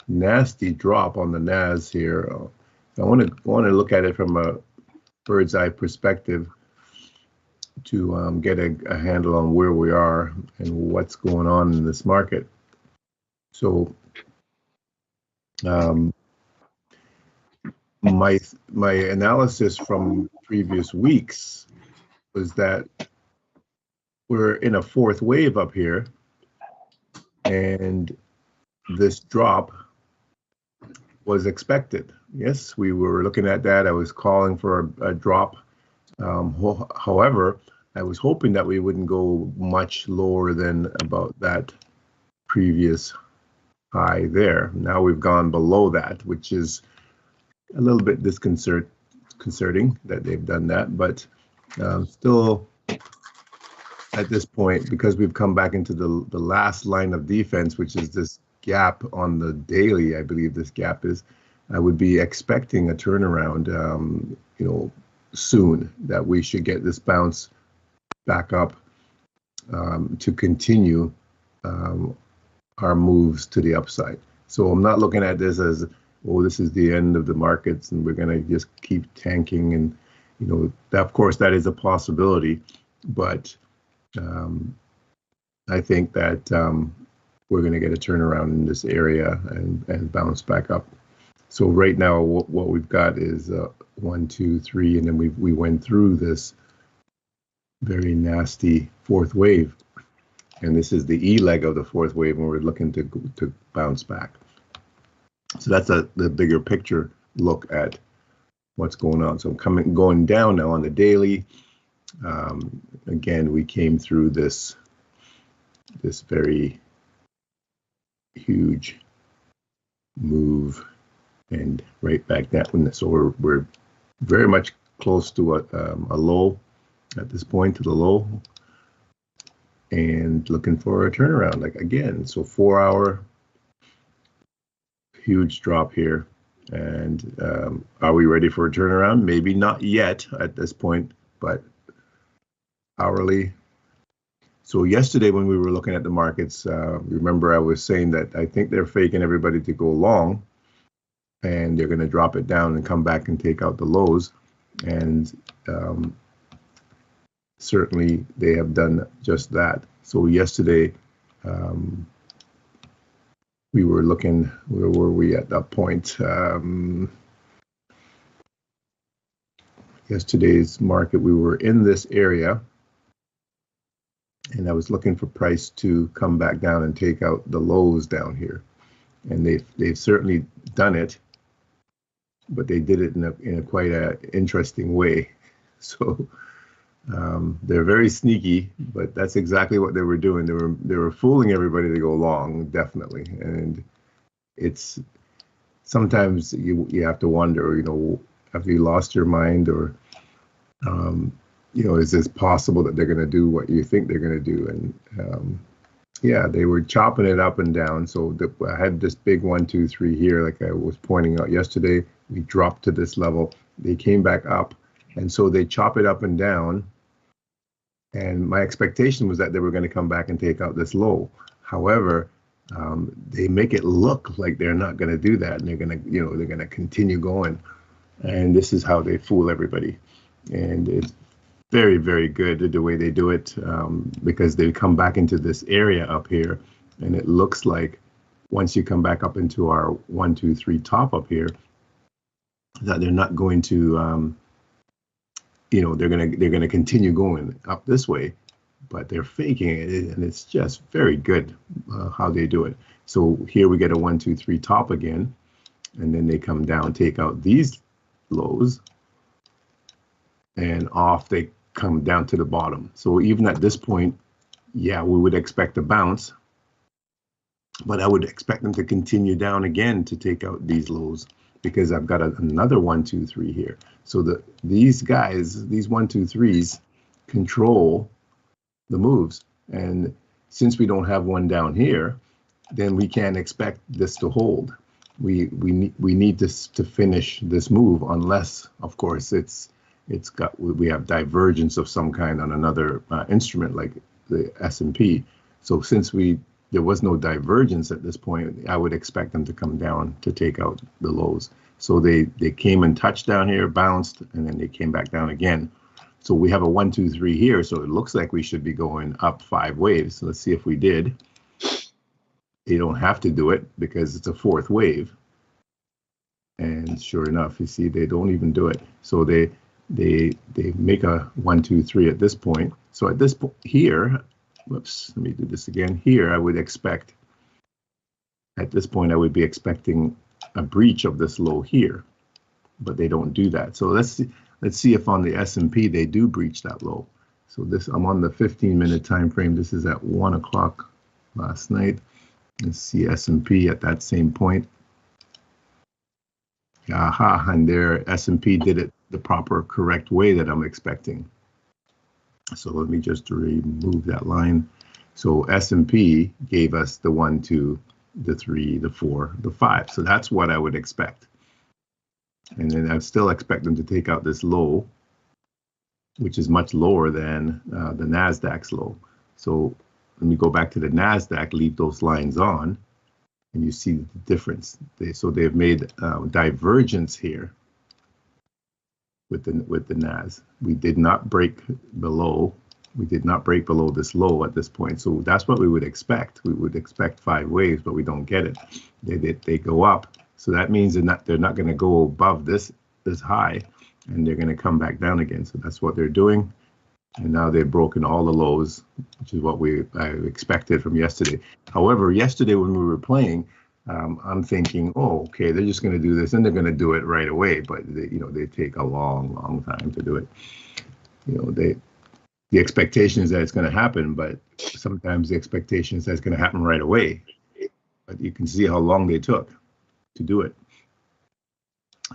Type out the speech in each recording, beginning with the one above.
nasty drop on the NAS here. I want to look at it from a bird's eye perspective to get a handle on where we are and what's going on in this market. So my analysis from previous weeks was that we're in a fourth wave up here, and this drop was expected. Yes, we were looking at that. I was calling for a drop. However, I was hoping that we wouldn't go much lower than about that previous high there. Now we've gone below that, which is a little bit disconcerting that they've done that, but still at this point, because we've come back into the last line of defense, which is this gap on the daily, I believe this gap is, I would be expecting a turnaround, soon, that we should get this bounce back up to continue our moves to the upside. So I'm not looking at this as, oh, this is the end of the markets and we're going to just keep tanking. And, that, of course, that is a possibility. But I think that we're going to get a turnaround in this area and bounce back up. So right now, what we've got is 1, 2, 3, and then we went through this very nasty fourth wave. And this is the E leg of the fourth wave, and we're looking to bounce back. So that's the bigger picture look at what's going on. So going down now on the daily. Again, we came through this very huge move and right back down. So we're very much close to a low at this point, to the low, and looking for a turnaround, like again. So 4-hour huge drop here, and are we ready for a turnaround? Maybe not yet at this point, but hourly. So yesterday when we were looking at the markets, remember I was saying that I think they're faking everybody to go long, and they're going to drop it down and come back and take out the lows. And certainly they have done just that. So yesterday we were looking, where were we at that point? Yesterday's market, we were in this area, and I was looking for price to come back down and take out the lows down here. And they've certainly done it, but they did it in a quite a interesting way. So they're very sneaky, but that's exactly what they were doing. They were fooling everybody to go long, definitely. And it's sometimes you have to wonder, have you lost your mind, or is this possible that they're going to do what you think they're going to do? And yeah, they were chopping it up and down. So I had this big 1, 2, 3 here, like I was pointing out yesterday. We dropped to this level. They came back up, and so they chop it up and down. And my expectation was that they were going to come back and take out this low. However, they make it look like they're not going to do that, and they're going to continue going. And this is how they fool everybody. And it's very, very good the way they do it, because they come back into this area up here, and it looks like once you come back up into our 1, 2, 3 top up here, that they're not going to, they're gonna continue going up this way, but they're faking it, and it's just very good how they do it. So here we get a 1, 2, 3 top again, and then they come down, take out these lows, and off they come down to the bottom. So even at this point, yeah, we would expect a bounce, but I would expect them to continue down again to take out these lows, because I've got another 1, 2, 3 here. So these guys, these 1, 2, 3s control the moves. And since we don't have one down here, then we can't expect this to hold. We need this to finish this move, unless, of course, we have divergence of some kind on another instrument like the S&P. So since we there was no divergence at this point, I would expect them to come down to take out the lows. So they came and touched down here, bounced, and then they came back down again. So we have a 1, 2, 3 here. So it looks like we should be going up 5 waves. So let's see if we did. They don't have to do it because it's a 4th wave. And sure enough, you see, they don't even do it. So they make a 1, 2, 3 at this point. So at this point here, whoops, let me do this again. Here, I would expect, at this point, I would be expecting a breach of this low here, but they don't do that. So let's see if on the S&P they do breach that low. So this, I'm on the 15-minute time frame. This is at 1 o'clock last night. Let's see S&P at that same point. Aha, and there S&P did it the proper, correct way that I'm expecting. So let me just remove that line. So S&P gave us the 1, 2, the 3, the 4, the 5. So that's what I would expect. And then I still expect them to take out this low, which is much lower than the NASDAQ's low. So let me go back to the NASDAQ, leave those lines on, and you see the difference. So they've made divergence here with the NAS. We did not break below. We did not break below this low at this point. So that's what we would expect. We would expect 5 waves, but we don't get it. They go up. So that means they're not going to go above this high, and they're going to come back down again. So that's what they're doing. And now they've broken all the lows, which is what I expected from yesterday. However, yesterday when we were playing, I'm thinking, oh, okay, they're just going to do this, and they're going to do it right away. But they take a long, long time to do it. The expectation is that it's going to happen, but sometimes the expectation is that it's going to happen right away. But you can see how long they took to do it.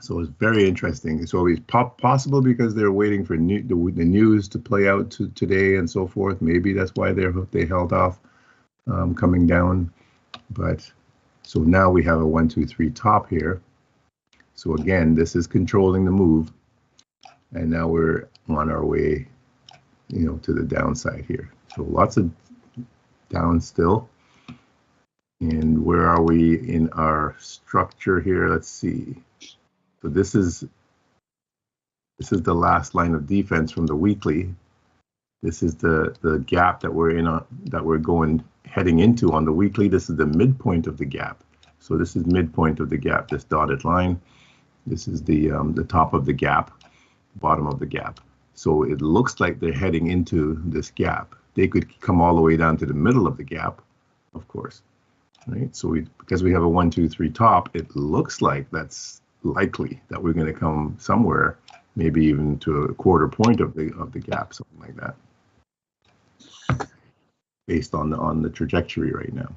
So it's very interesting. It's always possible because they're waiting for the news to play out today and so forth. Maybe that's why they held off coming down. But so now we have a 1, 2, 3 top here. So again, this is controlling the move, and now we're on our way, to the downside here. So lots of down still. And where are we in our structure here? Let's see. So this is the last line of defense from the weekly. This is the gap that we're in that we're heading into on the weekly. This is the midpoint of the gap. So this is midpoint of the gap, this dotted line. This is the top of the gap, bottom of the gap. So it looks like they're heading into this gap. They could come all the way down to the middle of the gap, of course. Right? So because we have a 1, 2, 3 top, it looks like that's likely that we're going to come somewhere, maybe even to a quarter point of the gap, something like that, based on the trajectory right now.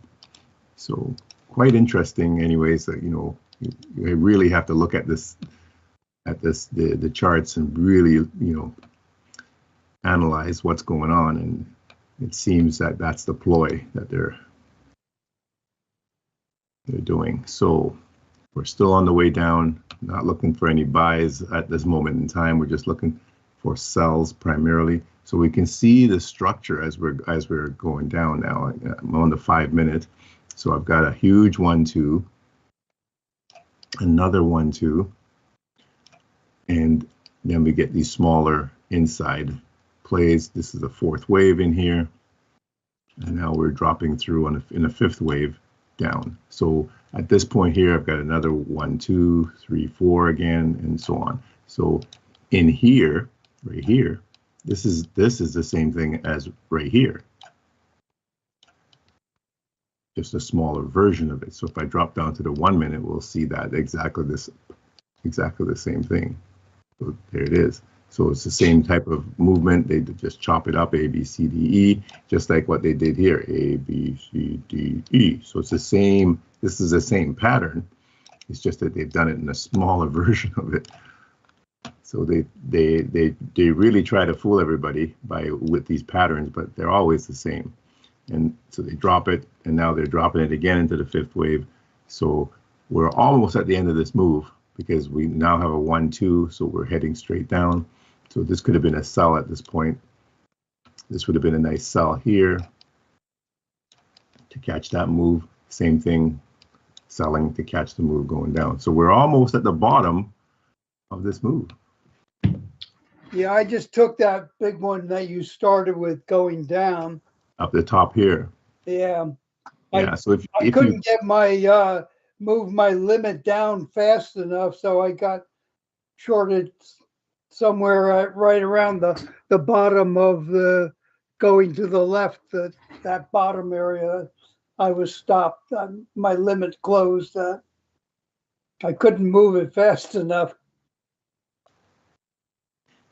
So quite interesting, anyways. That you really have to look at the charts and really analyze what's going on, and it seems that that's the ploy that they're doing. So we're still on the way down, not looking for any buys at this moment in time. We're just looking for sells primarily. So we can see the structure as we're going down now. I'm on the 5-minute. So I've got a huge 1, 2, another 1, 2, and then we get these smaller inside plays. This is the 4th wave in here, and now we're dropping through in a 5th wave down. So at this point here, I've got another 1, 2, 3, 4 again, and so on. So in here, right here, this is the same thing as right here, just a smaller version of it. So if I drop down to the 1 minute, we'll see that exactly the same thing. So there it is. So it's the same type of movement. They just chop it up, A, B, C, D, E, just like what they did here, A, B, C, D, E. So it's the same. This is the same pattern. It's just that they've done it in a smaller version of it. So they really try to fool everybody with these patterns, but they're always the same. And so they drop it, and now they're dropping it again into the 5th wave. So we're almost at the end of this move because we now have a 1, 2, so we're heading straight down. So this could have been a sell at this point. This would have been a nice sell here. to catch that move. Same thing, selling to catch the move going down. So we're almost at the bottom of this move. Yeah, I just took that big one that you started with going down. Up the top here. Yeah. Yeah. So if I couldn't get my move my limit down fast enough, so I got shorted somewhere right around the bottom of the going to the left, that bottom area. I was stopped. My limit closed. I couldn't move it fast enough.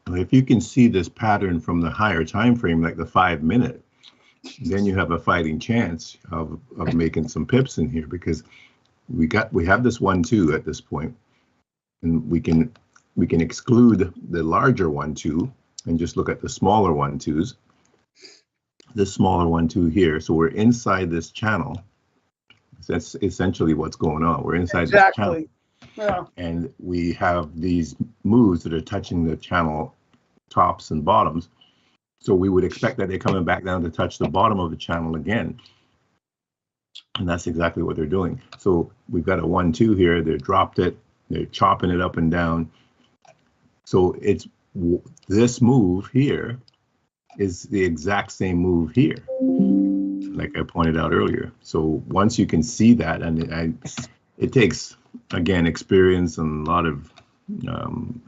if you can see this pattern from the higher time frame, like the 5 minute, then you have a fighting chance of making some pips in here, because we have this 1-2 at this point, and we can exclude the larger 1-2 and just look at the smaller 1-2s. This smaller 1-2 here, so we're inside this channel. That's essentially what's going on. We're inside this channel. Yeah. And we have these moves that are touching the channel tops and bottoms. So we would expect that they're coming back down to touch the bottom of the channel again. And that's exactly what they're doing. So we've got a 1-2 here. They dropped it. They're chopping it up and down. So it's this move here is the exact same move here, like I pointed out earlier. So once you can see that, and it takes, again, experience and a lot of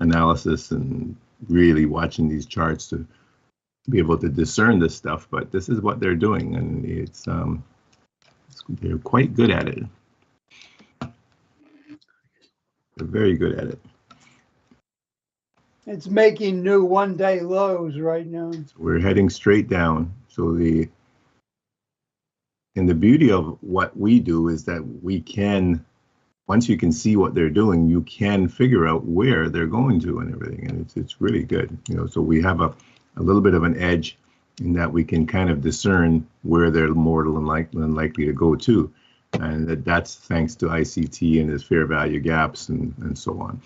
analysis and really watching these charts to be able to discern this stuff. But this is what they're doing, and it's they're quite good at it. They're very good at it. It's making new 1-day lows right now. So we're heading straight down. So the beauty of what we do is that we can, once you can see what they're doing, you can figure out where they're going to and everything, and it's really good. So we have a little bit of an edge in that we can kind of discern where they're more than likely to go to, and that's thanks to ICT and its fair value gaps and so on.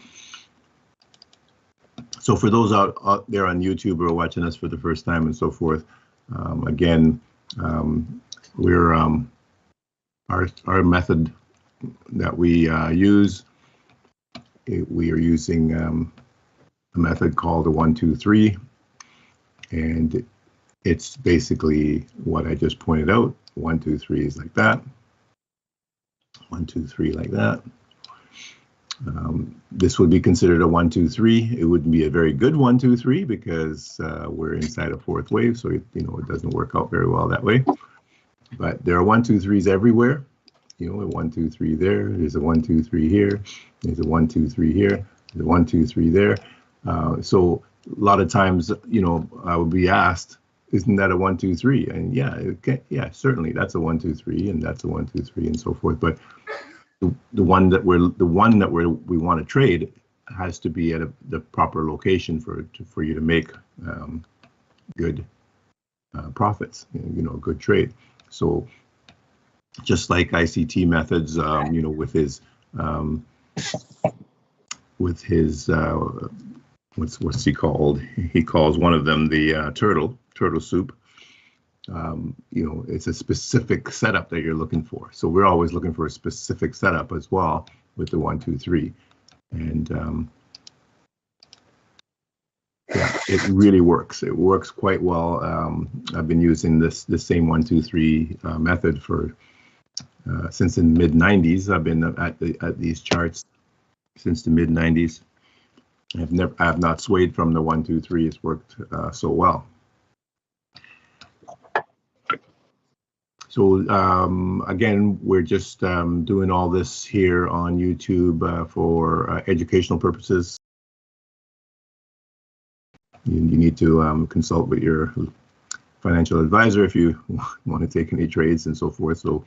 So for those out there on YouTube or watching us for the first time and so forth, again, we're our method that we use. We are using a method called a 1-2-3, and it's basically what I just pointed out. 1-2-3 is like that. 1-2-3 like that. This would be considered a 1-2-3. It wouldn't be a very good 1-2-3 because we're inside a fourth wave, so it doesn't work out very well that way. But there are 1-2-3s everywhere. A 1-2-3 there. There's a 1-2-3 here. There's a 1-2-3 here. There's a 1-2-3 there. So a lot of times, I would be asked, "Isn't that a 1-2-3?" And yeah, certainly that's a 1-2-3, and that's a 1-2-3, and so forth. But the one that we want to trade has to be at the proper location for you to make good profits. Good trade. So just like ICT methods, with his what's he called? He calls one of them the turtle soup. It's a specific setup that you're looking for. So we're always looking for a specific setup as well with the 1-2-3, and it really works. It works quite well. I've been using the same 1-2-3 method for since the mid-90s. I've been at these charts since the mid-90s. I have not swayed from the 1-2-3. It's worked so well. So again, we're just doing all this here on YouTube for educational purposes. You need to consult with your financial advisor if you want to take any trades and so forth. So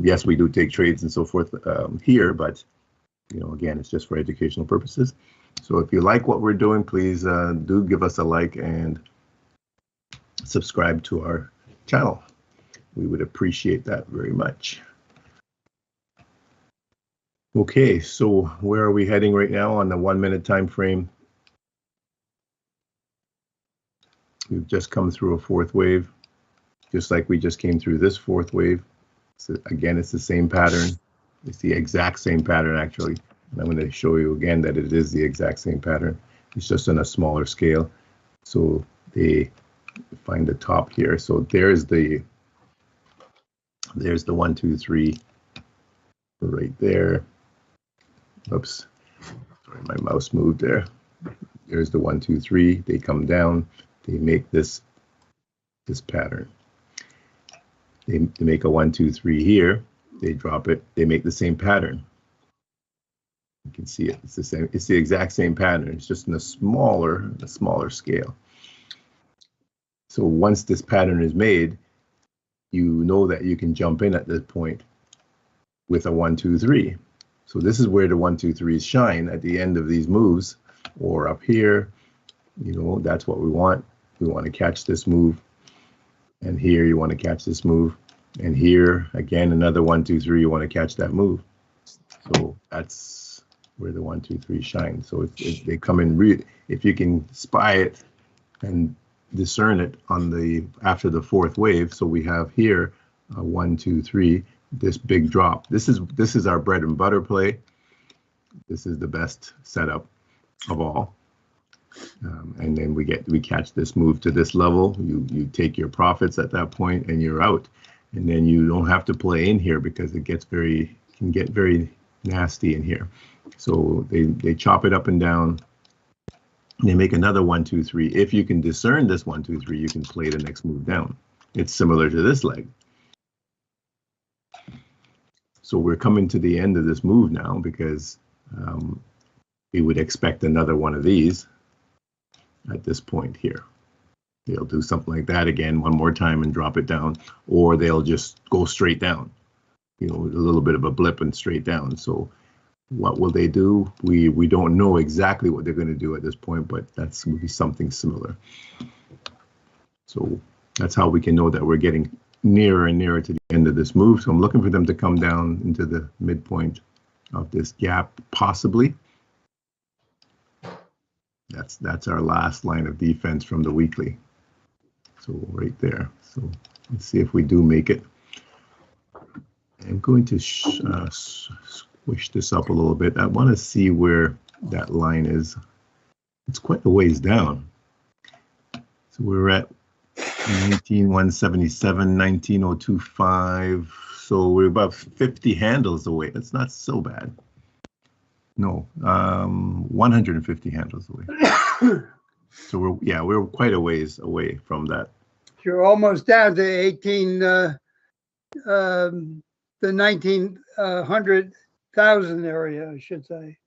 yes, we do take trades and so forth here, but again, it's just for educational purposes. So if you like what we're doing, please do give us a like and subscribe to our channel. We would appreciate that very much. Okay, so where are we heading right now on the 1 minute time frame? We've just come through a fourth wave, just like we just came through this fourth wave. So again, it's the same pattern. It's the exact same pattern, actually. And I'm going to show you again that it is the exact same pattern. It's just on a smaller scale. So they find the top here. So there's the 1, 2, 3 right there. Oops, sorry, my mouse moved there. There's the 1, 2, 3. They come down. They make this pattern. They make a 1, 2, 3 here. They drop it. They make the same pattern. You can see it. It's the same. It's the exact same pattern. It's just in a smaller scale. So once this pattern is made, you know that you can jump in at this point with a 1, 2, 3. So this is where the 1, 2, 3s shine at the end of these moves, or up here. You know, that's what we want. We want to catch this move. And here you want to catch this move. And here, again, another 1, 2, 3, you want to catch that move. So that's where the 1, 2, 3 shine. So if they come in, if you can spy it and discern it on after the fourth wave. So we have here 1, 2, 3, this big drop. This is our bread and butter play. This is the best setup of all. And then we catch this move to this level. You take your profits at that point and you're out. And then you don't have to play in here because it can get very nasty in here. So they chop it up and down. They make another 1, 2, 3. If you can discern this 1, 2, 3, you can play the next move down. It's similar to this leg. So we're coming to the end of this move now because we would expect another one of these at this point here. They'll do something like that again one more time and drop it down, or they'll just go straight down, you know, a little bit of a blip and straight down. So what will they do? We don't know exactly what they're going to do at this point, but that's will be something similar. So that's how we can know that we're getting nearer and nearer to the end of this move. So I'm looking for them to come down into the midpoint of this gap, possibly. That's our last line of defense from the weekly. So right there. So let's see if we do make it. I'm going to squish this up a little bit. I want to see where that line is. It's quite a ways down. So we're at 19,177, 19,025. So we're about 50 handles away. That's not so bad. No, 150 handles away. So we're quite a ways away from that. You're almost down to 19,000 area, I should say.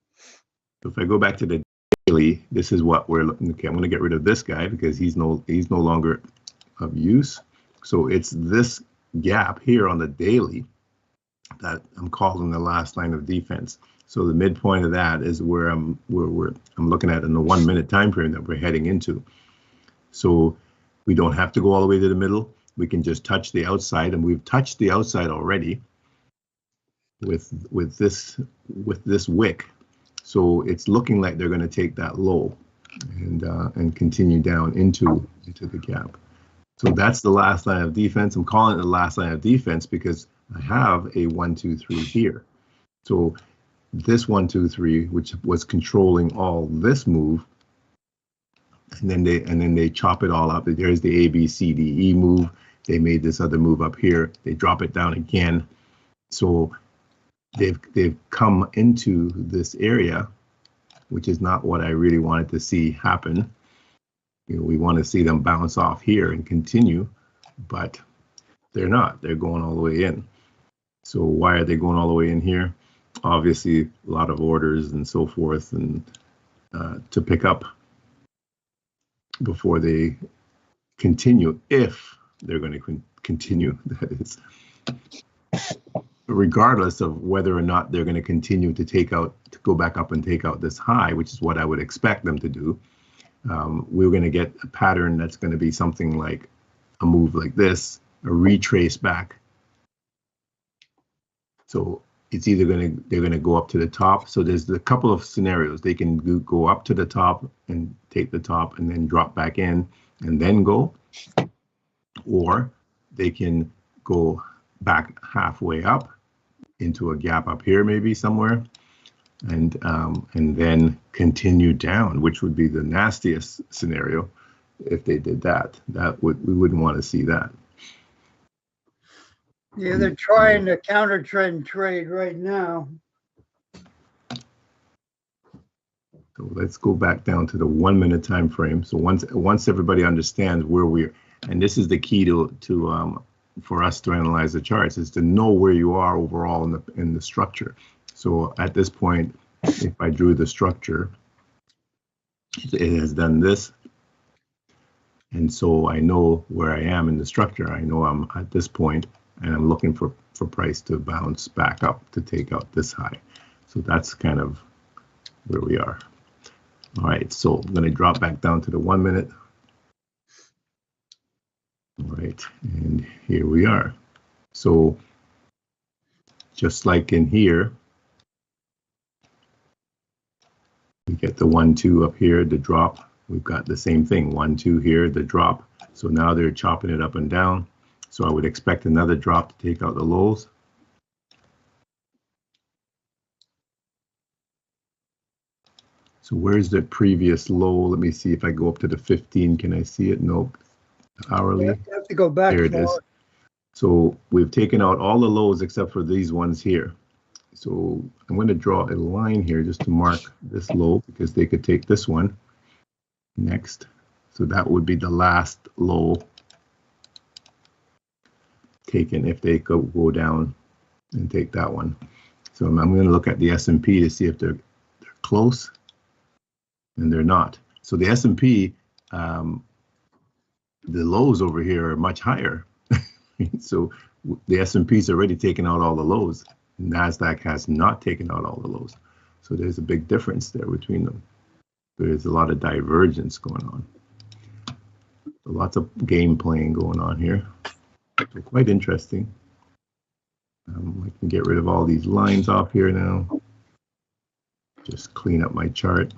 So if I go back to the daily, this is what we're looking. Okay, I'm going to get rid of this guy because he's no longer of use. So it's this gap here on the daily that I'm calling the last line of defense. So the midpoint of that is where I'm looking at in the 1 minute time frame that we're heading into. So we don't have to go all the way to the middle. We can just touch the outside, and we've touched the outside already with this wick. So it's looking like they're going to take that low and continue down into the gap. So that's the last line of defense. I'm calling it the last line of defense because I have a 1, 2, 3 here. So this 1, 2, 3, which was controlling all this move, and then they chop it all up. There's the A, B, C, D, E move. They made this other move up here. They drop it down again. So they've come into this area, which is not what I really wanted to see happen. You know, we want to see them bounce off here and continue, but they're not. They're going all the way in. So why are they going all the way in here? Obviously, a lot of orders and so forth, and to pick up before they continue, if they're going to continue, that is, regardless of whether or not they're going to continue to go back up and take out this high, which is what I would expect them to do. We're going to get a pattern that's going to be something like a move like this, a retrace back. So it's either they're going to go up to the top. So there's a couple of scenarios. They can go up to the top and take the top and then drop back in and then go, or they can go back halfway up into a gap up here, maybe somewhere, and then continue down, which would be the nastiest scenario if they did that. We wouldn't want to see that. Yeah, they're trying to counter trend trade right now. So let's go back down to the 1 minute time frame. So once everybody understands where we're, and this is the key to for us to analyze the charts, is to know where you are overall in the structure. So at this point, if I drew the structure, it has done this. And so I know where I am in the structure. I know I'm at this point, and I'm looking for price to bounce back up to take out this high. So that's kind of where we are. All right, so I'm going to drop back down to the 1 minute. All right, and here we are. So just like in here, we get the 1, 2 up here, the drop. We've got the same thing, 1, 2 here, the drop. So now they're chopping it up and down. So I would expect another drop to take out the lows. So where's the previous low? Let me see if I go up to the 15. Can I see it? Nope. Hourly. You have to go back. There it is. So we've taken out all the lows except for these ones here. So I'm going to draw a line here just to mark this low, because they could take this one next. So that would be the last low taken if they could go down and take that one. So I'm going to look at the S&P to see if they're close, and they're not. So the S&P, the lows over here are much higher. So the S&P is already taken out all the lows. NASDAQ has not taken out all the lows. So there's a big difference there between them. There's a lot of divergence going on. So lots of game playing going on here. So quite interesting. I can get rid of all these lines off here now. Just clean up my chart.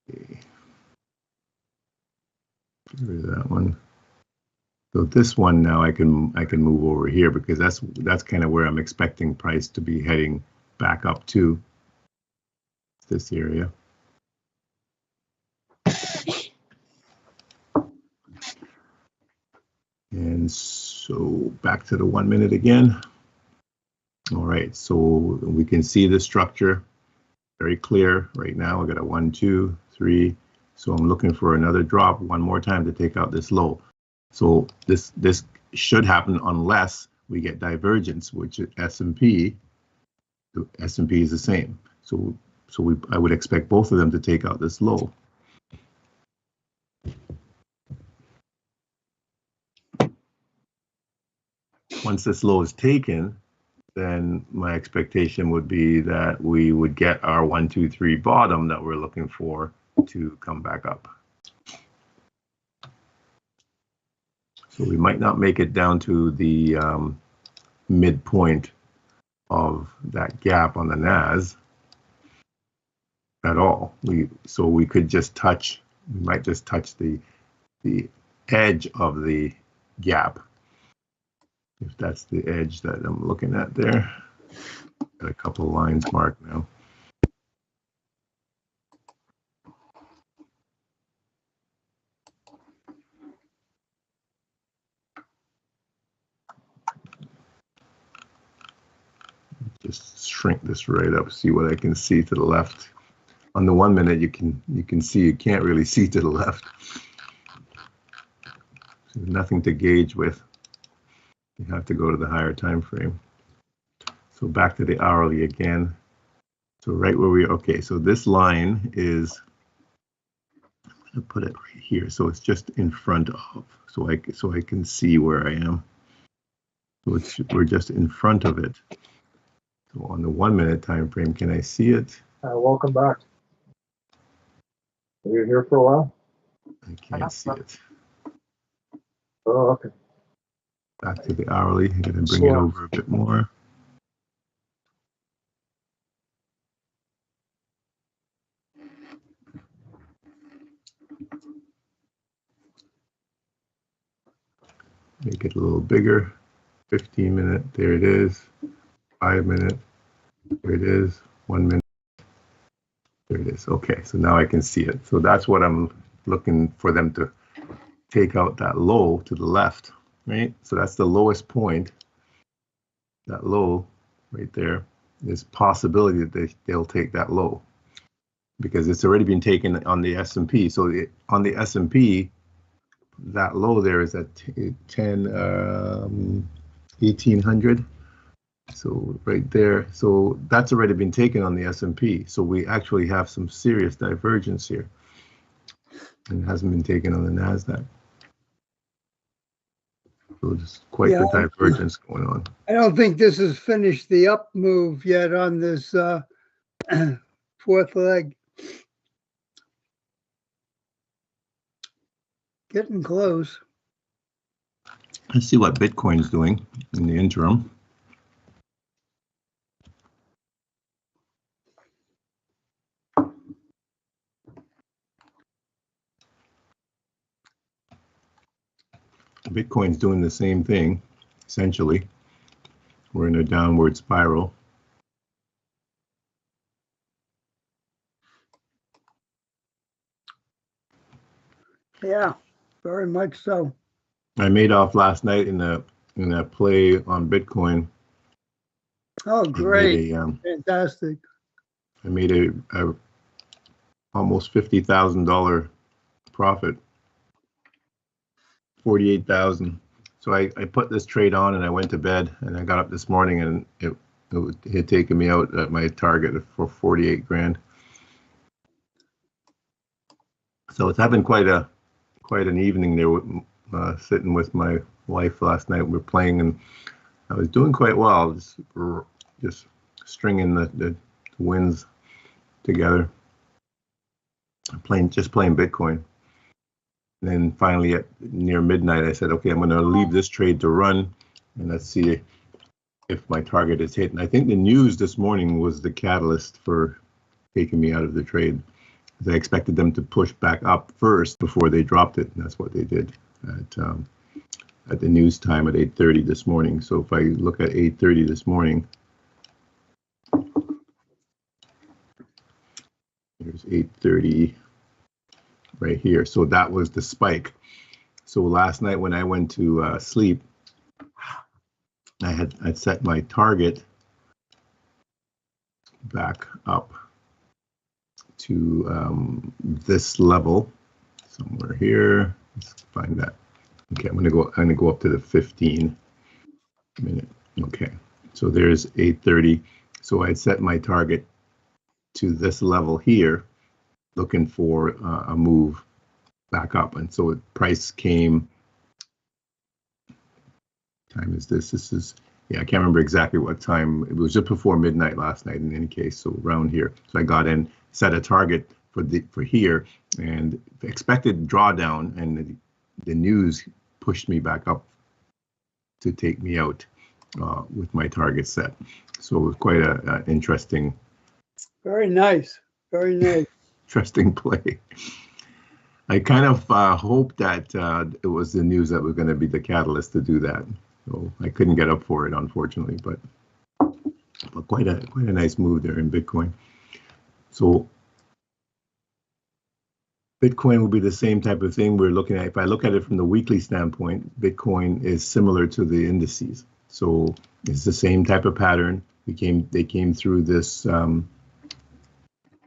Okay. Get rid of that one. So this one now I can move over here, because that's kind of where I'm expecting price to be heading back up to, this area. And so back to the 1 minute again. All right, so we can see the structure very clear right now. I got a 1, 2, 3. So I'm looking for another drop one more time to take out this low. So this should happen unless we get divergence, which S&P, the S&P is the same. So I would expect both of them to take out this low. Once this low is taken, then my expectation would be that we would get our 1, 2, 3 bottom that we're looking for to come back up. So we might not make it down to the midpoint of that gap on the NAS at all. So we could just touch, we might just touch the edge of the gap, if that's the edge that I'm looking at there. Got a couple of lines marked now. Just shrink this right up, see what I can see to the left. On the 1 minute, you can see, you can't really see to the left. There's nothing to gauge with. You have to go to the higher time frame. So back to the hourly again. So right where we are, okay, so this line is, I'll put it right here. So it's just in front of, so I can see where I am. So we're just in front of it. So on the 1 minute time frame, can I see it? Welcome back. Were you here for a while? I can't see it. Oh, okay. Back to the hourly. I'm going to bring it over a bit more. Make it a little bigger. 15 minute, there it is. 5 minute, there it is. 1 minute, there it is. Okay, so now I can see it. So that's what I'm looking for them to take out, that low to the left, right? So that's the lowest point. That low right there is possibility that they'll take that low, because it's already been taken on the S&P. So on the S&P, that low there is at 1800. So right there, so that's already been taken on the S&P. So we actually have some serious divergence here, and it hasn't been taken on the NASDAQ. So there's quite the divergence going on. I don't think this has finished the up move yet on this fourth leg. Getting close. Let's see what Bitcoin's doing in the interim. Bitcoin's doing the same thing, essentially. We're in a downward spiral. Yeah, very much so. I made off last night in a play on Bitcoin. Oh, great! Fantastic. I made a almost $50,000 profit. 48,000. So I put this trade on and I went to bed, and I got up this morning and it had taken me out at my target for 48 grand. So it's having quite an evening there, sitting with my wife last night. We were playing and I was doing quite well, just stringing the wins together, just playing Bitcoin. And then finally at near midnight, I said, okay, I'm going to leave this trade to run and let's see if my target is hit. And I think the news this morning was the catalyst for taking me out of the trade. I expected them to push back up first before they dropped it, and that's what they did at the news time at 8:30 this morning. So if I look at 8:30 this morning, here's 8:30 right here. So that was the spike. So last night when I went to sleep, I'd set my target back up to this level somewhere here. Let's find that. Okay, I'm gonna go up to the 15 minute. Okay, so there's 8:30. So I'd set my target to this level here, looking for a move back up. And so price came, time is this? This is, yeah, I can't remember exactly what time. It was just before midnight last night in any case, so around here. So I got in, set a target for here, and expected drawdown, and the news pushed me back up to take me out with my target set. So it was quite an interesting. Very nice. Very nice. Interesting play. I kind of hoped that it was the news that was going to be the catalyst to do that. So I couldn't get up for it, unfortunately, but quite a nice move there in Bitcoin. So Bitcoin will be the same type of thing we're looking at. If I look at it from the weekly standpoint, Bitcoin is similar to the indices. So it's the same type of pattern. They came through this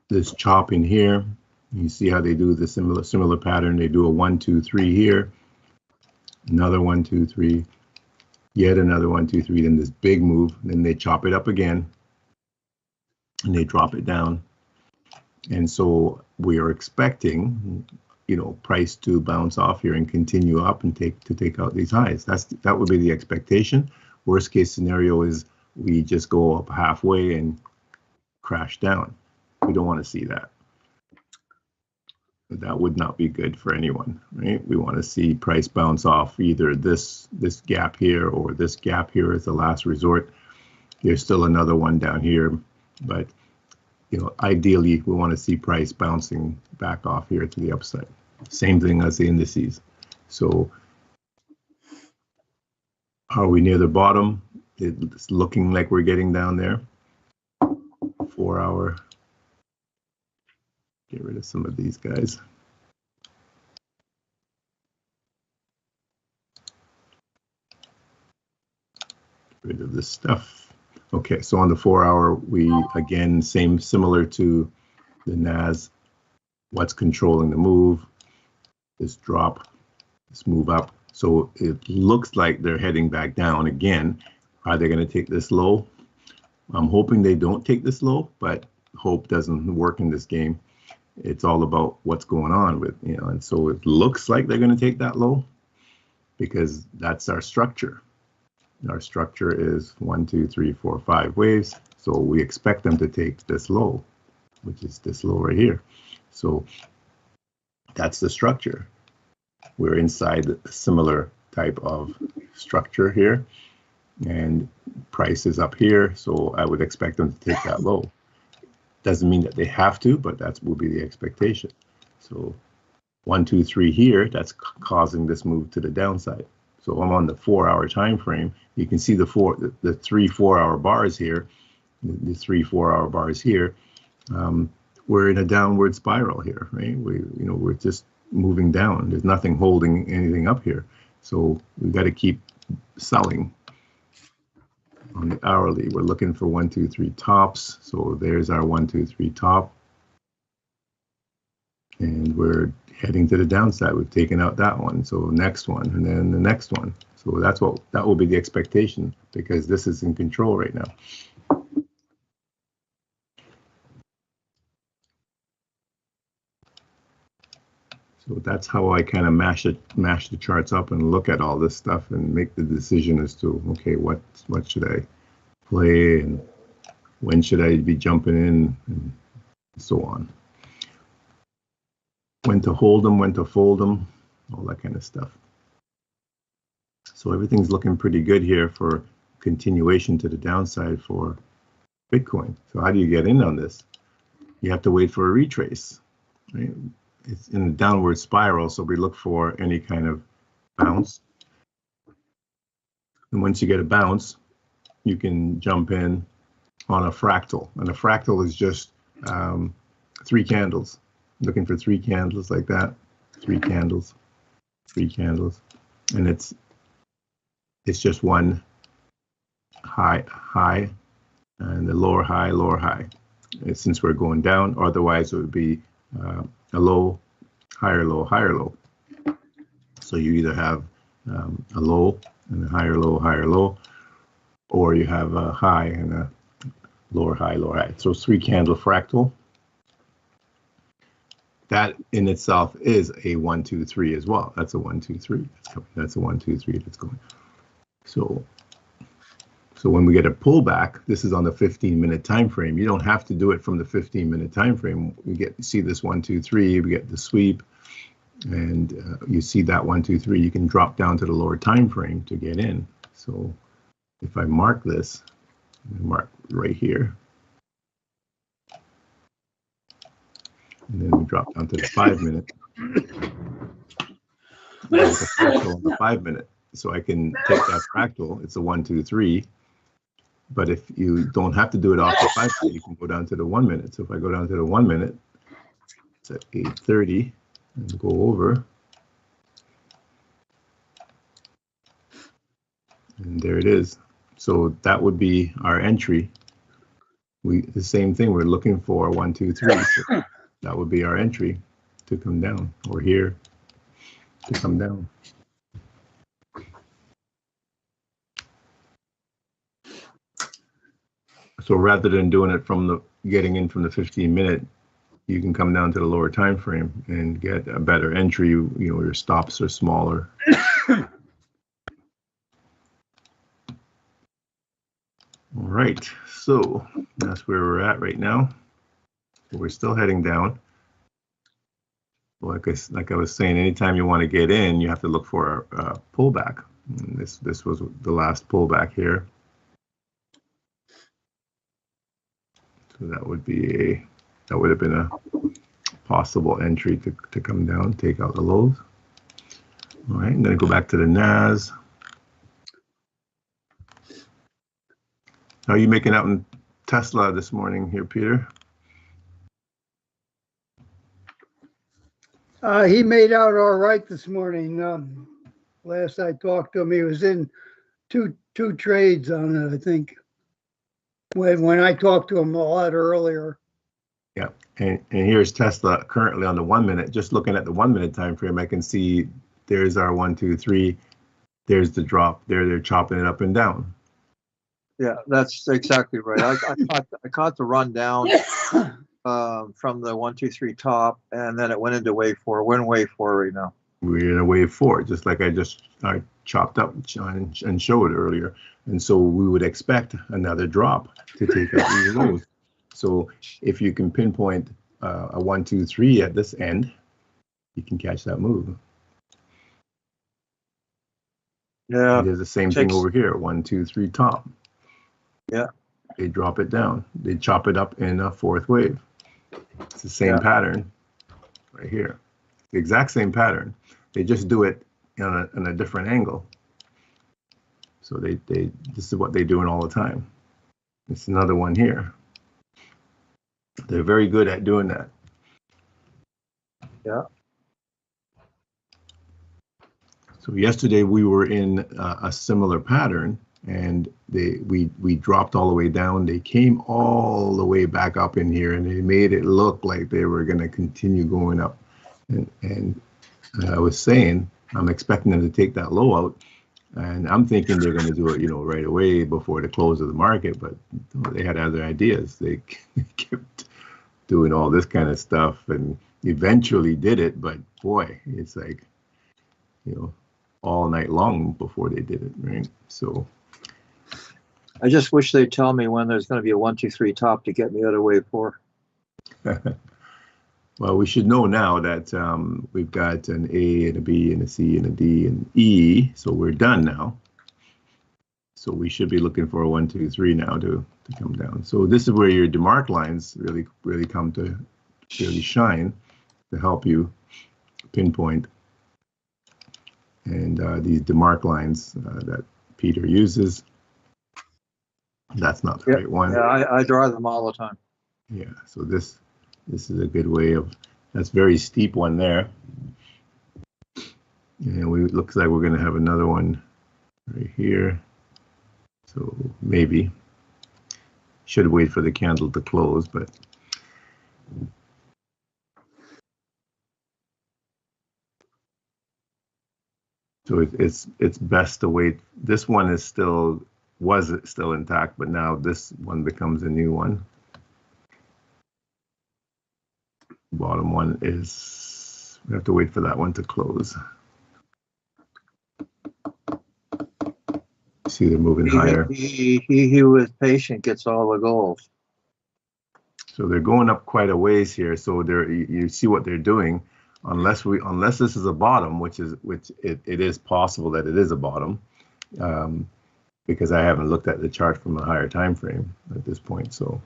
this chopping here. You see how they do the similar pattern. They do a 1, 2, 3 here, another 1, 2, 3, yet another 1, 2, 3. Then this big move. Then they chop it up again, and they drop it down. And so we are expecting, price to bounce off here and continue up and take out these highs. That would be the expectation. Worst case scenario is we just go up halfway and crash down. We don't want to see that. That would not be good for anyone, right? We want to see price bounce off either this gap here or this gap here as the last resort. There's still another one down here, but ideally we want to see price bouncing back off here to the upside. Same thing as the indices. So Are we near the bottom? It's looking like we're getting down there. 4 hour. Get rid of some of these guys. Get rid of this stuff. Okay, so on the 4 hour, we again, similar to the NAS, what's controlling the move? This drop, this move up. So it looks like they're heading back down again. Are they going to take this low? I'm hoping they don't take this low, but hope doesn't work in this game. It's all about what's going on with, and so it looks like they're going to take that low because that's our structure. Our structure is 1, 2, 3, 4, 5 waves. So we expect them to take this low, which is this low right here. So that's the structure. We're inside a similar type of structure here, and price is up here. So I would expect them to take that low. Doesn't mean that they have to, but that will be the expectation. So 1, 2, 3 here, that's causing this move to the downside. So I'm on the 4 hour time frame. You can see the 3 4 hour bars here, the 3 4 hour bars here. We're in a downward spiral here, right? We're just moving down. There's nothing holding anything up here. So we've got to keep selling. On the hourly, we're looking for 1, 2, 3 tops. So there's our 1, 2, 3 top. And we're heading to the downside. We've taken out that one. So next one, and then the next one. So that will be the expectation because this is in control right now. So that's how I kind of mash the charts up and look at all this stuff and make the decision as to, okay, what should I play and when should I be jumping in and so on. When to hold them, when to fold them, all that kind of stuff. So everything's looking pretty good here for continuation to the downside for Bitcoin. So how do you get in on this? You have to wait for a retrace, right? It's in a downward spiral, so we look for any kind of bounce. And once you get a bounce, you can jump in on a fractal. And a fractal is just 3 candles. Looking for 3 candles like that. 3 candles, 3 candles. And it's just one high, and the lower high. And since we're going down, otherwise it would be a low, higher low. So you either have a low and a higher low, or you have a high and a lower high. So 3 candle fractal. That in itself is a 1, 2, 3 as well. That's a 1, 2, 3. That's a 1, 2, 3 that's going. So when we get a pullback, this is on the 15-minute time frame. You don't have to do it from the 15-minute time frame. We see this 1, 2, 3. We get the sweep, and you see that 1, 2, 3. You can drop down to the lower time frame to get in. So if I mark this, mark right here, and then we drop down to the 5-minute. There's a fractal on the 5-minute. So I can take that fractal. It's a 1, 2, 3. But if you don't have to do it off the 5-minute, you can go down to the 1 minute. So if I go down to the 1 minute, it's at 8:30, and go over. And there it is. So that would be our entry. The same thing, we're looking for 1, 2, 3. So that would be our entry to come down, or here to come down. So rather than doing it from getting in from the 15-minute, you can come down to the lower time frame and get a better entry. Your stops are smaller. All right, so that's where we're at right now. So we're still heading down. Like I was saying, anytime you want to get in, you have to look for a pullback. And this was the last pullback here. So that would have been a possible entry to come down, take out the lows. All right, I'm going to go back to the NAS. How are you making out in Tesla this morning here, Peter? He made out all right this morning. Last I talked to him, he was in two trades on it, I think. When I talked to him a lot earlier. Yeah, and here's Tesla currently on the 1 minute. Just looking at the 1 minute time frame, I can see there's our 1, 2, 3. There's the drop. They're chopping it up and down. Yeah, that's exactly right. I caught the run down from the 1, 2, 3 top, and then it went into wave 4. We're in wave 4 right now. We're in a wave 4, just like I chopped up and showed earlier. And so we would expect another drop to take out these lows. So if you can pinpoint a 1, 2, 3 at this end, you can catch that move. Yeah. There's the same thing over here, 1, 2, 3 top. Yeah. They drop it down. They chop it up in a fourth wave. It's the same pattern right here. The exact same pattern. They just do it in a different angle. So this is what they're doing all the time. It's another one here. They're very good at doing that. Yeah. So yesterday we were in a similar pattern, and we dropped all the way down. They came all the way back up in here, and they made it look like they were going to continue going up. And I was saying, I'm expecting them to take that low out, and I'm thinking they're going to do it, right away before the close of the market. But they had other ideas. They kept doing all this kind of stuff, and eventually did it. But boy, it's like, all night long before they did it, right? So I just wish they'd tell me when there's going to be a 1, 2, 3 top to get me out of wave 4. Well, we should know now that we've got an A and a B and a C and a D and E, so we're done now. So we should be looking for a 1, 2, 3 now to come down. So this is where your DeMark lines really come to really shine to help you pinpoint. And these DeMark lines that Peter uses, that's not the right one. Yeah, I draw them all the time. Yeah, so this is a good way of, that's very steep one there. And looks like we're going to have another one right here. So maybe should wait for the candle to close, but so it's best to wait. This one is was still intact, but now this one becomes a new one. Bottom one is, we have to wait for that one to close. See, they're moving higher. He who is patient gets all the gold. So they're going up quite a ways here. So you see what they're doing. Unless this is a bottom, which it is possible that it is a bottom, because I haven't looked at the chart from a higher time frame at this point. So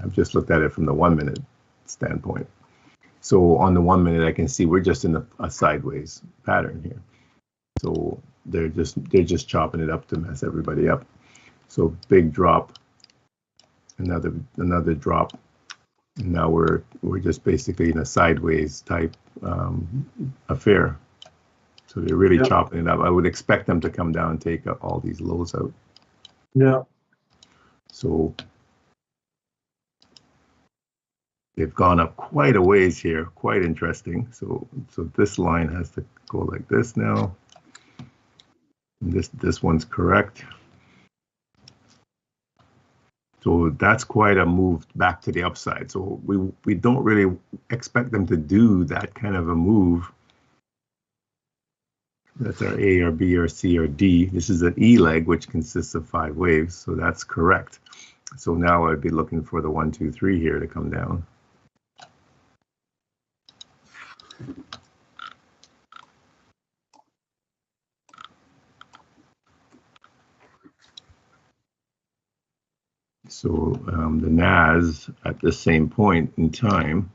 I've just looked at it from the 1 minute standpoint. So on the 1 minute, I can see we're just in a sideways pattern here. So they're just chopping it up to mess everybody up. So big drop, another drop. And now we're just basically in a sideways type affair. So they're really chopping it up. I would expect them to come down and take all these lows out. Yeah. So they've gone up quite a ways here. Quite interesting. So this line has to go like this now. And this one's correct. So that's quite a move back to the upside. So we don't really expect them to do that kind of a move. That's our A or B or C or D. This is an E leg, which consists of 5 waves. So that's correct. So now I'd be looking for the 1, 2, 3 here to come down. So the NAS at the same point in time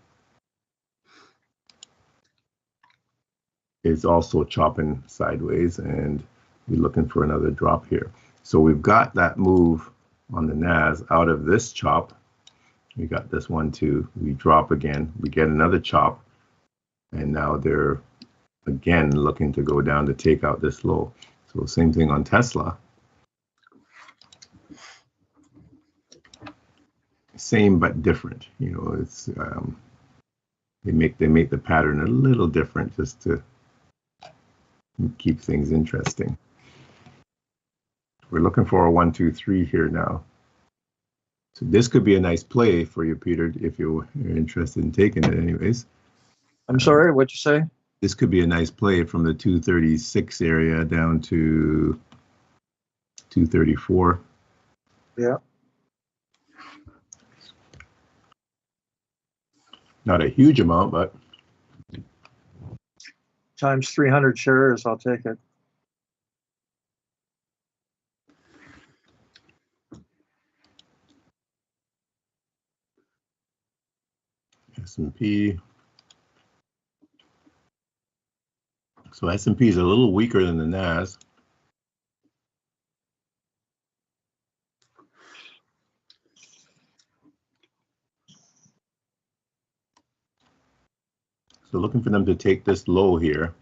is also chopping sideways, and we're looking for another drop here. So we've got that move on the NAS out of this chop. We got this one too. We drop again. We get another chop. And now they're again looking to go down to take out this low. So same thing on Tesla. Same but different. You know, it's they make the pattern a little different just to keep things interesting. We're looking for a 1, 2, 3 here now. So this could be a nice play for you, Peter, if you're interested in taking it anyways. I'm sorry, what'd you say? This could be a nice play from the 236 area down to 234. Yeah. Not a huge amount, but Times 300 shares, I'll take it. S&P. So S&P is a little weaker than the NAS. So looking for them to take this low here.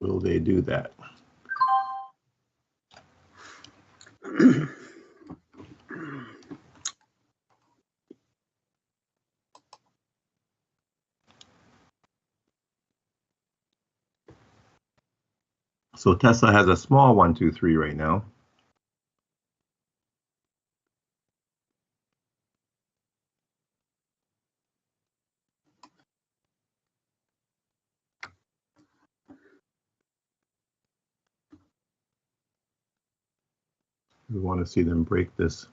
Will they do that? So Tesla has a small 1, 2, 3 right now. We want to see them break this.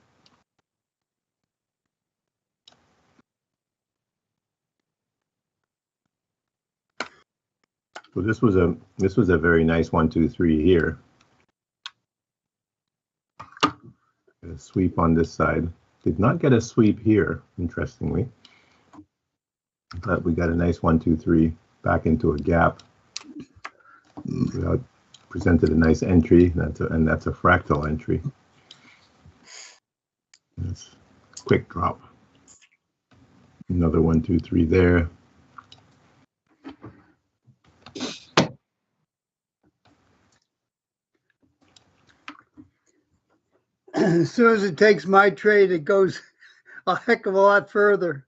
So this was a very nice 1, 2, 3 here. A sweep on this side. Did not get a sweep here, interestingly. But we got a nice 1, 2, 3 back into a gap. Presented a nice entry. And that's a fractal entry. That's a quick drop. Another 1, 2, 3 there. As soon as it takes my trade, it goes a heck of a lot further.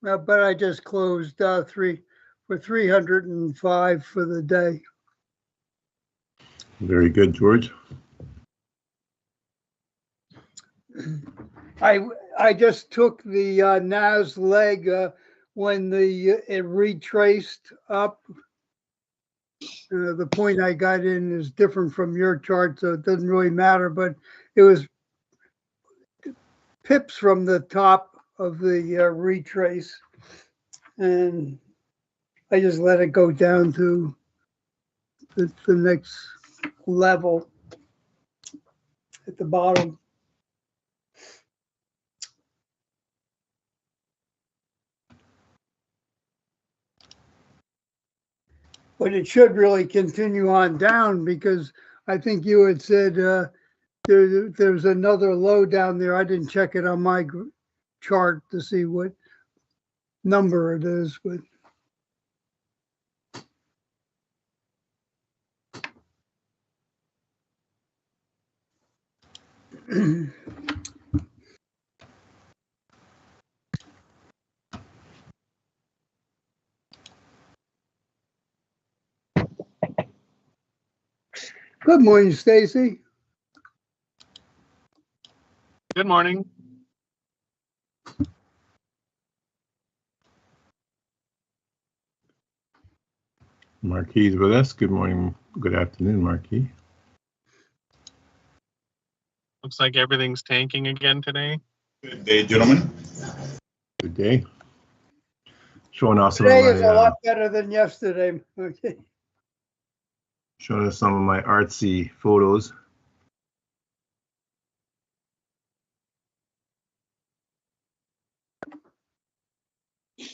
But I just closed 305 for the day. Very good, George. I just took the NAS leg when it retraced up. The point I got in is different from your chart, so it doesn't really matter, but it was pips from the top of the retrace, and I just let it go down to the next level at the bottom. But it should really continue on down, because I think you had said there's another low down there. I didn't check it on my chart to see what number it is, but good morning, Stacy. Good morning. Marquis with us. Good morning. Good afternoon, Marquis. Looks like everything's tanking again today. Good day, gentlemen. Good day. Showing off some Today of is my, a lot better than yesterday. Okay. showing us some of my artsy photos.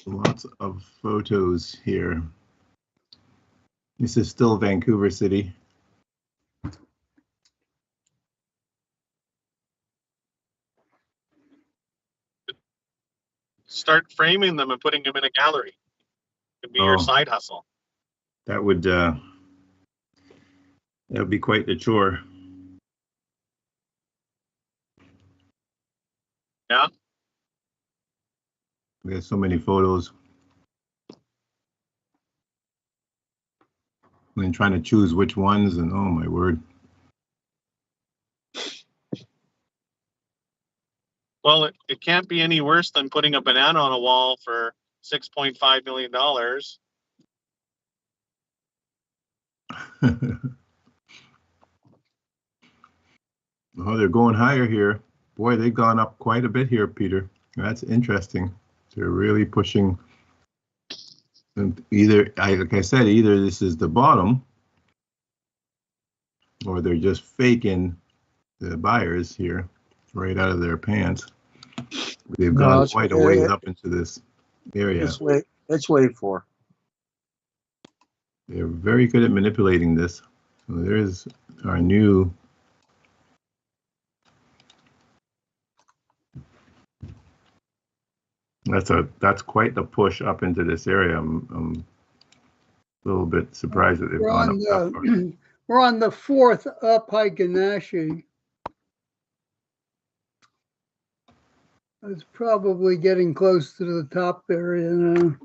Lots of photos here. This is still Vancouver City. Start framing them and putting them in a gallery. It'd be your side hustle. That would be quite the chore. Yeah. There's so many photos. And then trying to choose which ones, and oh my word. Well, it can't be any worse than putting a banana on a wall for $6.5 million. Oh, they're going higher here. Boy, they've gone up quite a bit here, Peter. That's interesting. They're really pushing. And like I said, either this is the bottom, or they're just faking the buyers here right out of their pants. They've gone quite a ways up into this area. It's wave 4. They're very good at manipulating this. So there's our new. That's quite the push up into this area. I'm a little bit surprised that they've gone up that far. We're on the 4th up Heiganassi. It's probably getting close to the top area now.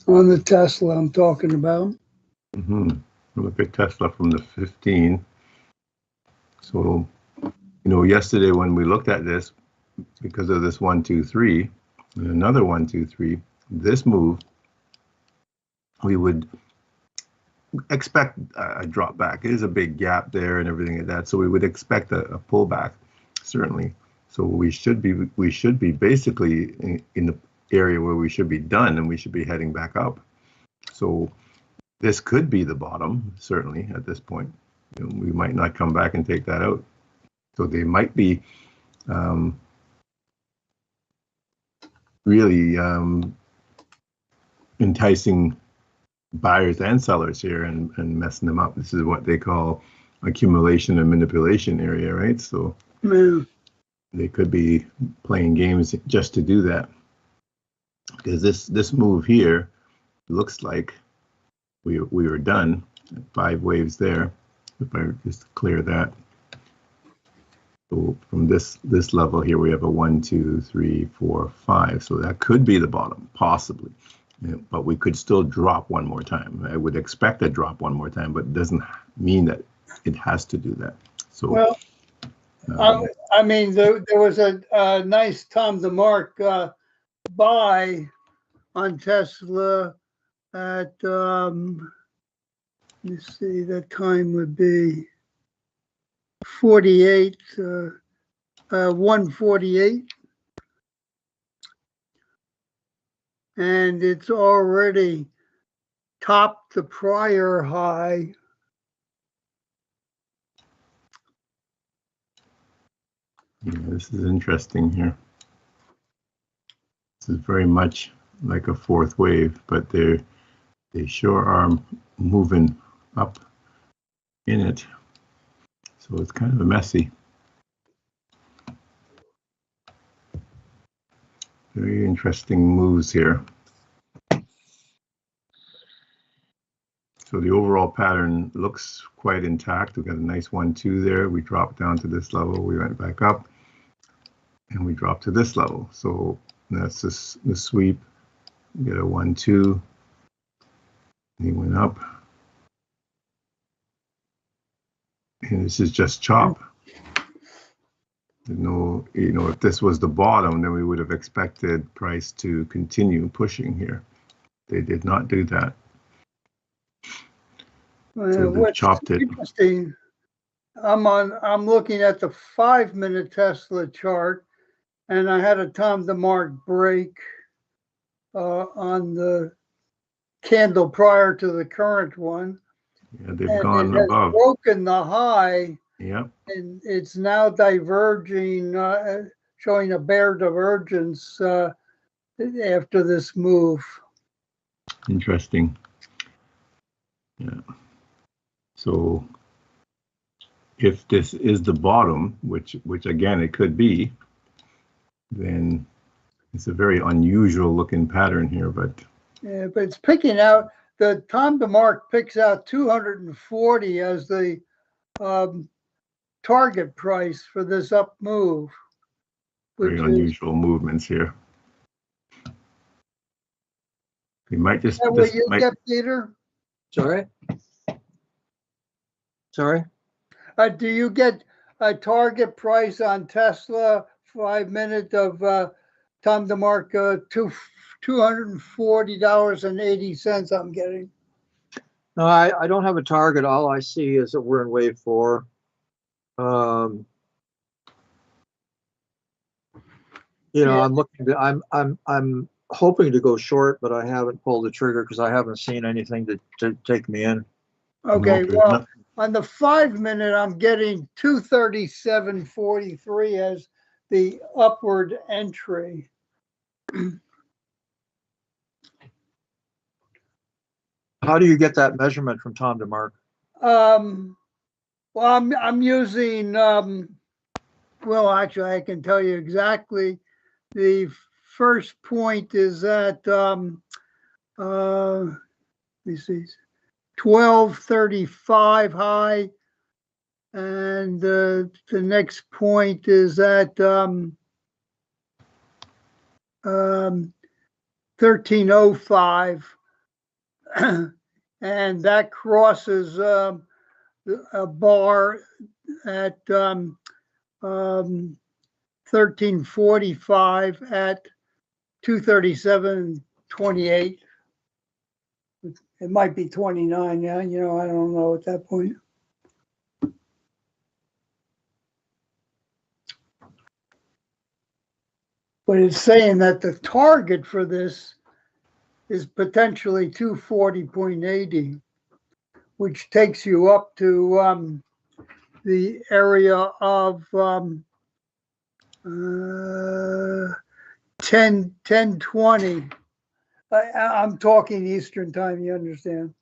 On the Tesla I'm talking about. Look at Tesla from the 15. So, yesterday when we looked at this, because of this 1, 2, 3, and another 1, 2, 3, this move, we would expect a drop back. It is a big gap there and everything like that. So we would expect a pullback, certainly. So we should be basically in the area where we should be done, and we should be heading back up. So this could be the bottom, certainly at this point. We might not come back and take that out. So they might be really enticing buyers and sellers here and messing them up. This is what they call accumulation and manipulation area, right? So they could be playing games just to do that. Because this move here looks like we were done. 5 waves there. If I just clear that. So from this level here, we have a 1, 2, 3, 4, 5. So that could be the bottom, possibly. But we could still drop one more time. I would expect a drop one more time, but it doesn't mean that it has to do that. So, well, I mean, there was a nice time to mark buy on Tesla at let me see, that time would be 148, and it's already topped the prior high. Yeah, this is interesting here. This is very much like a 4th wave, but they sure are moving up in it. So it's kind of messy. Very interesting moves here. So the overall pattern looks quite intact. We got a nice 1, 2 there. We dropped down to this level. We went back up, and we dropped to this level. So that's the sweep. We get a 1, 2. He went up, and this is just chop. No, if this was the bottom, then we would have expected price to continue pushing here. They did not do that. So they chopped it. Interesting. I'm looking at the 5-minute Tesla chart, and I had a time to mark break on the candle prior to the current one. Yeah, they've gone it has above. broken the high Yep. And it's now diverging, showing a bear divergence after this move. Interesting. Yeah. So if this is the bottom, which again it could be, then it's a very unusual looking pattern here, but Yeah, but it's picking out, the time to mark picks out 240 as the target price for this up move, very which is, unusual movements here. You might just, is that what you get, Peter? Sorry? Sorry? Do you get a target price on Tesla 5 minute of time to mark $240.80 I'm getting? No, I don't have a target. All I see is that we're in wave 4. You know, Yeah. I'm looking to, I'm hoping to go short, but I haven't pulled the trigger because I haven't seen anything to take me in. Okay, No, well, on the 5 minute, I'm getting 237.43 as the upward entry. How do you get that measurement from Tom DeMark? Well, I'm using well, actually, I can tell you exactly. The first point is at let me see, 1235 high, and the next point is at 1305, and that crosses a bar at 1345 at 237.28. It might be 29. Yeah, you know, I don't know at that point. But it's saying that the target for this is potentially 240.80, which takes you up to the area of 1020. I'm talking Eastern time, you understand?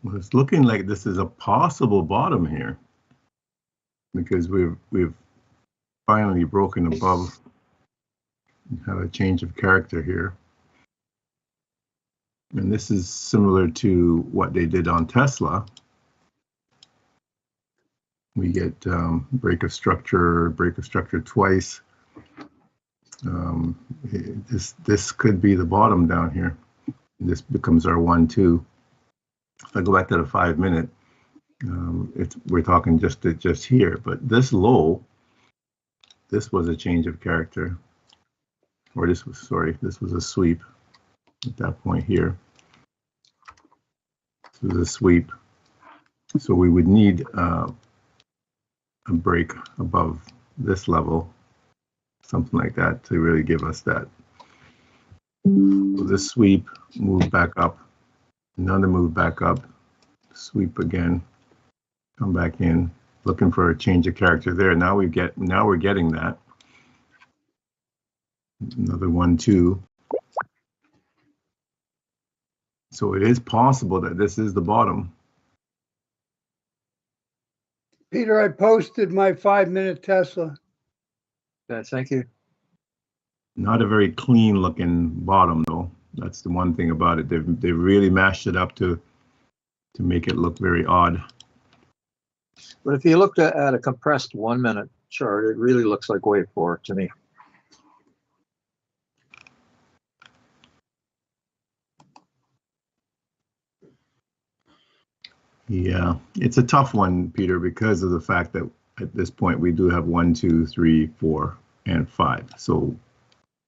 well, it's looking like this is a possible bottom here because we've finally broken above, have a change of character here. And this is similar to what they did on Tesla. We get break of structure twice. This could be the bottom down here. This becomes our 1-2. If I go back to the 5 minute, we're talking just here. But this low, this was a change of character, or this was a sweep at that point here. This was a sweep. So we would need a break above this level, something like that, to really give us that. So this sweep, move back up, another move back up, sweep again, come back in, looking for a change of character there. Now we're getting that. Another 1-2. So it is possible that this is the bottom. Peter, I posted my 5 minute Tesla. Yeah, thank you. Not a very clean looking bottom though. That's the one thing about it. They've really mashed it up to make it look very odd. But if you looked at a compressed 1 minute chart, it really looks like wave 4 to me. Yeah, it's a tough one, Peter, because of the fact that at this point we do have 1, 2, 3, 4, and 5. So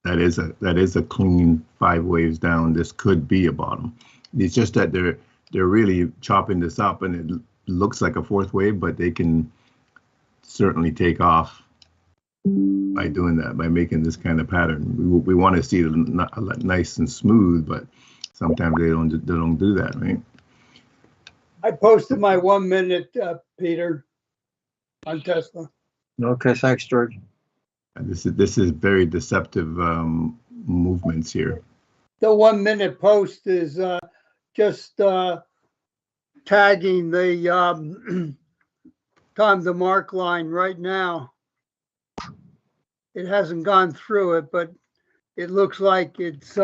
that is a clean 5 waves down. This could be a bottom. It's just that they're really chopping this up, and it looks like a 4th wave, but they can certainly take off by doing that, by making this kind of pattern. We want to see it nice and smooth, but sometimes they don't do that, right? I posted my 1 minute, Peter, on Tesla. Okay, thanks, George. And this is very deceptive movements here. The 1 minute post is just tagging the time to mark line right now. It hasn't gone through it, but it looks like it's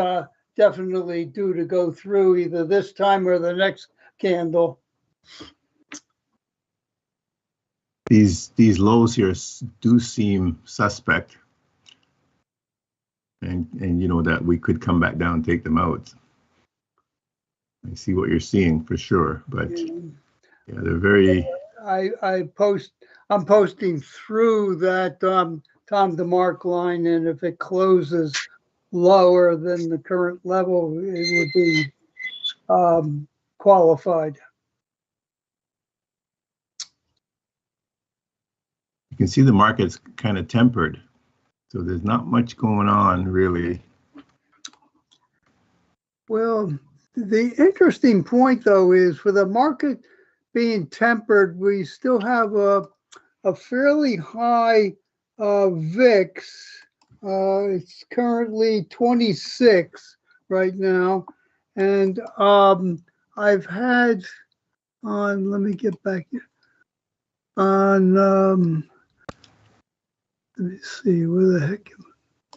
definitely due to go through either this time or the next candle. These lows here do seem suspect, and you know that we could come back down and take them out. I see what you're seeing for sure, but yeah, they're very. I'm posting through that time to mark line, and if it closes lower than the current level, it would be qualified. You can see the market's kind of tempered, so there's not much going on really. Well, the interesting point though is for the market being tempered, we still have a fairly high VIX. It's currently 26 right now, and I've had on. Let me get back on. Let me see. Where the heck?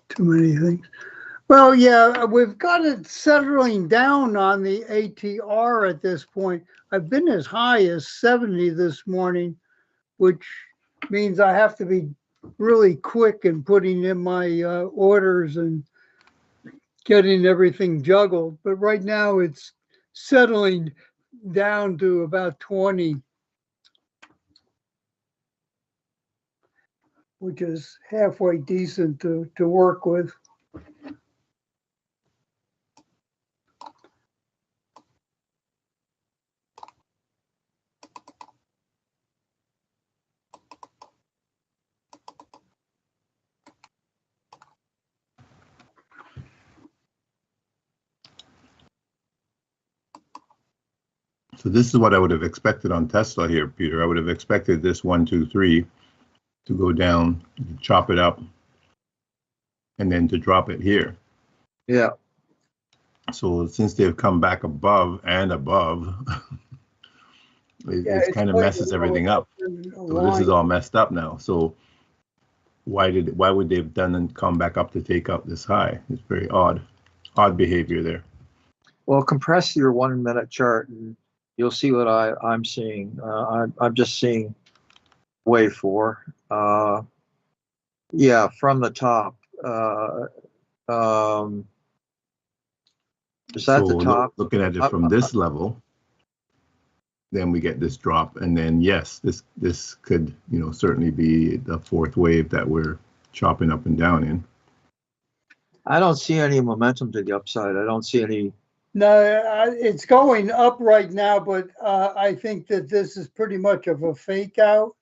Too many things. Well, yeah, we've got it settling down on the ATR at this point. I've been as high as 70 this morning, which means I have to be really quick in putting in my orders and getting everything juggled. But right now it's settling down to about 20, which is halfway decent to work with. So this is what I would have expected on Tesla here, Peter. I would have expected this 1, 2, 3 to go down, chop it up, and then to drop it here. Yeah. So since they've come back above and above, it kind of messes everything up. So this is all messed up now. So why would they have done and come back up to take out this high? It's very odd behavior there. Well, compress your 1 minute chart and you'll see what I'm seeing. I'm just seeing wave 4. Yeah, from the top. Is that the top? Looking at it from this level, then we get this drop, and then yes, this could certainly be the fourth wave that we're chopping up and down in. I don't see any momentum to the upside. I don't see any. No, it's going up right now, but I think that this is pretty much of a fake out.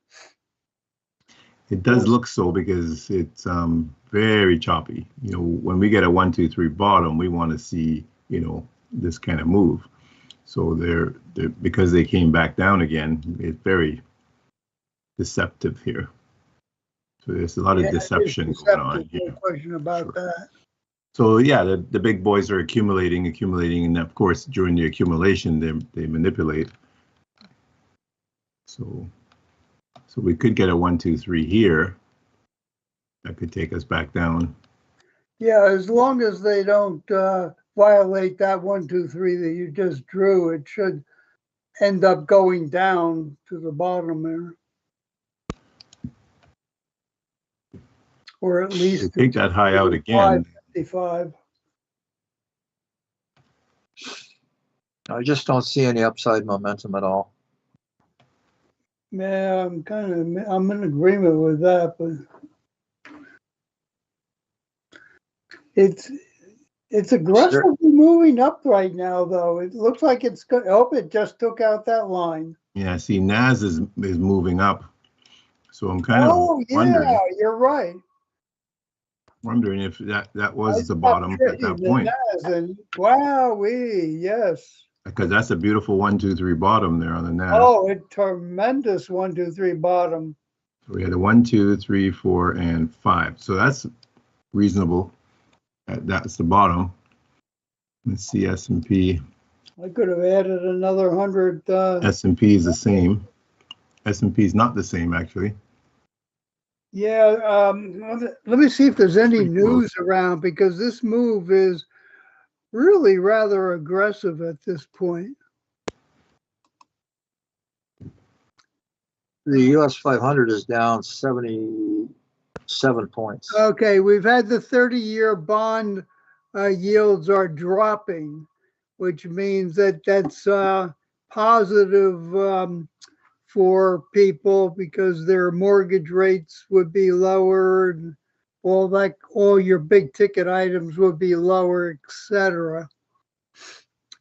It does look so because it's very choppy. When we get a 1, 2, 3 bottom, we want to see this kind of move. So they're because they came back down again. It's very deceptive here. So there's a lot of deception going on here. No question about that. So yeah, the big boys are accumulating, and of course during the accumulation they manipulate. So we could get a 1, 2, 3 here. That could take us back down. Yeah, as long as they don't violate that 1, 2, 3 that you just drew, it should end up going down to the bottom there. Or at least take that high out again. 55. I just don't see any upside momentum at all. Yeah, I'm in agreement with that, but it's aggressively moving up right now, though. It looks like it's good. Oh, it just took out that line. Yeah, see, NAS is moving up, so I'm kind of wondering. Yeah, you're right. Wondering if that was I the stopped bottom at trading that the point, NAS and wowee, yes. because that's a beautiful 1, 2, 3 bottom there on the NAS. Oh, a tremendous 1, 2, 3 bottom. So we had a 1, 2, 3, 4, and 5. So that's reasonable. That's the bottom. Let's see S&P. I could have added another 100. S&P is the same. S&P is not the same, actually. Yeah, let me see if there's any Pretty news around, because this move is really rather aggressive at this point. The US 500 is down 77 points. Okay, we've had the 30-year bond yields are dropping, which means that that's positive for people, because their mortgage rates would be lower, and all your big ticket items would be lower, etc.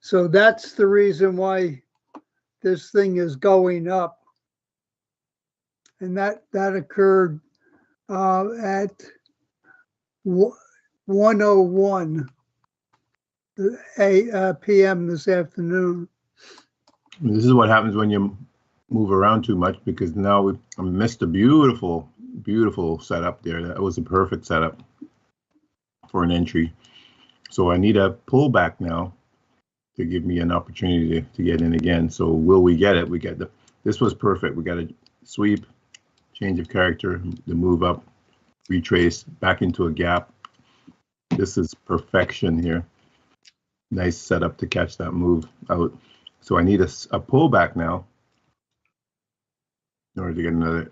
So that's the reason why this thing is going up. And that occurred at 1:01 p.m. this afternoon. This is what happens when you move around too much, because now we missed a beautiful, beautiful setup there. That was a perfect setup for an entry. So I need a pullback now to give me an opportunity to get in again. So will we get it? We get this was perfect. We got a sweep, change of character, the move up, retrace back into a gap. This is perfection here. Nice setup to catch that move out. So I need a pullback now in order to get another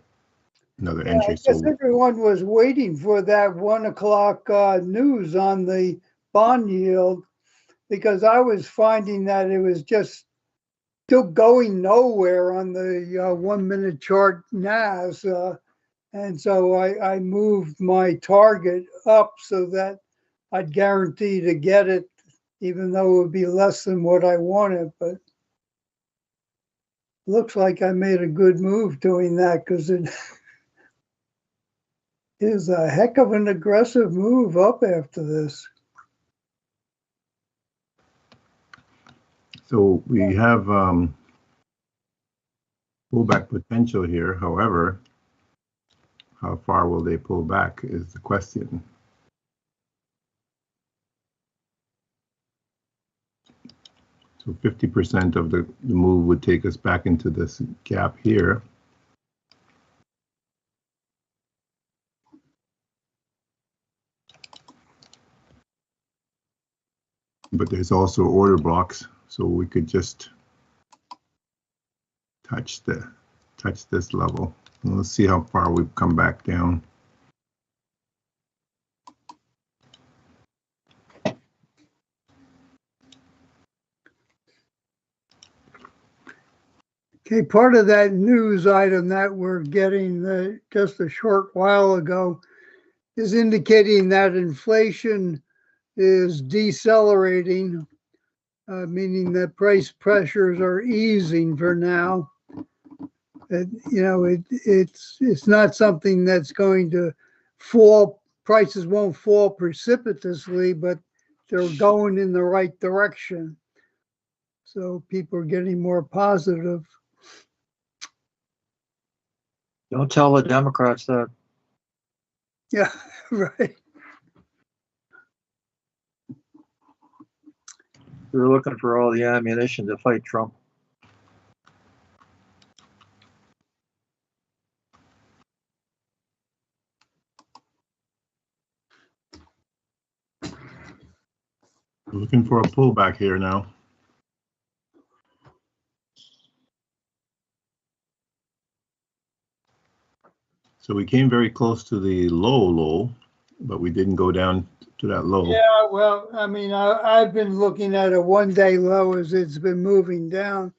entry. I guess everyone was waiting for that 1 o'clock news on the bond yield, because I was finding that it was just still going nowhere on the 1 minute chart NAS. And so I moved my target up so that I'd guarantee to get it, even though it would be less than what I wanted. But looks like I made a good move doing that, because it is a heck of an aggressive move up after this. So we have pullback potential here. However, how far will they pull back is the question. So 50% of the move would take us back into this gap here. But there's also order blocks, so we could just touch this level. And let's see how far we've come back down. Okay, part of that news item that we're getting just a short while ago is indicating that inflation is decelerating, meaning that price pressures are easing for now. It's not something that's going to fall. Prices won't fall precipitously, but they're going in the right direction. So people are getting more positive. Don't tell the Democrats that. Yeah, right. They're looking for all the ammunition to fight Trump. Looking for a pullback here now. So we came very close to the low, but we didn't go down to that low. Yeah, well, I mean, I've been looking at a one-day low as it's been moving down.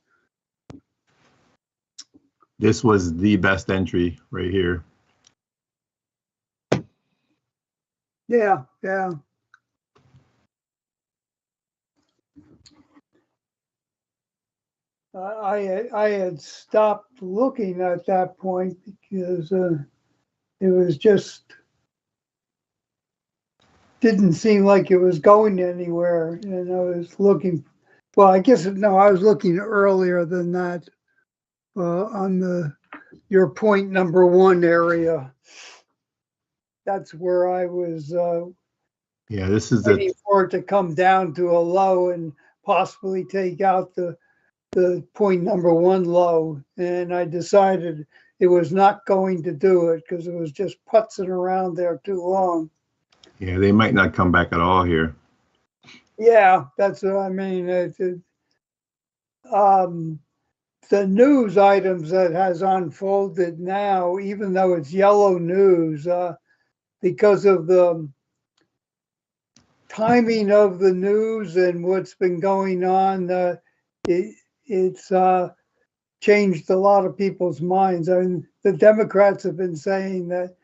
This was the best entry right here. Yeah. I had stopped looking at that point because it was just didn't seem like it was going anywhere. And I was looking, well, I guess, no, I was looking earlier than that on your point number one area. That's where I was Yeah, this is waiting the for it to come down to a low and possibly take out the point number one low. And I decided it was not going to do it because it was just putzing around there too long. yeah, they might not come back at all here. Yeah, that's what I mean. The news items that has unfolded now, even though it's yellow news, because of the timing of the news and what's been going on, it's changed a lot of people's minds. I mean, the Democrats have been saying that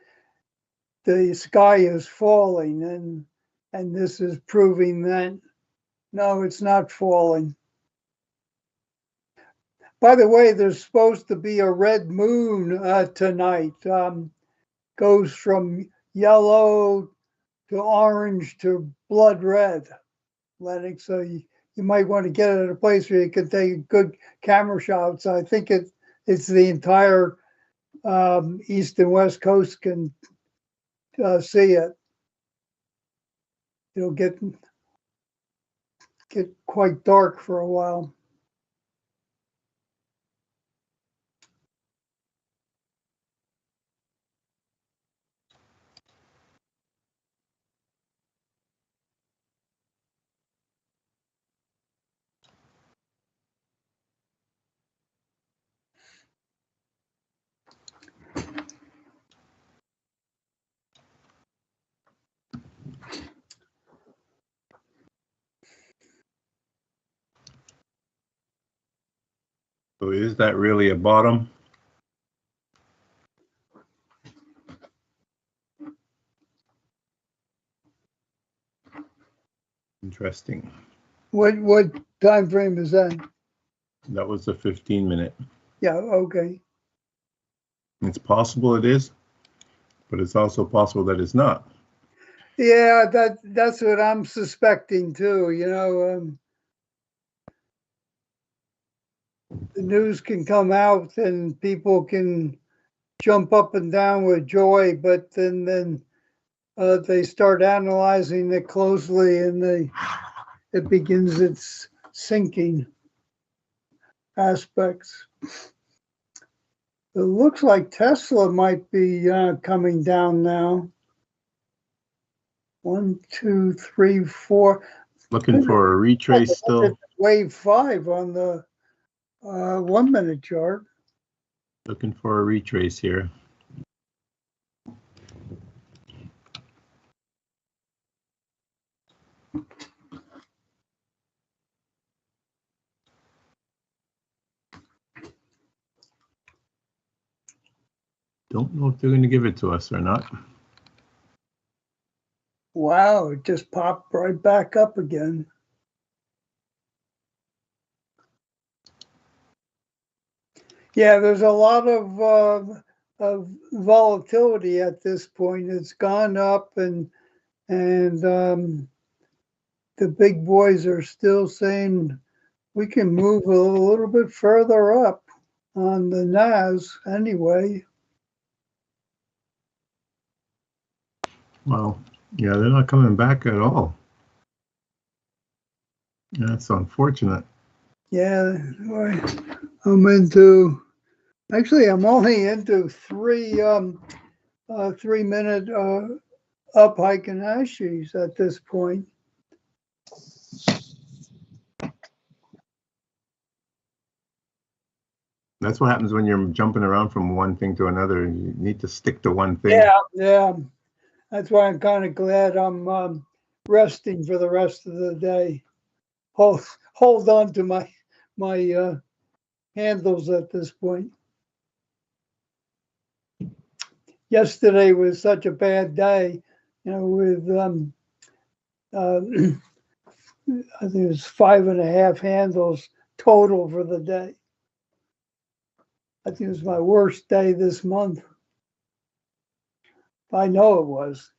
the sky is falling, and this is proving that no, it's not falling. By the way, there's supposed to be a red moon tonight. Goes from yellow to orange to blood red, Lennox. So you might want to get it at a place where you can take good camera shots. I think it's the entire east and west coast can see it. It'll get quite dark for a while. So is that really a bottom? Interesting. What time frame is that? That was the 15-minute. Yeah, okay. It's possible it is, but it's also possible that it's not. Yeah, that's what I'm suspecting too. You know, the news can come out and people can jump up and down with joy, but then they start analyzing it closely, and it begins its sinking aspects. It looks like Tesla might be coming down now. 1, 2, 3, 4. Looking for a retrace still. Wave 5 on the 1 minute chart. Looking for a retrace here. Don't know if they're going to give it to us or not. Wow, it just popped right back up again. Yeah, there's a lot of volatility at this point. It's gone up, and the big boys are still saying we can move a little bit further up on the NAS anyway. Well, yeah, they're not coming back at all. That's unfortunate. Yeah, I'm into. Actually, I'm only into 3 minute up hike and hashes at this point. That's what happens when you're jumping around from one thing to another. You need to stick to one thing. Yeah. That's why I'm kind of glad I'm resting for the rest of the day. Hold on to my handles at this point. Yesterday was such a bad day, you know, with I think it was 5.5 handles total for the day. I think it was my worst day this month. I know it was.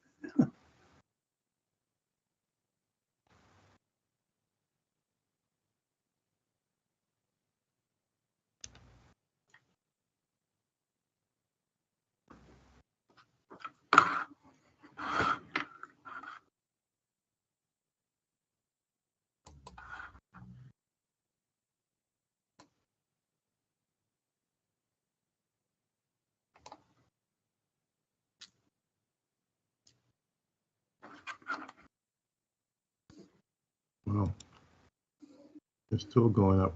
They're still going up.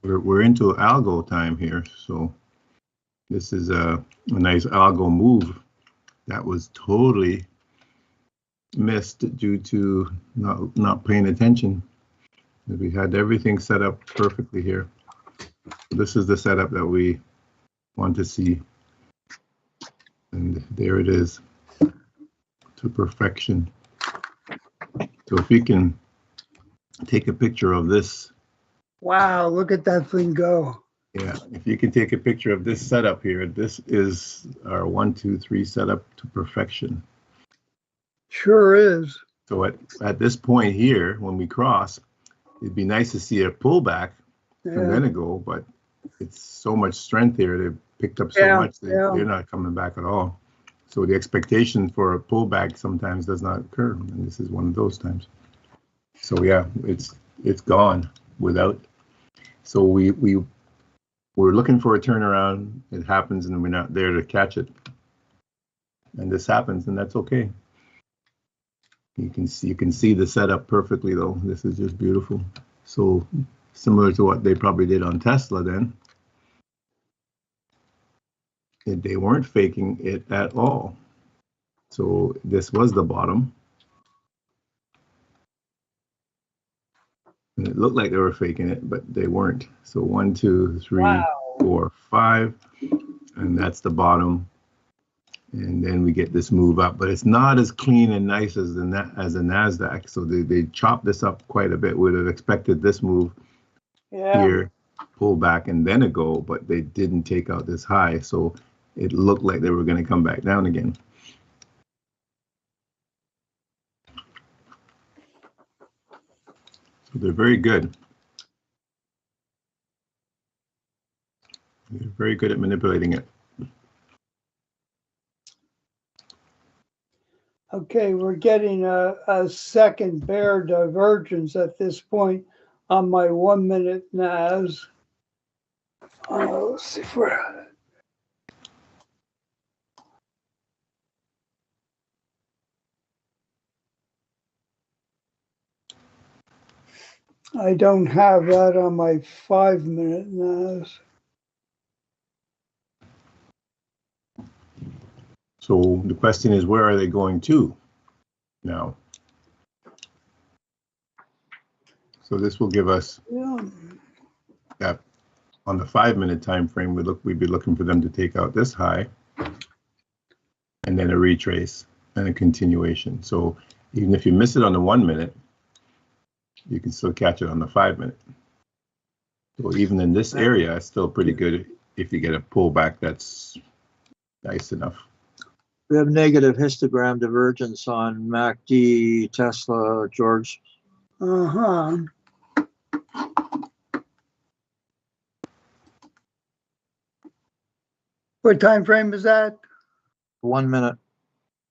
We're into algo time here, so this is a nice algo move that was totally missed due to not paying attention. We had everything set up perfectly here. This is the setup that we want to see, and there it is to perfection. So if you can take a picture of this. Wow, look at that thing go. Yeah, if you can take a picture of this setup here, this is our 1, 2, 3 setup to perfection. Sure is. So at this point here, when we cross, it'd be nice to see a pullback and then a go, but it's so much strength here. They've picked up so much that they're not coming back at all. So the expectation for a pullback sometimes does not occur, and this is one of those times. So yeah, it's gone without. So we're looking for a turnaround. It happens, and we're not there to catch it. And this happens, and that's okay. You can see the setup perfectly, though. This is just beautiful. So similar to what they probably did on Tesla then. They weren't faking it at all. So this was the bottom. And it looked like they were faking it, but they weren't. So 1, 2, 3, 4, 5, and that's the bottom. And then we get this move up, but it's not as clean and nice as a NASDAQ. So they chopped this up quite a bit. Would have expected this move here, pull back, and then a go, but they didn't take out this high. So it looked like they were going to come back down again. So they're very good. They're very good at manipulating it. Okay, we're getting a second bear divergence at this point on my 1 minute NAS. Let's see if we're. I don't have that on my 5 minute NAS. So the question is, where are they going to now? So this will give us that on the 5 minute time frame. We'd be looking for them to take out this high, and then a retrace and a continuation. So even if you miss it on the 1 minute, you can still catch it on the 5 minute. So even in this area, it's still pretty good if you get a pullback that's nice enough. We have negative histogram divergence on MACD, Tesla, George. Uh-huh. What time frame is that? 1 minute.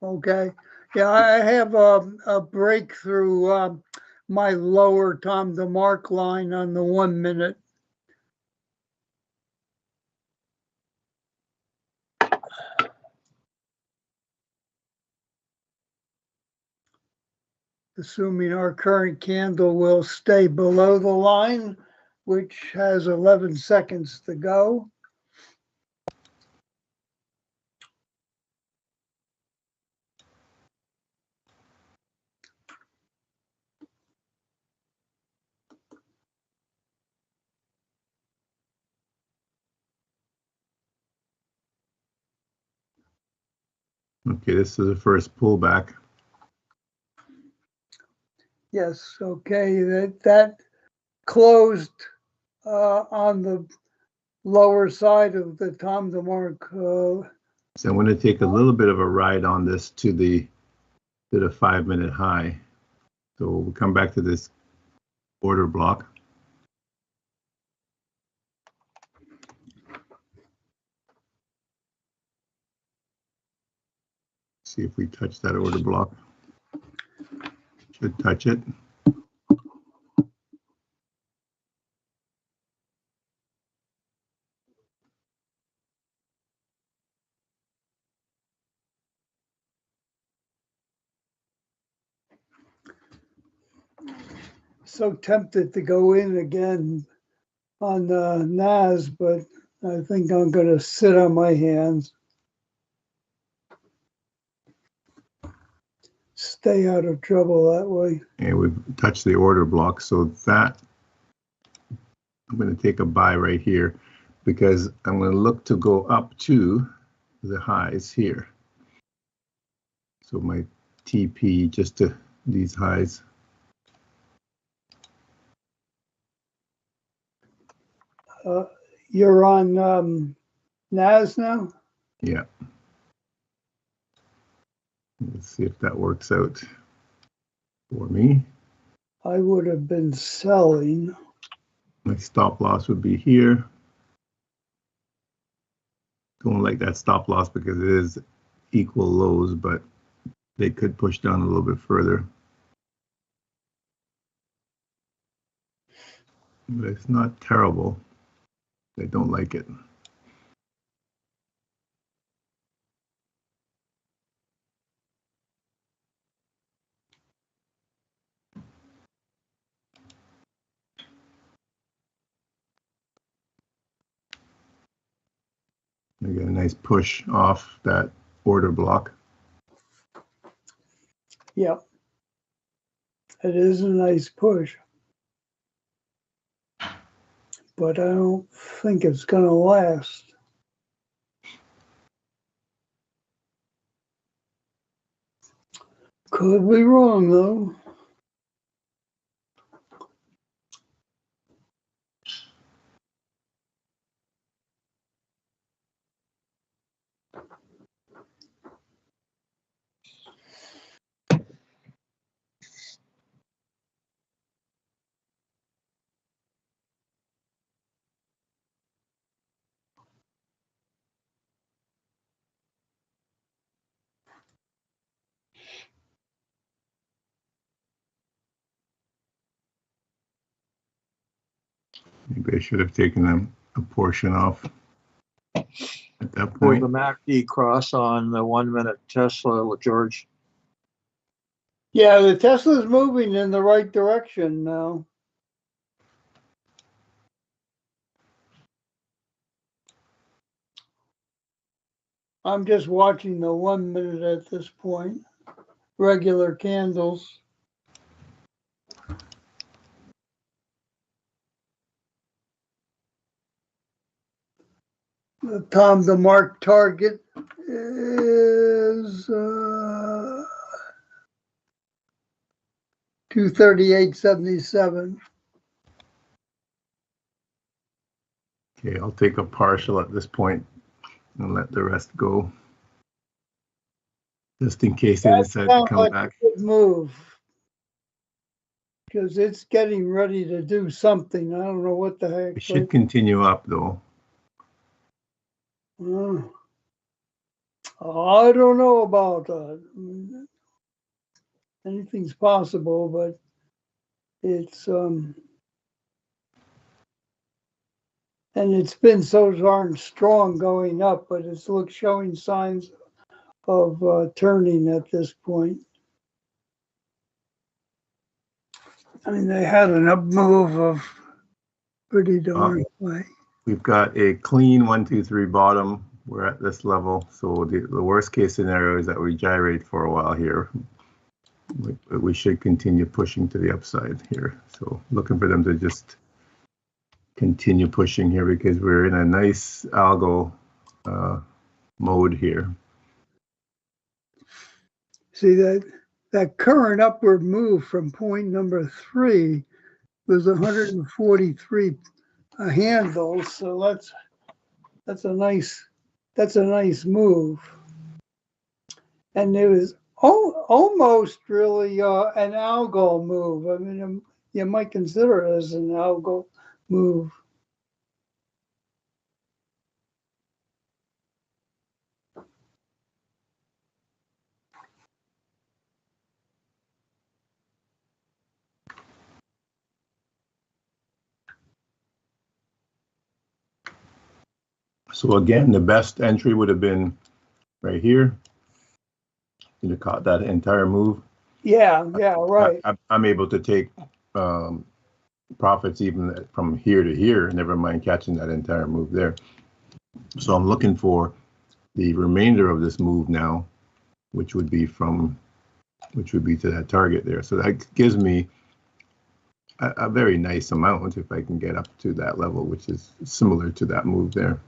Okay. Yeah, I have a breakthrough my lower Tom the Mark line on the 1 minute. Assuming our current candle will stay below the line, which has 11 seconds to go. Okay, this is the first pullback. Yes, okay, that closed on the lower side of the Tom the Mark. So I'm going to take a little bit of a ride on this to the 5 minute high. So we'll come back to this order block. See if we touch that order block. Should touch it. so tempted to go in again on the NAS, but I think I'm going to sit on my hands. Stay out of trouble that way. And we've touched the order block, so that I'm going to take a buy right here because I'm going to look to go up to the highs here. So my TP just to these highs. You're on NAS now? Yeah. Let's see if that works out for me. I would have been selling. My stop loss would be here. Don't like that stop loss because it is equal lows, but they could push down a little bit further. But it's not terrible. I don't like it. I get a nice push off that order block. Yep. It is a nice push. But I don't think it's going to last. Could be wrong, though. Maybe I should have taken a portion off at that There's point. a MACD cross on the 1 minute Tesla, George. Yeah, the Tesla's moving in the right direction now. I'm just watching the 1 minute at this point. Regular candles. The time to mark target is 238.77. Okay, I'll take a partial at this point and let the rest go. Just in case they decide to come like back. a good move. Because it's getting ready to do something. I don't know what the heck. It should continue up though. I don't know about that. Anything's possible, but it's and it's been so darn strong going up, but it's showing signs of turning at this point. I mean, they had an up move of pretty darn high. We've got a clean 1, 2, 3 bottom. We're at this level, so the worst case scenario is that we gyrate for a while here. We should continue pushing to the upside here. So looking for them to just continue pushing here because we're in a nice algo mode here. See that current upward move from point number 3 was 143 handle, so that's a nice move, and it was almost really an algo move. I mean, you might consider it as an algo move. So again, the best entry would have been right here. You'd have caught that entire move. Yeah, right. I'm able to take profits even from here to here, never mind catching that entire move there. So I'm looking for the remainder of this move now, which would be to that target there. So that gives me a very nice amount if I can get up to that level, which is similar to that move there.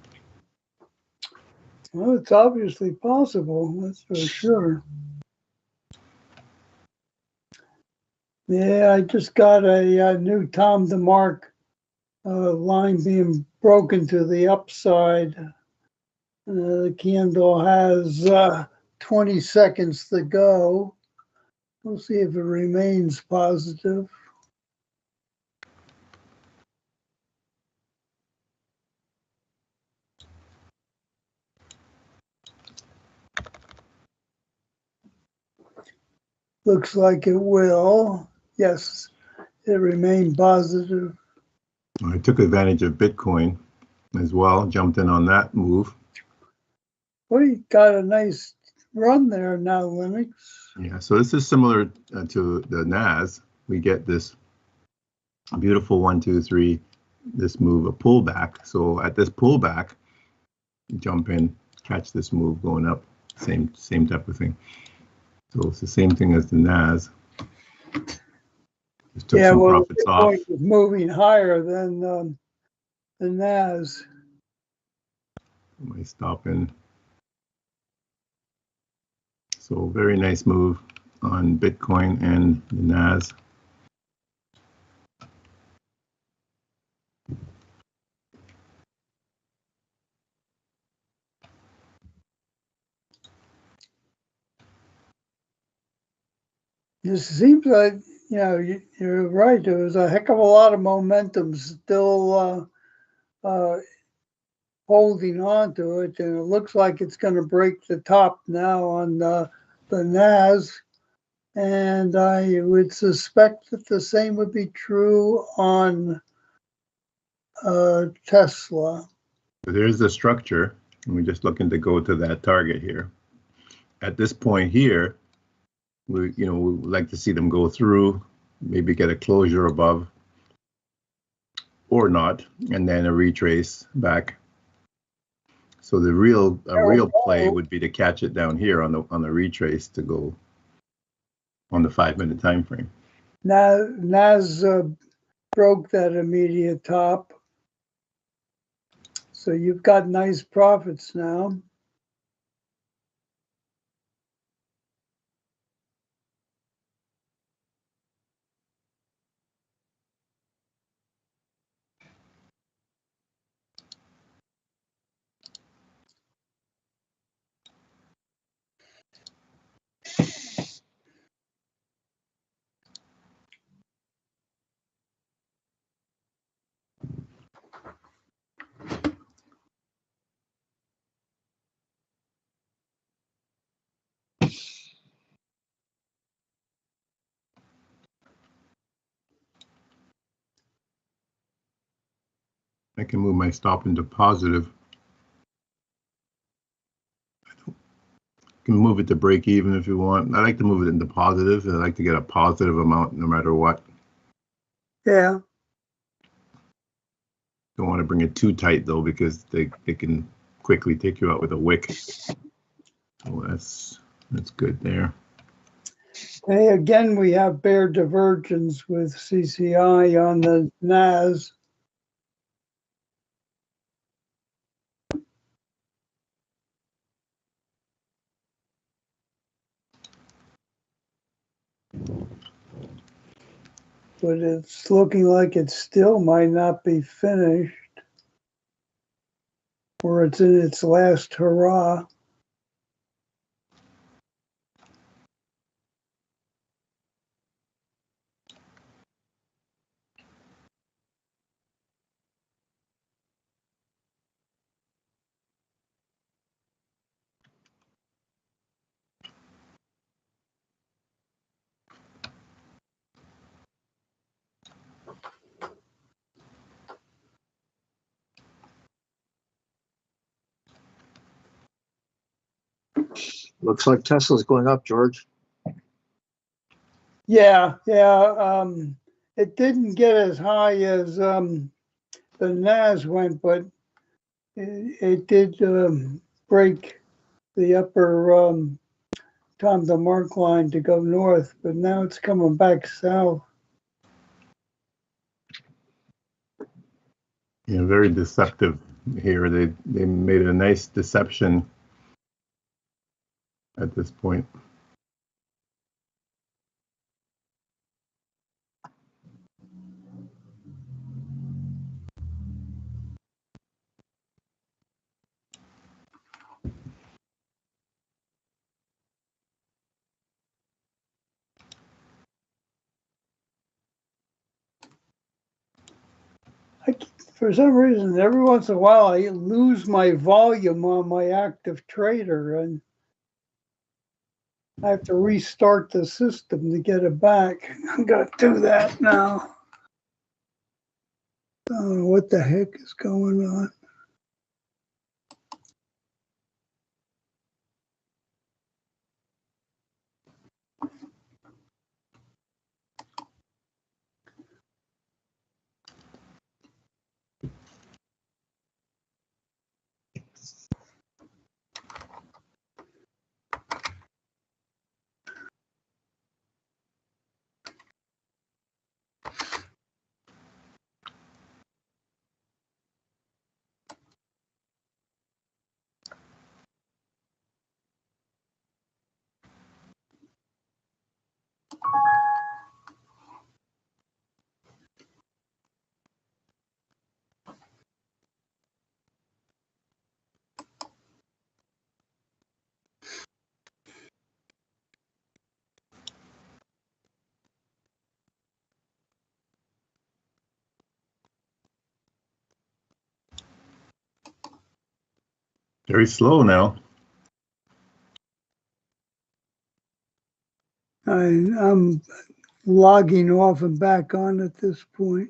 Well, it's obviously possible, that's for sure. Yeah, I just got a new Tom DeMark line being broken to the upside. The candle has 20 seconds to go. We'll see if it remains positive. Looks like it will. Yes, it remained positive. I took advantage of Bitcoin as well, jumped in on that move. Well, you got a nice run there now, Lennox. Yeah, so this is similar to the NAS. We get this beautiful 1, 2, 3, this move, a pullback. So at this pullback, jump in, catch this move going up, same type of thing. So it's the same thing as the NAS. Just took some profits off. Bitcoin is moving higher than the NAS. My stop in. So very nice move on Bitcoin and the NAS. It seems like, you're right. There was a heck of a lot of momentum still holding on to it, and it looks like it's going to break the top now on the NAS. And I would suspect that the same would be true on Tesla. There's the structure, and we're just looking to go to that target here. At this point here, we would like to see them go through, maybe get a closure above or not, and then a retrace back. So the real play would be to catch it down here on the retrace to go on the 5-minute time frame. Now NAS broke that immediate top, so you've got nice profits now. I can move my stop into positive. You can move it to break even if you want. I like to move it into positive, and I like to get a positive amount no matter what. Yeah. Don't want to bring it too tight though, because they can quickly take you out with a wick. So that's good there. Hey, again, we have bear divergence with CCI on the NAS. But it's looking like it still might not be finished, or it's in its last hurrah. Looks like Tesla's going up, George. Yeah. it didn't get as high as the NAS went, but it did break the upper Tom the Mark line to go north, but now it's coming back south. Yeah, very deceptive here. They made a nice deception at this point. For some reason, every once in a while, I lose my volume on my active trader, and I have to restart the system to get it back. I'm going to do that now. I don't know what the heck is going on. Very slow now. I'm logging off and back on at this point.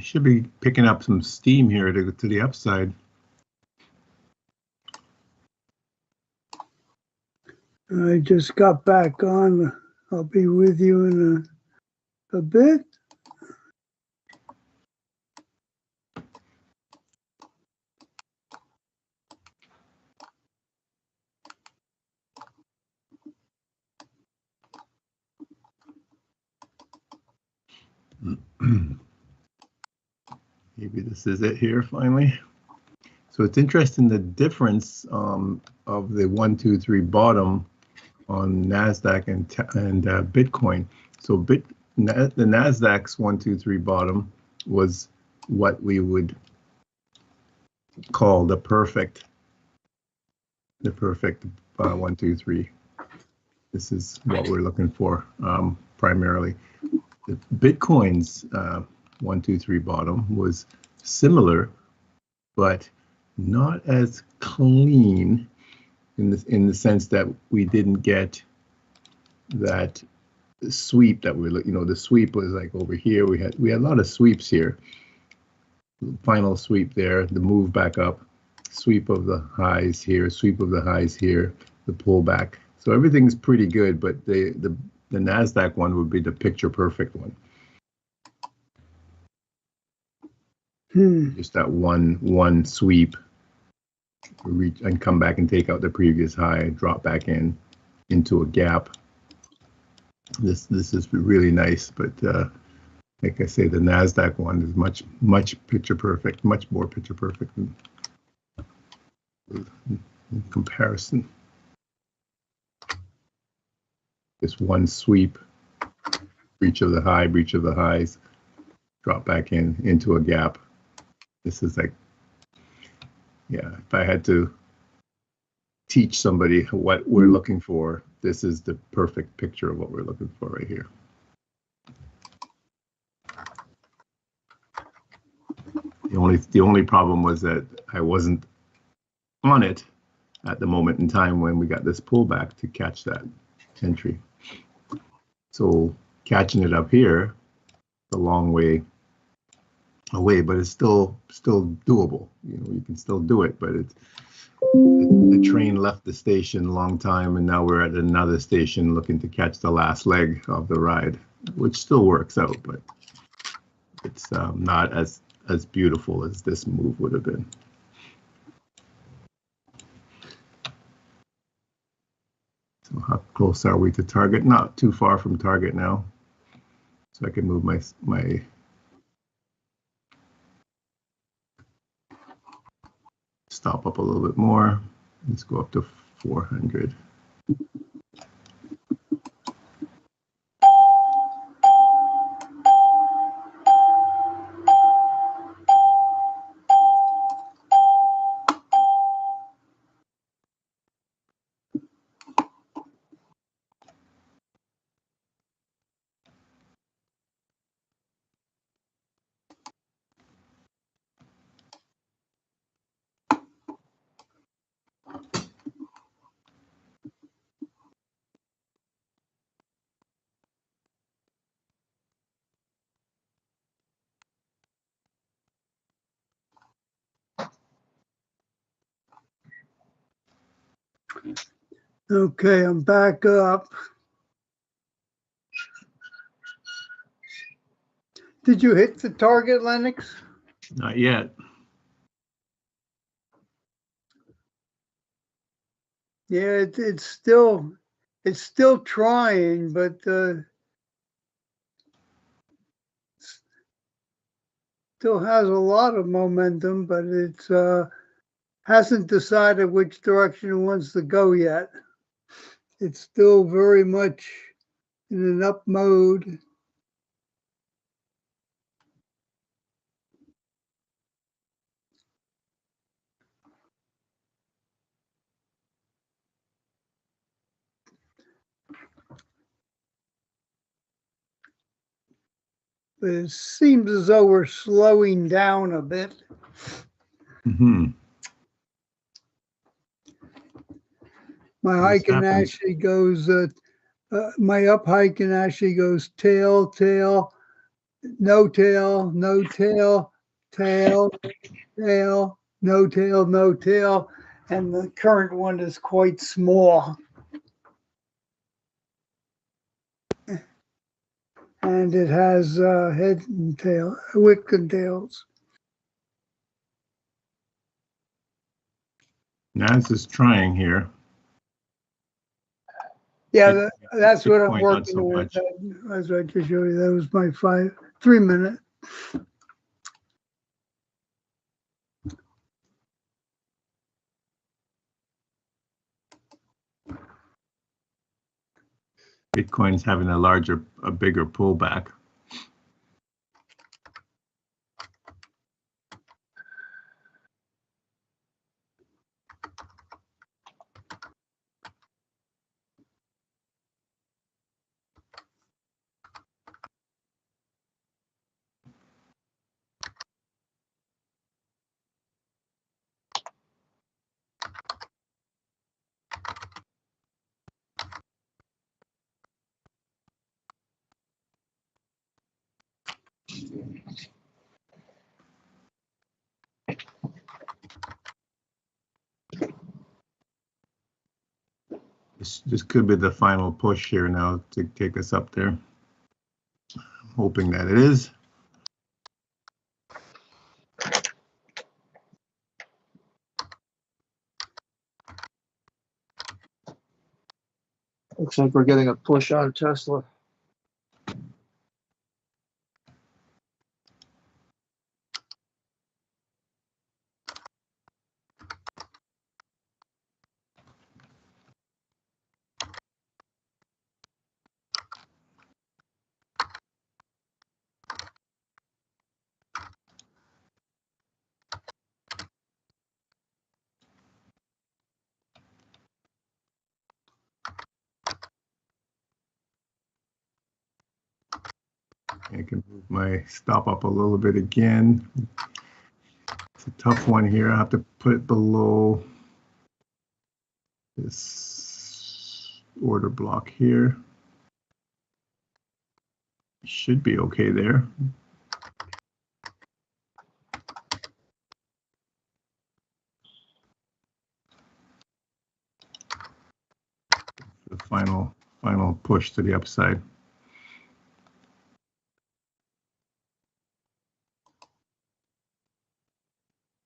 Should be picking up some steam here to the upside. I just got back on. I'll be with you in a bit. Maybe this is it here finally. So it's interesting the difference of the 1, 2, 3 bottom on Nasdaq and Bitcoin. So the Nasdaq's 1, 2, 3 bottom was what we would call the perfect 1, 2, 3. This is what we're looking for primarily. The Bitcoin's 1, 2, 3 bottom was similar, but not as clean in the sense that we didn't get that sweep that the sweep was like over here. We had a lot of sweeps here. Final sweep there, the move back up, sweep of the highs here, sweep of the highs here, the pullback. So everything's pretty good, but the Nasdaq one would be the picture perfect one. Just that one sweep, reach and come back and take out the previous high, drop back into a gap. This is really nice, but like I say, the NASDAQ one is much picture perfect, much more picture perfect in comparison. Just one sweep, breach of the high, breach of the highs, drop back into a gap. This is like, yeah, if I had to teach somebody what we're looking for, this is the perfect picture of what we're looking for right here. The only problem was that I wasn't on it at the moment in time when we got this pullback to catch that entry. So catching it up here, a long way away, but it's still doable. You know, you can still do it, but it's the train left the station a long time, and now we're at another station looking to catch the last leg of the ride, which still works out, but it's not as beautiful as this move would have been. So how close are we to target? Not too far from target now. So I can move my stop up a little bit more. Let's go up to 400. Okay, I'm back up. Did you hit the target, Lennox? Not yet. Yeah, it's still trying, but still has a lot of momentum, but it's hasn't decided which direction it wants to go yet. It's still very much in an up mode. But it seems as though we're slowing down a bit. Mm-hmm. My high can actually goes, my up high can actually goes tail, tail, no tail, no tail, tail, tail, no tail, no tail, and the current one is quite small. And it has head and tail, wick and tails. NAS is trying here. Yeah, that's what I'm Bitcoin, working not so with. much. That's what I just showed you. That was my 3 minute. Bitcoin's having a bigger pullback. This could be the final push here now to take us up there. I'm hoping that it is. Looks like we're getting a push on Tesla. I can move my stop up a little bit again. It's a tough one here. I have to put it below this order block here. Should be okay there. The final push to the upside.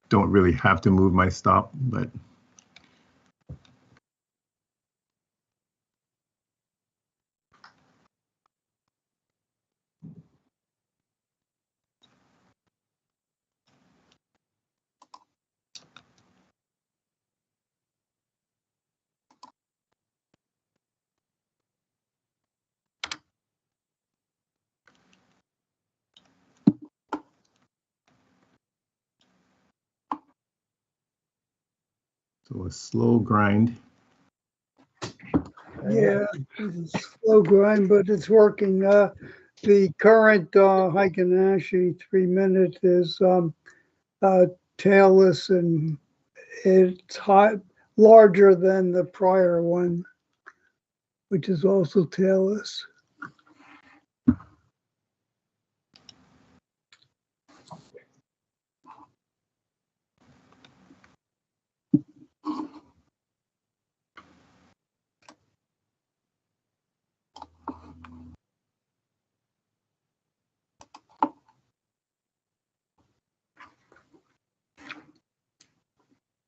Don't really have to move my stop, but so a slow grind. Yeah, it's a slow grind, but it's working. The current Heikin-Ashi 3-minute is tailless, and it's larger than the prior one, which is also tailless.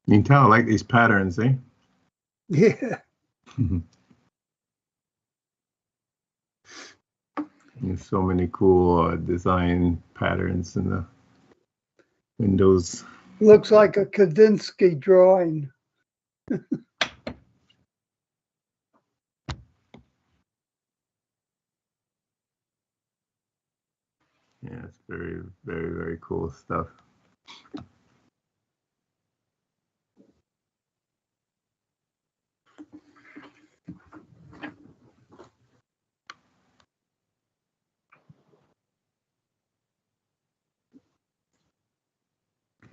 You can tell I like these patterns, eh? Yeah. There's so many cool design patterns in the windows. Looks like a Kandinsky drawing. Yeah, it's very, very, very cool stuff.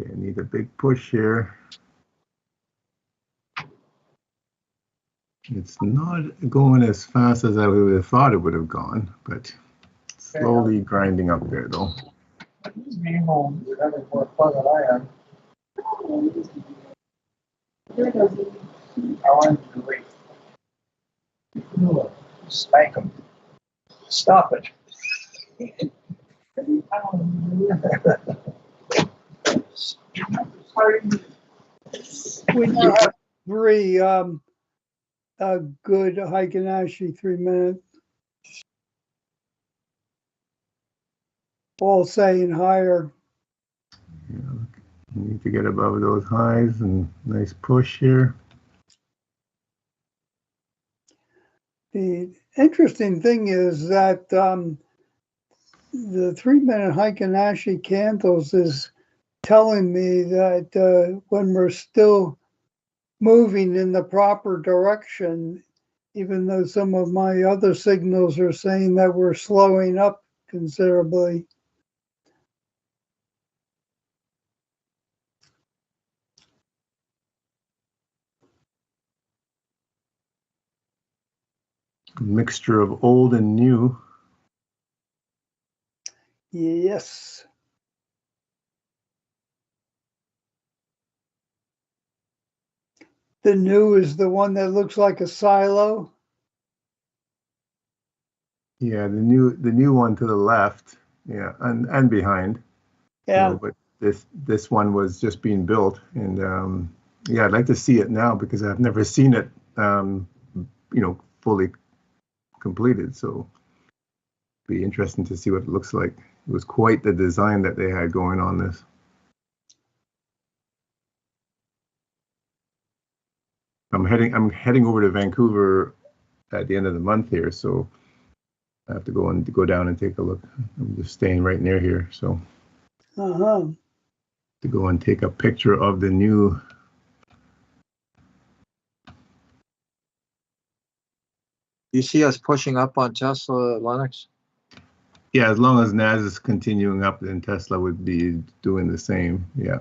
Okay, I need a big push here. It's not going as fast as I would have thought it would have gone, but slowly grinding up there though. Being home, you're having more fun than I am. I want you to wait. No, spank him. Stop it. We now have 3 good Heikin-Ashi 3-minute, all saying higher. Yeah, you need to get above those highs and nice push here. The interesting thing is that the 3-minute Heikin-Ashi candles is telling me that when we're still moving in the proper direction, even though some of my other signals are saying that we're slowing up considerably. Mixture of old and new. Yes. The new is the one that looks like a silo. Yeah, the new one to the left. Yeah, and behind. Yeah. So, but this one was just being built, and yeah, I'd like to see it now because I've never seen it, fully completed. So, it'd be interesting to see what it looks like. It was quite the design that they had going on this. I'm heading over to Vancouver at the end of the month here, so I have to go down and take a look. I'm just staying right near here, so to go and take a picture of the new. You see us pushing up on Tesla, Lennox? Yeah, as long as NAS is continuing up, then Tesla would be doing the same. Yeah.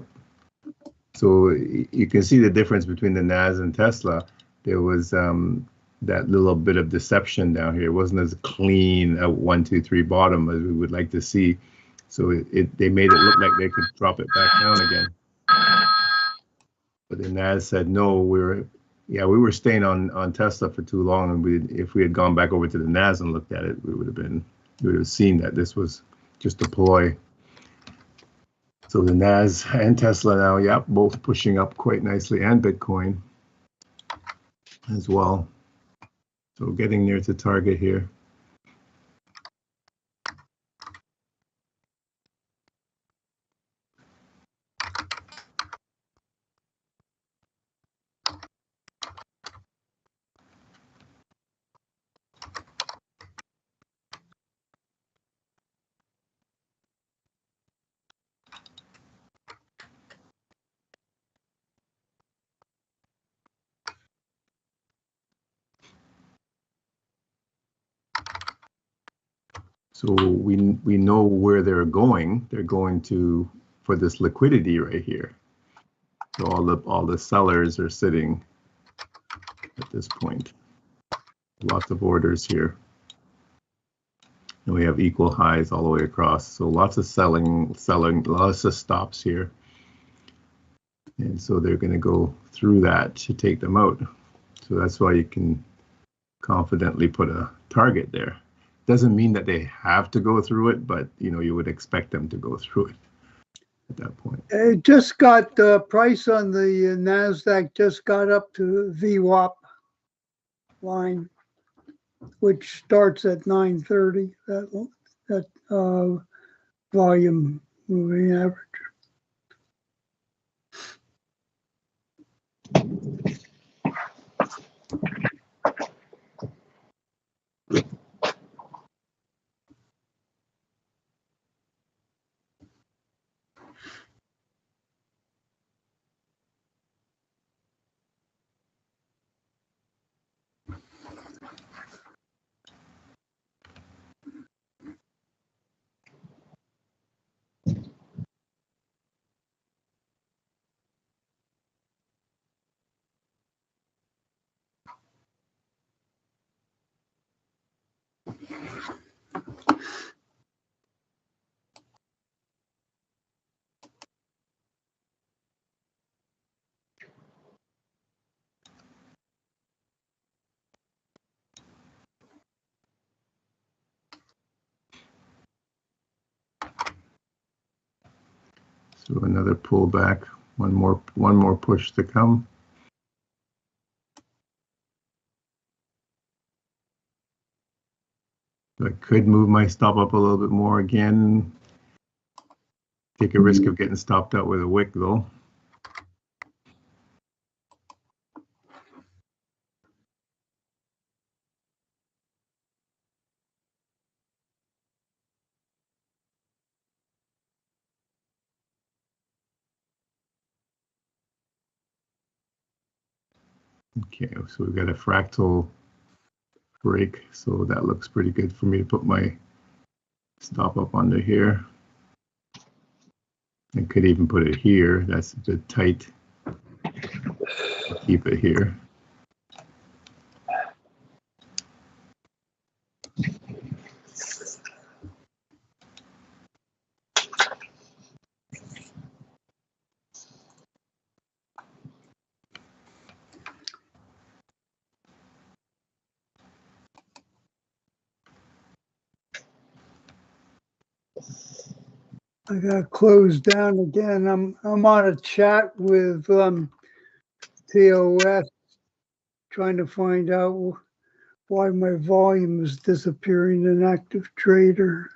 So you can see the difference between the NAS and Tesla. There was that little bit of deception down here. It wasn't as clean a 1, 2, 3 bottom as we would like to see. So they made it look like they could drop it back down again. But the NAS said no. We were staying on Tesla for too long, and if we had gone back over to the NAS and looked at it, we would have seen that this was just a ploy. So the NAS and Tesla now, yep, both pushing up quite nicely, and Bitcoin as well. So getting near to target here. So we know where they're going. They're going to for this liquidity right here. So all the sellers are sitting at this point. Lots of orders here. And we have equal highs all the way across. So lots of selling, lots of stops here. And so they're going to go through that to take them out. So that's why you can confidently put a target there. Doesn't mean that they have to go through it, but you would expect them to go through it at that point. It just got the price on the NASDAQ just got up to VWAP line, which starts at 930. That volume moving average. So another pullback, one more push to come. So I could move my stop up a little bit more again. Take a risk of getting stopped out with a wick though. Okay, so we've got a fractal break, so that looks pretty good for me to put my stop up under here. I could even put it here. That's a bit tight. Keep it here. I got closed down again. I'm on a chat with TOS trying to find out why my volume is disappearing in active trader.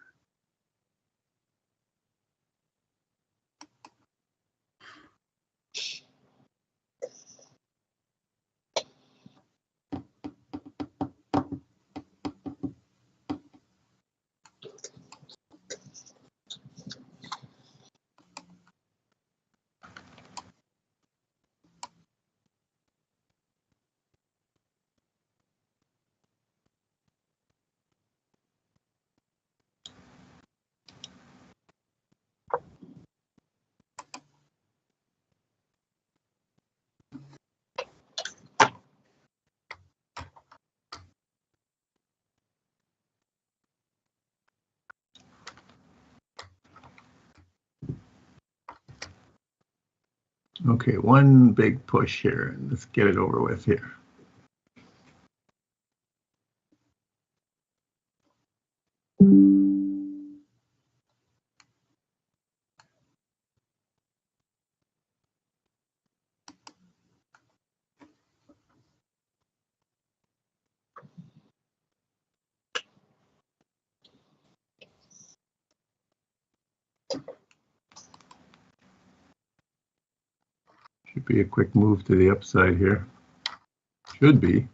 Okay, one big push here. Let's get it over with here. Should be a quick move to the upside here. Should be.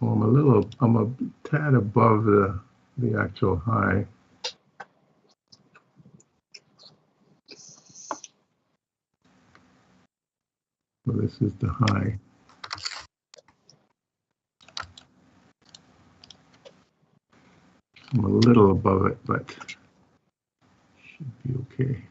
Well, I'm a tad above the actual high. So this is the high. I'm a little above it, but should be okay.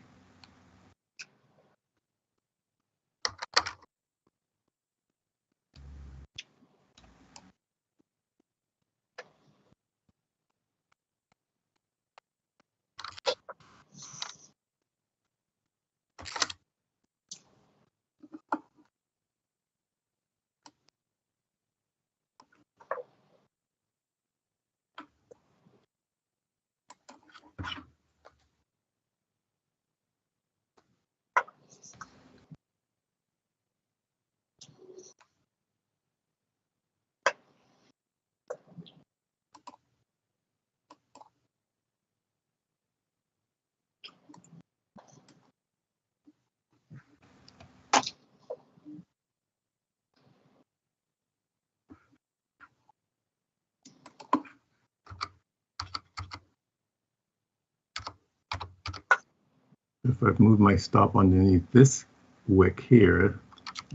If I've moved my stop underneath this wick here,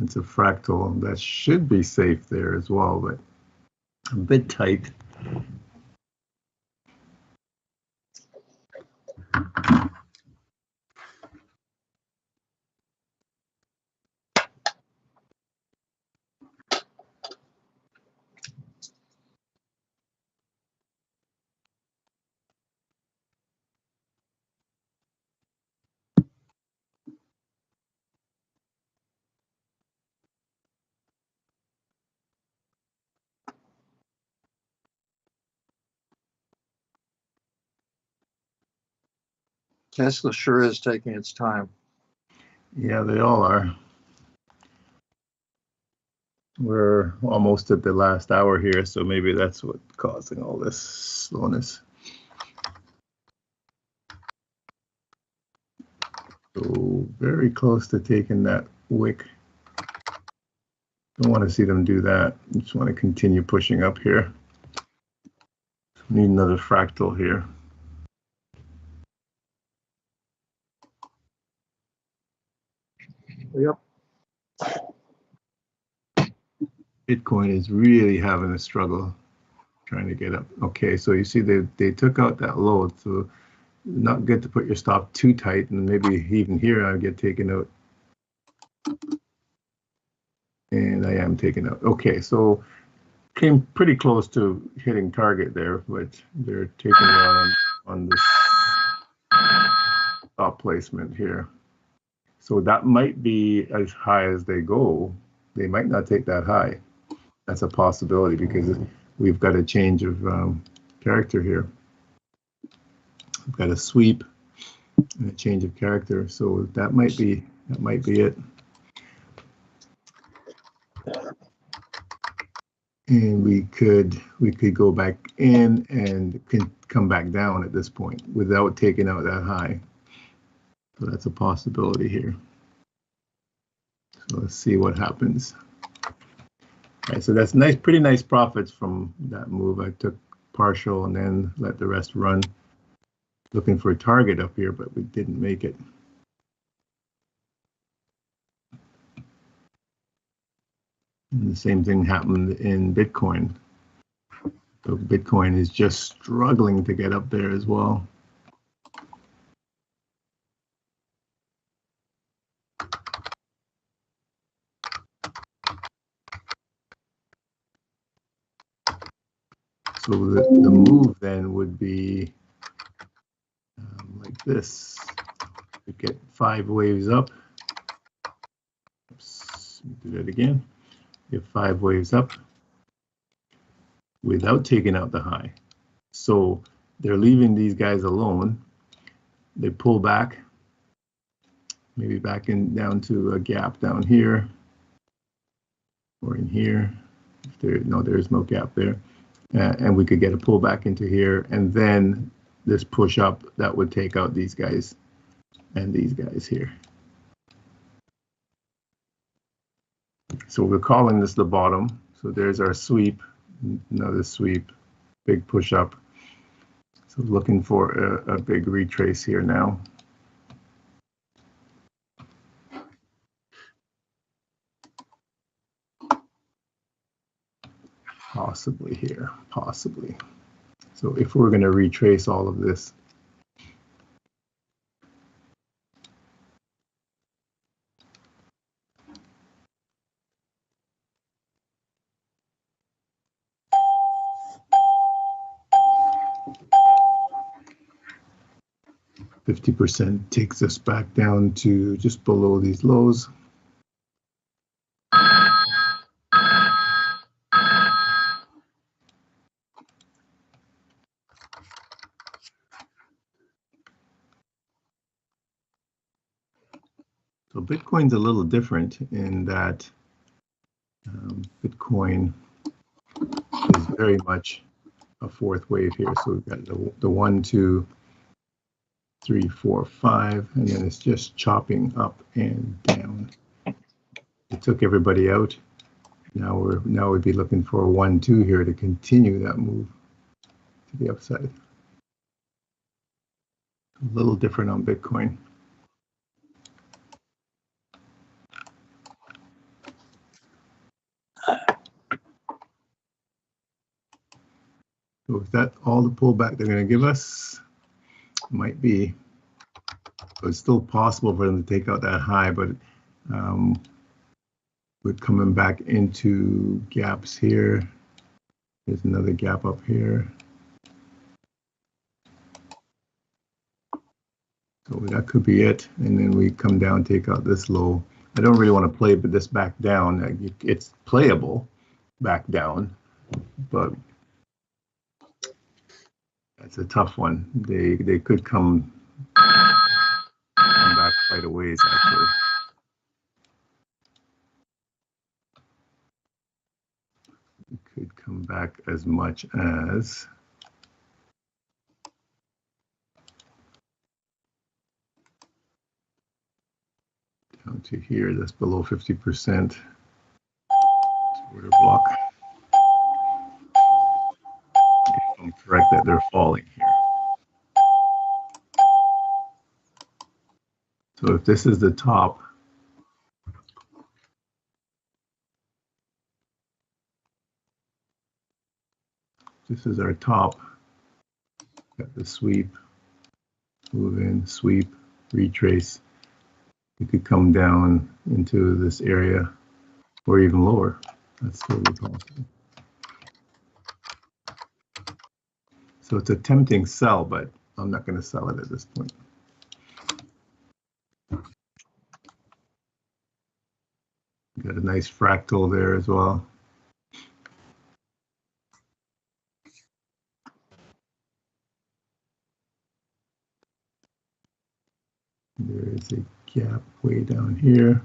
it's a fractal. That should be safe there as well, but a bit tight. Tesla sure is taking its time. Yeah, they all are. We're almost at the last hour here, so maybe that's what's causing all this slowness. So very close to taking that wick. Don't want to see them do that. Just want to continue pushing up here. Need another fractal here. Yep. Bitcoin is really having a struggle trying to get up. Okay, so you see they took out that load, so not good to put your stop too tight, and maybe even here I get taken out. And I am taken out. Okay, so came pretty close to hitting target there, but they're taking it out on this stop placement here. So that might be as high as they go. They might not take that high. That's a possibility because we've got a change of character here. We've got a sweep and a change of character. So that might be it. And we could go back in and can come back down at this point without taking out that high. So that's a possibility here. So let's see what happens. All right, so that's nice, pretty nice profits from that move. I took partial and then let the rest run. Looking for a target up here, but we didn't make it. And the same thing happened in Bitcoin. So Bitcoin is just struggling to get up there as well. So the move then would be like this. We get 5 waves up. Oops, do that again. Get 5 waves up without taking out the high. So they're leaving these guys alone. They pull back, maybe back in down to a gap down here or in here. If there's no gap there. And we could get a pullback into here, and then this push up that would take out these guys and these guys here. So we're calling this the bottom. So there's our sweep, another sweep, big push up. So looking for a big retrace here now. Possibly here, possibly. So if we're going to retrace all of this, %, takes us back down to just below these lows. So Bitcoin's a little different in that Bitcoin is very much a 4th wave here. So we've got the 1, 2, 3, 4, 5, and then it's just chopping up and down. It took everybody out. Now we'd be looking for a 1, 2 here to continue that move to the upside. A little different on Bitcoin. So is that all the pullback they're going to give us? Might be. So it's still possible for them to take out that high, but we're coming back into gaps here. There's another gap up here. So that could be it. And then we come down, take out this low. I don't really want to play this back down. It's playable back down, but that's a tough one. They could come back quite a ways, actually. It could come back as much as down to here. That's below 50%. Order block. If I'm correct that they're falling here. So if this is the top, this is our top. Got the sweep, move in, sweep, retrace. You could come down into this area or even lower. That's totally possible. So it's a tempting sell, but I'm not going to sell it at this point. Got a nice fractal there as well. There is a gap way down here.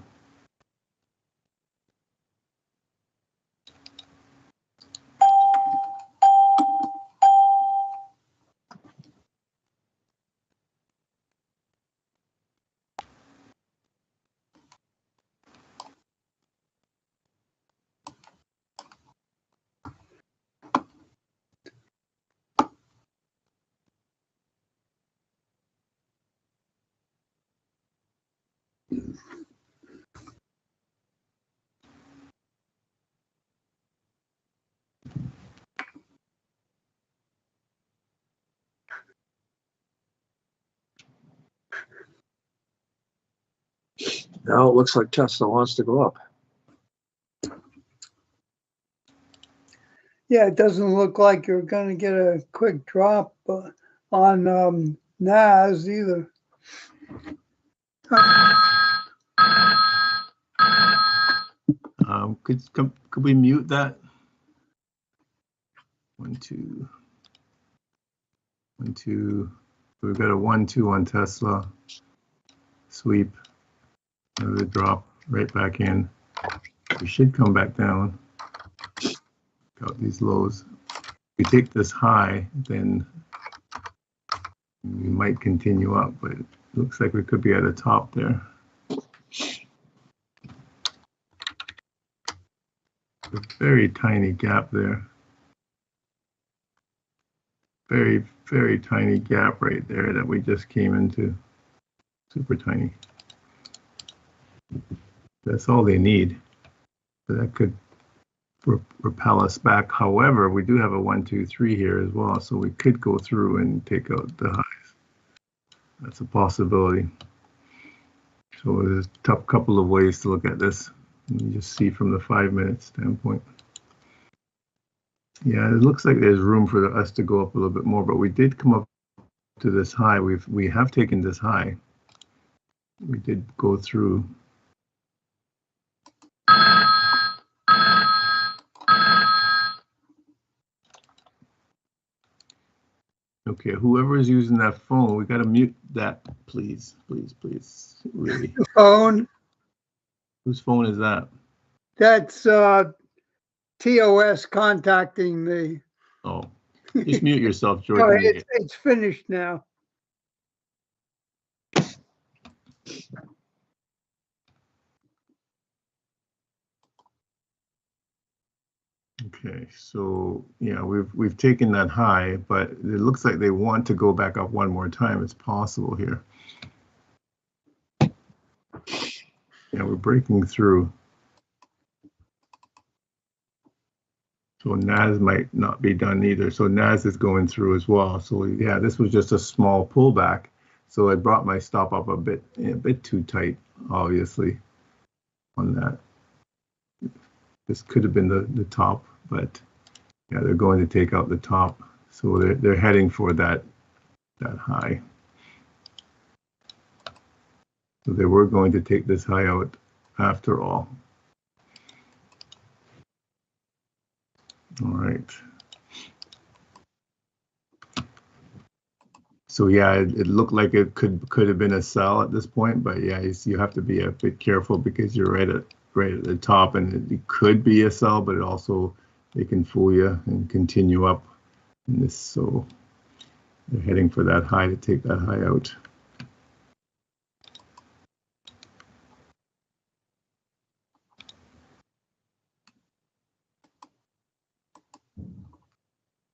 Now it looks like Tesla wants to go up. Yeah, it doesn't look like you're going to get a quick drop on NAS either. Could we mute that? 1, 2, 1, 2. We've got a 1, 2 on Tesla. Sweep. Another drop right back in. We should come back down. Got these lows. If we take this high, then we might continue up, but it looks like we could be at a top there. A very tiny gap there. Very, very tiny gap right there that we just came into. Super tiny. That's all they need. So that could repel us back. However, we do have a 1, 2, 3 here as well, so we could go through and take out the highs. That's a possibility. So there's a tough couple of ways to look at this. You just see from the 5-minute standpoint. Yeah, it looks like there's room for us to go up a little bit more, but we did come up to this high. We have taken this high. We did go through. Okay, whoever is using that phone, we got to mute that, please, please, please. Really. Phone. Whose phone is that? That's TOS contacting me. Oh, just mute yourself, George. Oh, it's finished now. Okay, so yeah, we've taken that high, but it looks like they want to go back up one more time. It's possible here. Yeah, we're breaking through. So NAS might not be done either. So NAS is going through as well. So yeah, this was just a small pullback. So I brought my stop up a bit too tight, obviously, on that. This could have been the top, but yeah, they're going to take out the top. So they're heading for that high. So they were going to take this high out after all. All right. So yeah, it looked like it could have been a sell at this point, but yeah, you have to be a bit careful because you're right at the top, and it could be a sell, but they can fool you and continue up in this. So they're heading for that high to take that high out.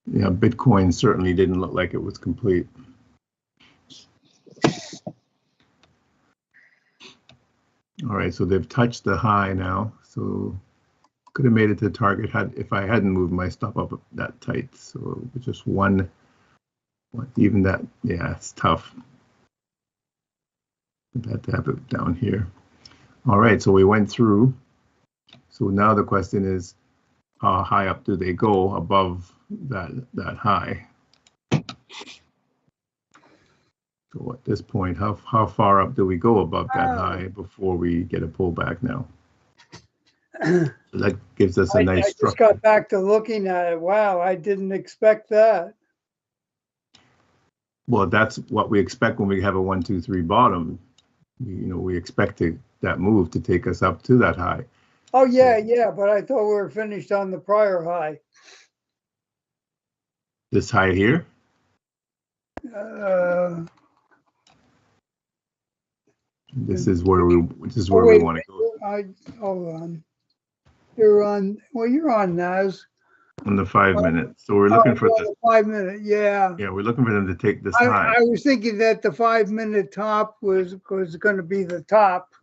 Yeah, Bitcoin certainly didn't look like it was complete. All right, so they've touched the high now. So could have made it to target if I hadn't moved my stop up that tight. So just one, even that, yeah, it's tough. Had to have it down here. All right, so we went through. So now the question is, how high up do they go above that high? So at this point, how far up do we go above that high before we get a pullback now? So that gives us a nice I structure. just got back to looking at it. Wow, I didn't expect that. Well, that's what we expect when we have a 1, 2, 3 bottom. We expect that move to take us up to that high. Oh yeah, yeah, but I thought we were finished on the prior high. This high here? This is where we want to go. Hold on. You're on NAS. On the 5 minutes. So we're looking for the 5 minute, yeah. Yeah, we're looking for them to take this high. I was thinking that the 5 minute top was going to be the top,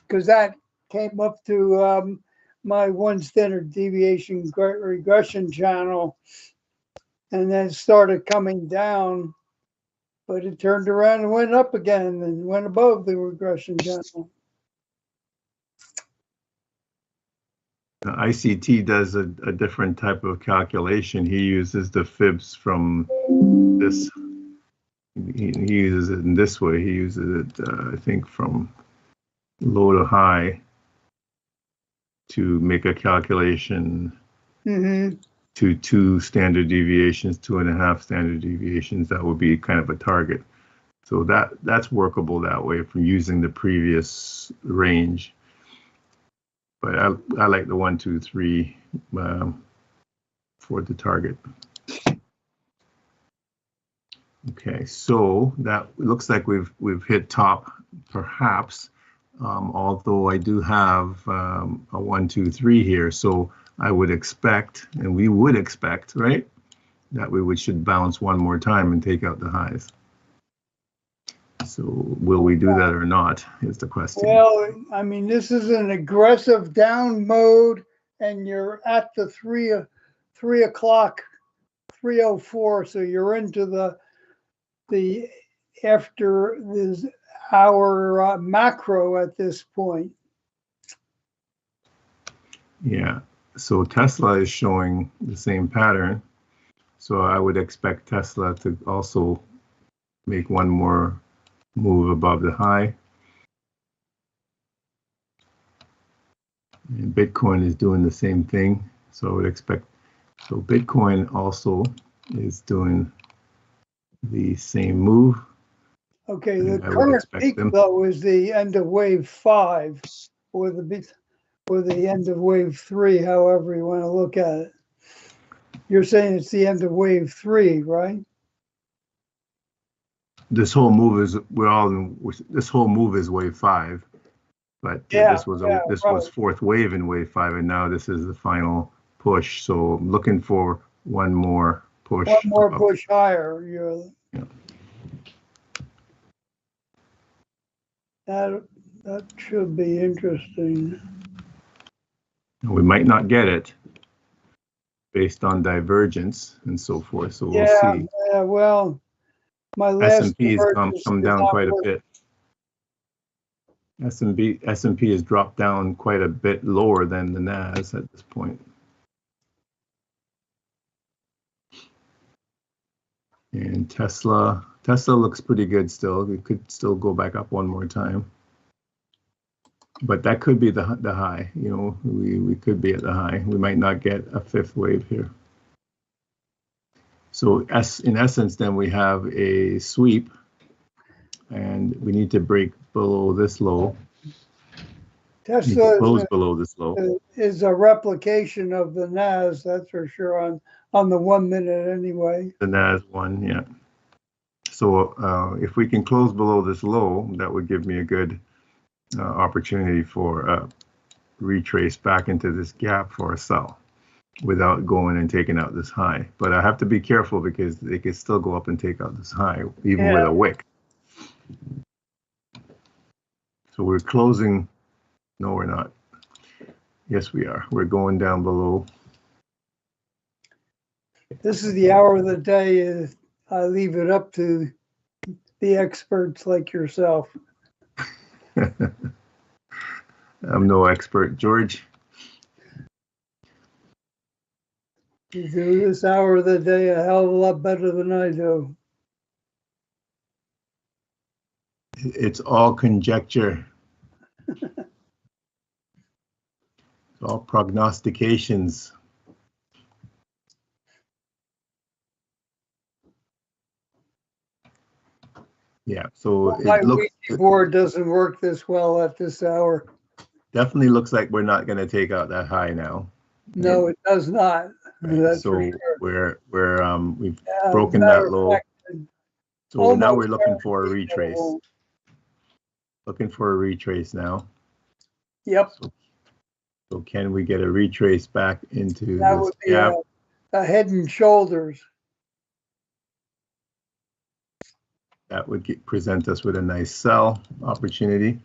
because that came up to my 1 standard deviation regression channel, and then started coming down, but it turned around and went up again and went above the regression channel. The ICT does a different type of calculation. He uses the fibs from this. He uses it in this way. He uses it, I think, from low to high to make a calculation to 2 standard deviations, 2.5 standard deviations. That would be kind of a target. So that's workable that way from using the previous range. But I like the 1, 2, 3 for the target. Okay, so that looks like we've hit top, perhaps. Although I do have a 1, 2, 3 here, so I would expect, and we would expect, right, that we should bounce one more time and take out the highs. So will we do that or not is the question. Well, I mean, this is an aggressive down mode, and you're at the 3 o'clock, 3:04, so you're into the after this hour macro at this point. Yeah, so Tesla is showing the same pattern. So I would expect Tesla to also make one more move above the high. And Bitcoin is doing the same thing. So I would expect, so Bitcoin also is doing the same move. Okay, the current peak though is the end of wave 5 or the end of wave 3, however you want to look at it. You're saying it's the end of wave 3, right? This whole move is this whole move is wave 5, but this was fourth wave in wave 5, and now this is the final push. So I'm looking for one more push. One more push higher. Yeah. That should be interesting. We might not get it based on divergence and so forth. So we'll see. Yeah, well, my last S&P has come down quite a bit. S&P has dropped down quite a bit lower than the NAS at this point. And Tesla looks pretty good still. It could still go back up one more time. But that could be the high. You know, we could be at the high. We might not get a 5th wave here. So in essence, then we have a sweep, and we need to break below this low. Tesla close below this low. Is a replication of the NAS, that's for sure, on the 1 minute anyway. The NAS1, yeah. So if we can close below this low, that would give me a good opportunity for retrace back into this gap for a sell, without going and taking out this high. But I have to be careful because they could still go up and take out this high, even with a wick. So we're closing. No, we're not. Yes, we are. We're going down below. This is the hour of the day. I leave it up to the experts like yourself. I'm no expert, George. You do this hour of the day a hell of a lot better than I do. It's all conjecture. It's all prognostications. Yeah, so my Ouija board doesn't work this well at this hour. Definitely looks like we're not going to take out that high now. No, it does not. Right. So sure. We've broken that low. So now we're looking for a retrace. Looking for a retrace now. Yep. So can we get a retrace back into that this would be gap? A head and shoulders. That would present us with a nice sell opportunity.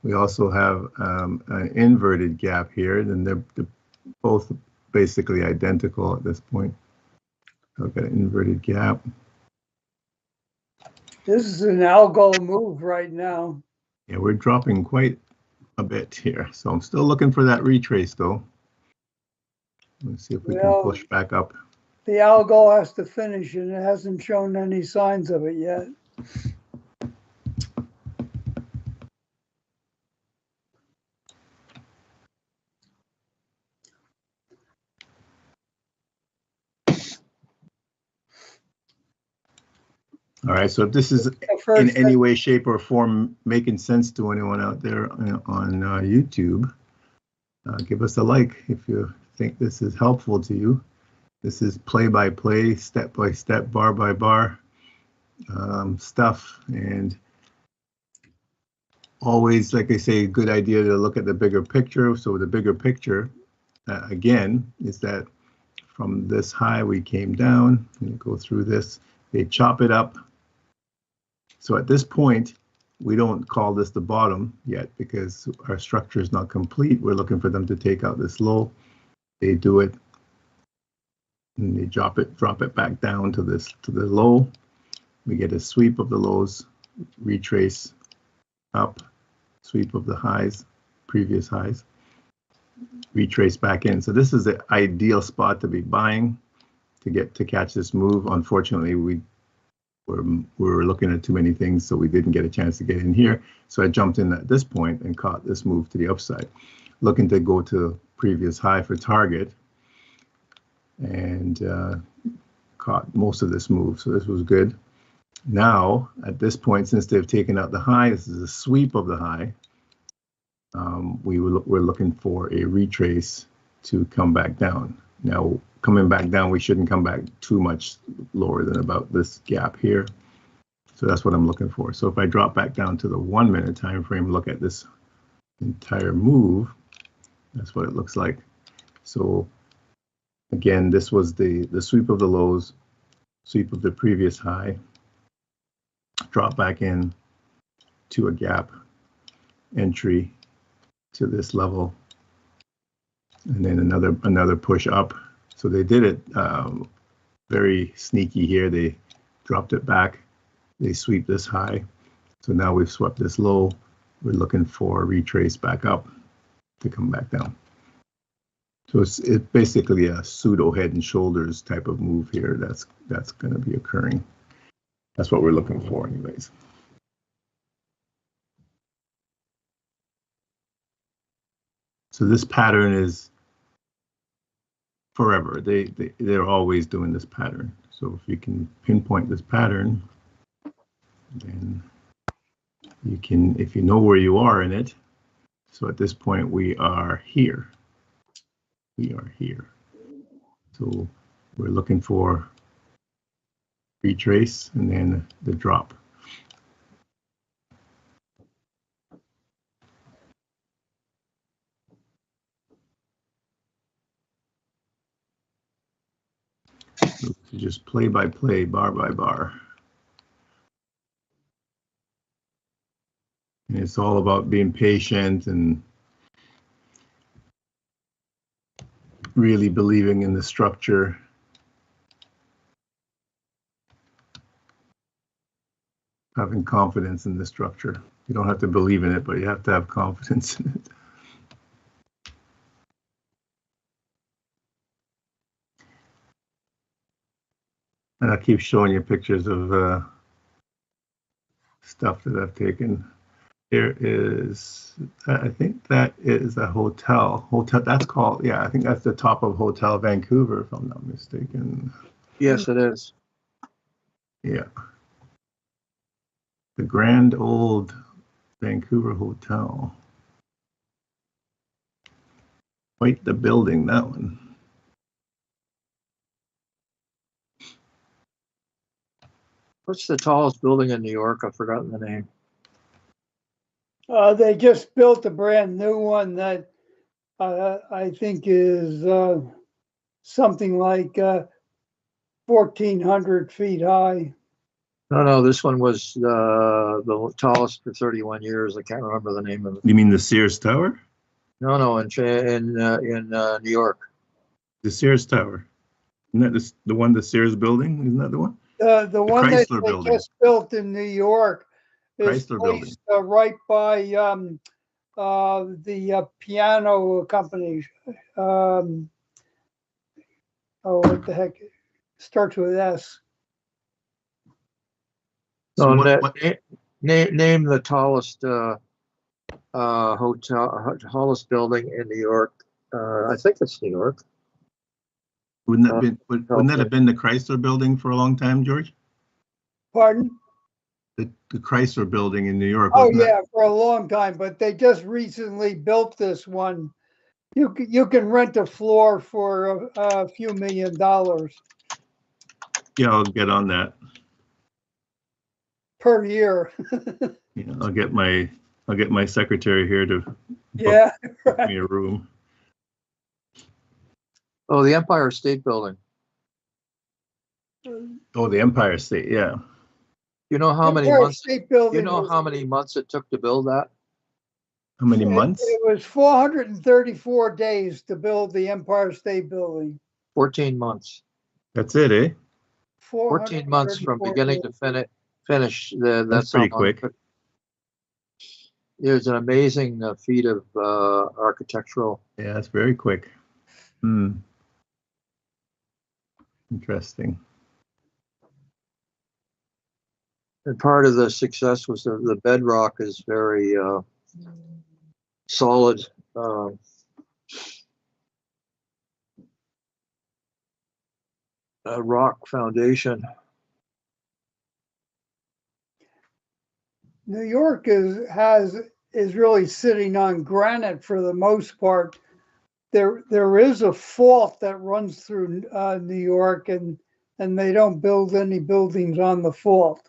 We also have an inverted gap here, and they're both basically identical at this point. So I've got an inverted gap. This is an algo move right now. Yeah, we're dropping quite a bit here. So I'm still looking for that retrace though. Let's see if we can Well, push back up. the algo has to finish and it hasn't shown any signs of it yet. All right, so if this is in any way, shape, or form making sense to anyone out there on YouTube, give us a like if you think this is helpful to you. This is play-by-play, step-by-step, bar-by-bar stuff, and always, like I say, good idea to look at the bigger picture. So the bigger picture, again, is that from this high we came down. I'm going to go through this. They chop it up. So at this point, we don't call this the bottom yet because our structure is not complete. We're looking for them to take out this low. They do it, and they drop it back down to the low. We get a sweep of the lows, retrace up, sweep of the highs, previous highs, retrace back in. So this is the ideal spot to be buying to catch this move. Unfortunately, we were looking at too many things, so we didn't get a chance to get in here. So I jumped in at this point and caught this move to the upside, looking to go to previous high for target, and caught most of this move. So this was good. Now, at this point, since they've taken out the high, this is a sweep of the high. We're looking for a retrace to come back down. Now, coming back down, we shouldn't come back too much lower than about this gap here. So that's what I'm looking for. So if I drop back down to the 1 minute time frame, look at this entire move, that's what it looks like. So again, this was the sweep of the lows, sweep of the previous high, drop back in to a gap, entry to this level, and then another push up. So they did it very sneaky here. They dropped it back. They sweep this high. So now we've swept this low. We're looking for a retrace back up to come back down. So it's basically a pseudo head and shoulders type of move here. That's going to be occurring. That's what we're looking for anyways. So this pattern is forever. They're always doing this pattern. So if you can pinpoint this pattern, then you can, if you know where you are in it. So at this point we are here. We are here. So we're looking for retrace and then the drop. So just play by play, bar by bar. And it's all about being patient and really believing in the structure. Having confidence in the structure. You don't have to believe in it, but you have to have confidence in it. And I'll keep showing you pictures of stuff that I've taken. There is, I think that is a hotel. That's called, yeah, I think that's the top of Hotel Vancouver, if I'm not mistaken. Yes, it is. Yeah. The Grand Old Vancouver Hotel. Quite the building, that one. What's the tallest building in New York? I've forgotten the name. They just built a brand new one that I think is something like 1,400 feet high. No, this one was the tallest for 31 years. I can't remember the name of it. You mean the Sears Tower? No, in New York. The Sears Tower. Isn't that the one, the Sears building? Isn't that the one? The one that Chrysler they building. just built in New York is Chrysler placed right by the piano company. Oh, what the heck? Starts with S. So So what, name the tallest tallest building in New York. I think it's New York. wouldn't that have been the Chrysler building for a long time, George? Pardon? The Chrysler building in New York. Oh Wasn't that? yeah, for a long time, but they just recently built this one. You can rent a floor for a few $1 million Yeah, I'll get on that. per year. Yeah, I'll get my secretary here to book Yeah, me a room. Oh, the Empire State Building. Oh, the Empire State. Yeah. You know how many Empire months? State Building. You know how many months it took to build that? How many months? It was 434 days to build the Empire State Building. 14 months. That's it, eh? 14 months from 434 beginning days. to finish. That's That's pretty how long it quick. took. It was an amazing feat of architectural. Yeah, that's very quick. Hmm. Interesting. And part of the success was the bedrock is very solid. Rock foundation. New York is really sitting on granite for the most part. There is a fault that runs through New York, and they don't build any buildings on the fault.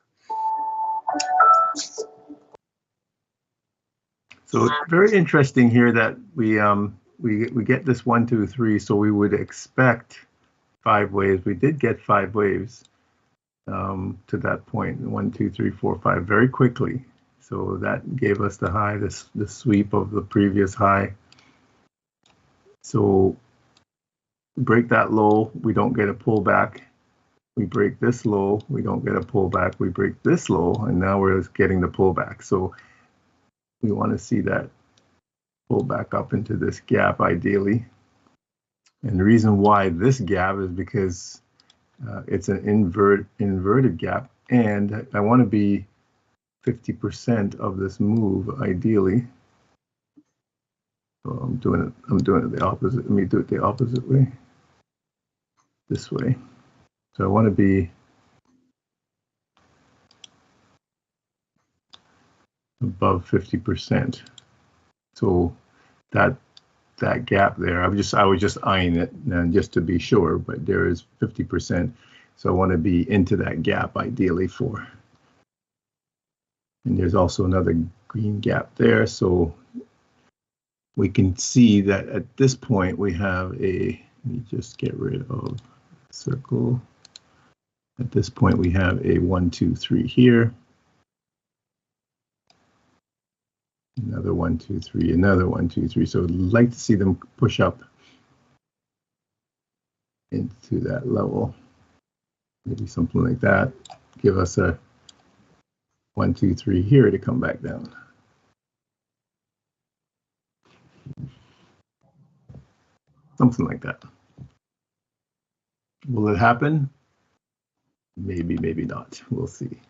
So it's very interesting here that we get this 1, 2, 3. So we would expect 5 waves. We did get 5 waves to that point. 1, 2, 3, 4, 5 very quickly. So that gave us the high, the sweep of the previous high. So we break that low, we don't get a pullback. We break this low, we don't get a pullback. We break this low, and now we're getting the pullback. So we want to see that pull back up into this gap ideally. And the reason why this gap is because it's an inverted gap, and I want to be 50% of this move ideally. So I'm doing it the opposite. Let me do it the opposite way. This way. So I want to be above 50%. So that gap there, I was just eyeing it and just to be sure, but there is 50%. So I want to be into that gap ideally for. And there's also another green gap there. So we can see that at this point we have let me just get rid of circle. At this point we have a 1, 2, 3 here. Another 1, 2, 3, another 1, 2, 3. So I'd like to see them push up into that level. Maybe something like that. Give us a 1, 2, 3 here to come back down. Something like that. Will it happen? Maybe, maybe not. We'll see.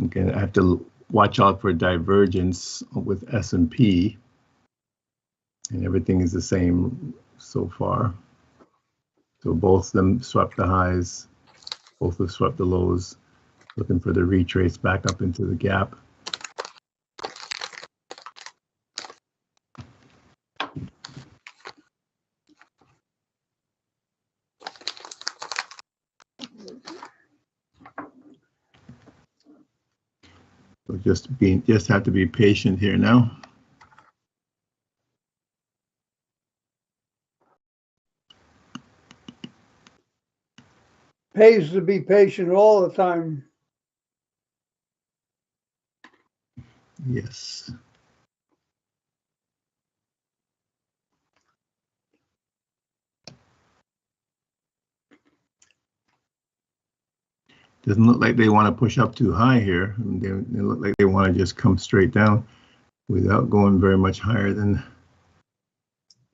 Okay, I have to watch out for divergence with S&P, and everything is the same so far. So both of them swept the highs, both have swept the lows, looking for the retrace back up into the gap. So just have to be patient here now. Pays to be patient all the time. Yes. Doesn't look like they want to push up too high here. I mean, they look like they want to just come straight down without going very much higher than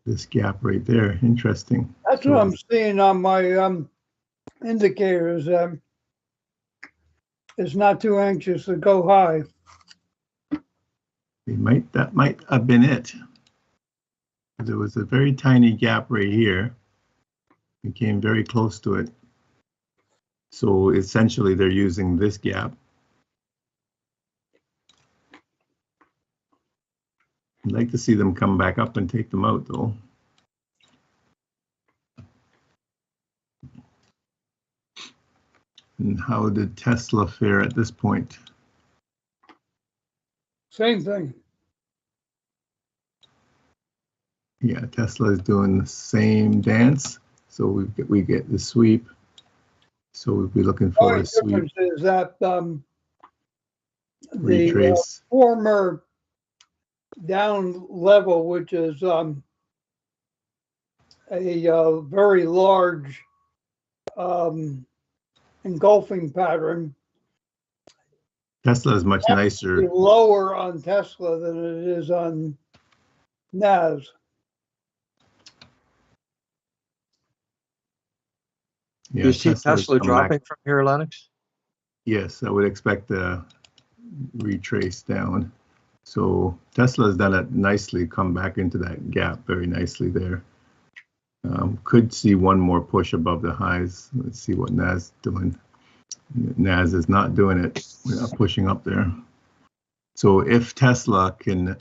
this gap right there. Interesting. That's what I'm seeing on my indicators. It's not too anxious to go high. That might have been it. There was a very tiny gap right here. We came very close to it. So essentially they're using this gap. I'd like to see them come back up and take them out though. And how did Tesla fare at this point? Same thing. Yeah, Tesla is doing the same dance. So we get the sweep. So we'll be looking for a sweep. The difference is that retrace. The former down level, which is a very large engulfing pattern. Tesla is much nicer. Lower on Tesla than it is on NAS. Yeah, do you see Tesla dropping from here, Lennox? Yes, I would expect a retrace down. So Tesla has done it nicely, come back into that gap very nicely there. Could see one more push above the highs. Let's see what NAS is doing. NAS is not doing it. We're not pushing up there. So if Tesla can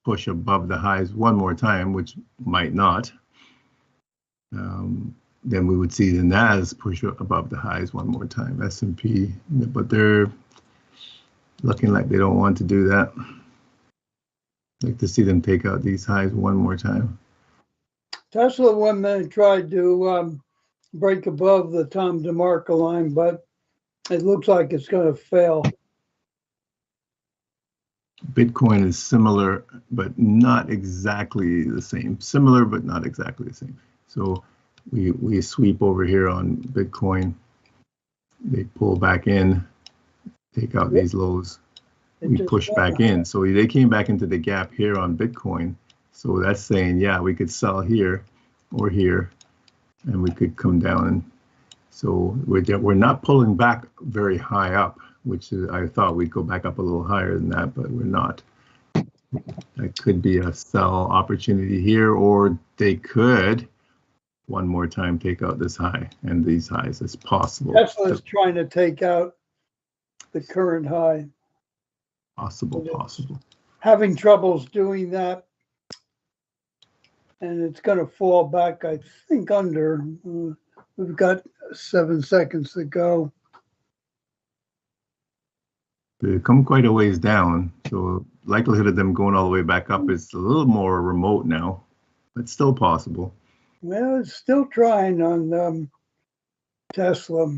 push above the highs one more time, which might not, then we would see the NAS push above the highs one more time, S&P, but they're looking like they don't want to do that. I'd like to see them take out these highs one more time. Tesla 1 minute tried to break above the Tom DeMarco line, but it looks like it's going to fail. Bitcoin is similar, but not exactly the same. Similar, but not exactly the same. So we sweep over here on Bitcoin. They pull back in, take out these lows. We push back in. So they came back into the gap here on Bitcoin. So that's saying, yeah, we could sell here or here, and we could come down. So we're not pulling back very high up, which is, I thought we'd go back up a little higher than that, but we're not. That could be a sell opportunity here, or they could one more time take out this high and these highs. It's possible. Tesla is trying to take out the current high. Possible. Having troubles doing that. And it's going to fall back, I think, under. We've got 7 seconds to go. They've come quite a ways down, so likelihood of them going all the way back up is a little more remote now, but still possible. Well, it's still trying on Tesla.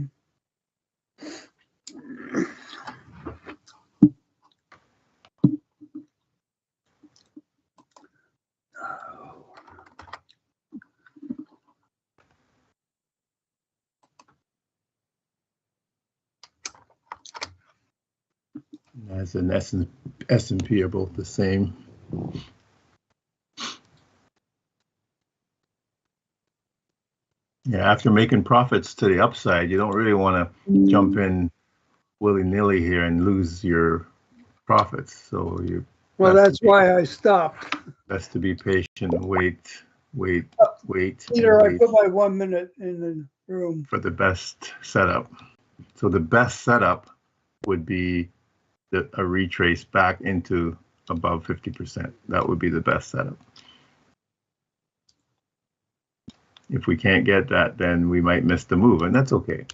As an S&P are both the same. Yeah, after making profits to the upside, you don't really want to jump in willy-nilly here and lose your profits. So well, that's why I stopped. Best to be patient, wait. Peter, I put my 1 minute in the room. For the best setup. So the best setup would be a retrace back into above 50%. That would be the best setup. If we can't get that, then we might miss the move, and that's okay.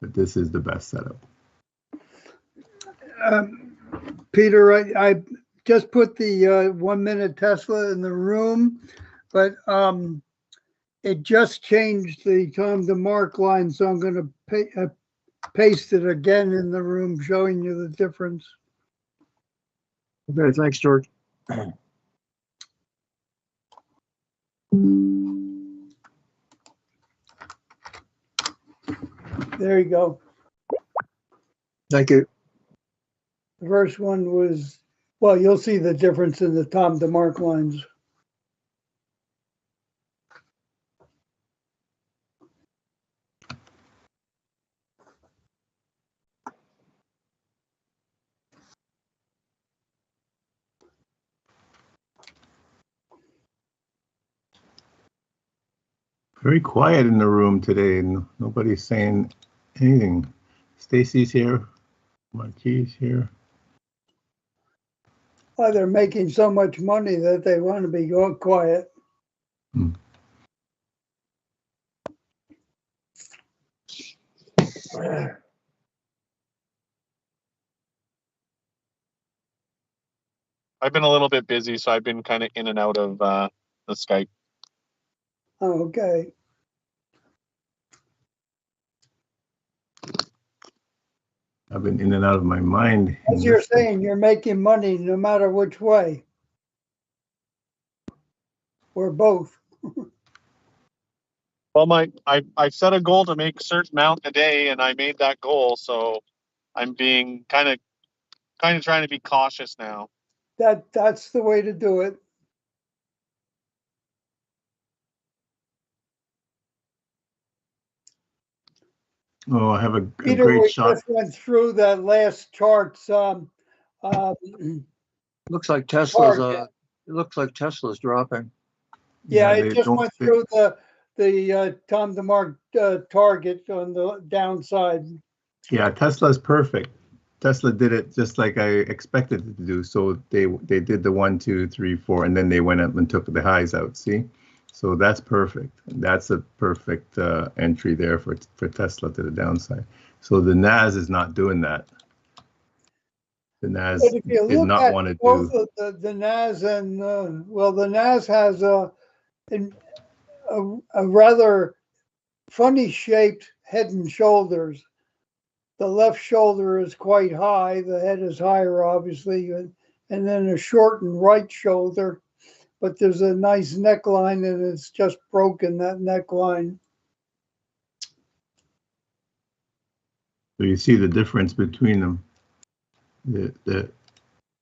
But this is the best setup. Peter, I just put the 1 minute Tesla in the room, but it just changed the Tom DeMarco line, so I'm going to paste it again in the room, showing you the difference. Okay, thanks, George. There you go. Thank you. The first one was, well, you'll see the difference in the Tom DeMark lines. Very quiet in the room today. Nobody's saying anything. Stacy's here. Marquis here. Well, they're making so much money that they want to be going quiet. Hmm. I've been a little bit busy, so I've been kind of in and out of the Skype. Oh, okay. I've been in and out of my mind. As you're saying, you're making money no matter which way. Or both. Well, I've set a goal to make a certain amount a day, and I made that goal, so I'm being kind of trying to be cautious now. That's the way to do it. Oh, I have a Peter, great we shot. just went through the last charts. Looks like Tesla's Target. it looks like Tesla's dropping. Yeah, they it just don't- went through the Tom DeMark target on the downside. Yeah, Tesla's perfect. Tesla did it just like I expected it to do. So they did the 1, 2, 3, 4, and then they went up and took the highs out. See, so that's perfect. That's a perfect entry there for Tesla to the downside. So the NAS is not doing that. The NAS But if you did look not at want to both do. of the NAS and well, the NAS has a rather funny shaped head and shoulders. The left shoulder is quite high. The head is higher, obviously, and then a shortened right shoulder. But there's a nice neckline, and it's just broken, that neckline. So you see the difference between them.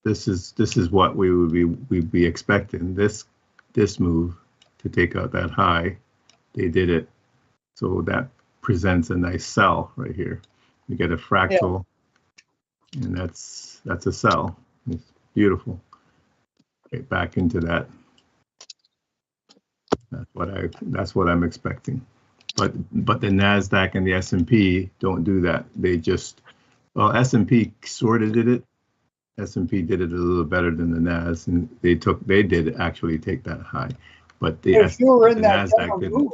This is what we'd be expecting. This move to take out that high. They did it, so that presents a nice sell right here. You get a fractal, and that's a sell. It's beautiful. Get back into that. That's what I'm expecting. But the Nasdaq and the S&P don't do that. They just, well, S&P sort of did it. S&P did it a little better than the Nas, and they did actually take that high. But the If you were in the that Nasdaq down didn't. move,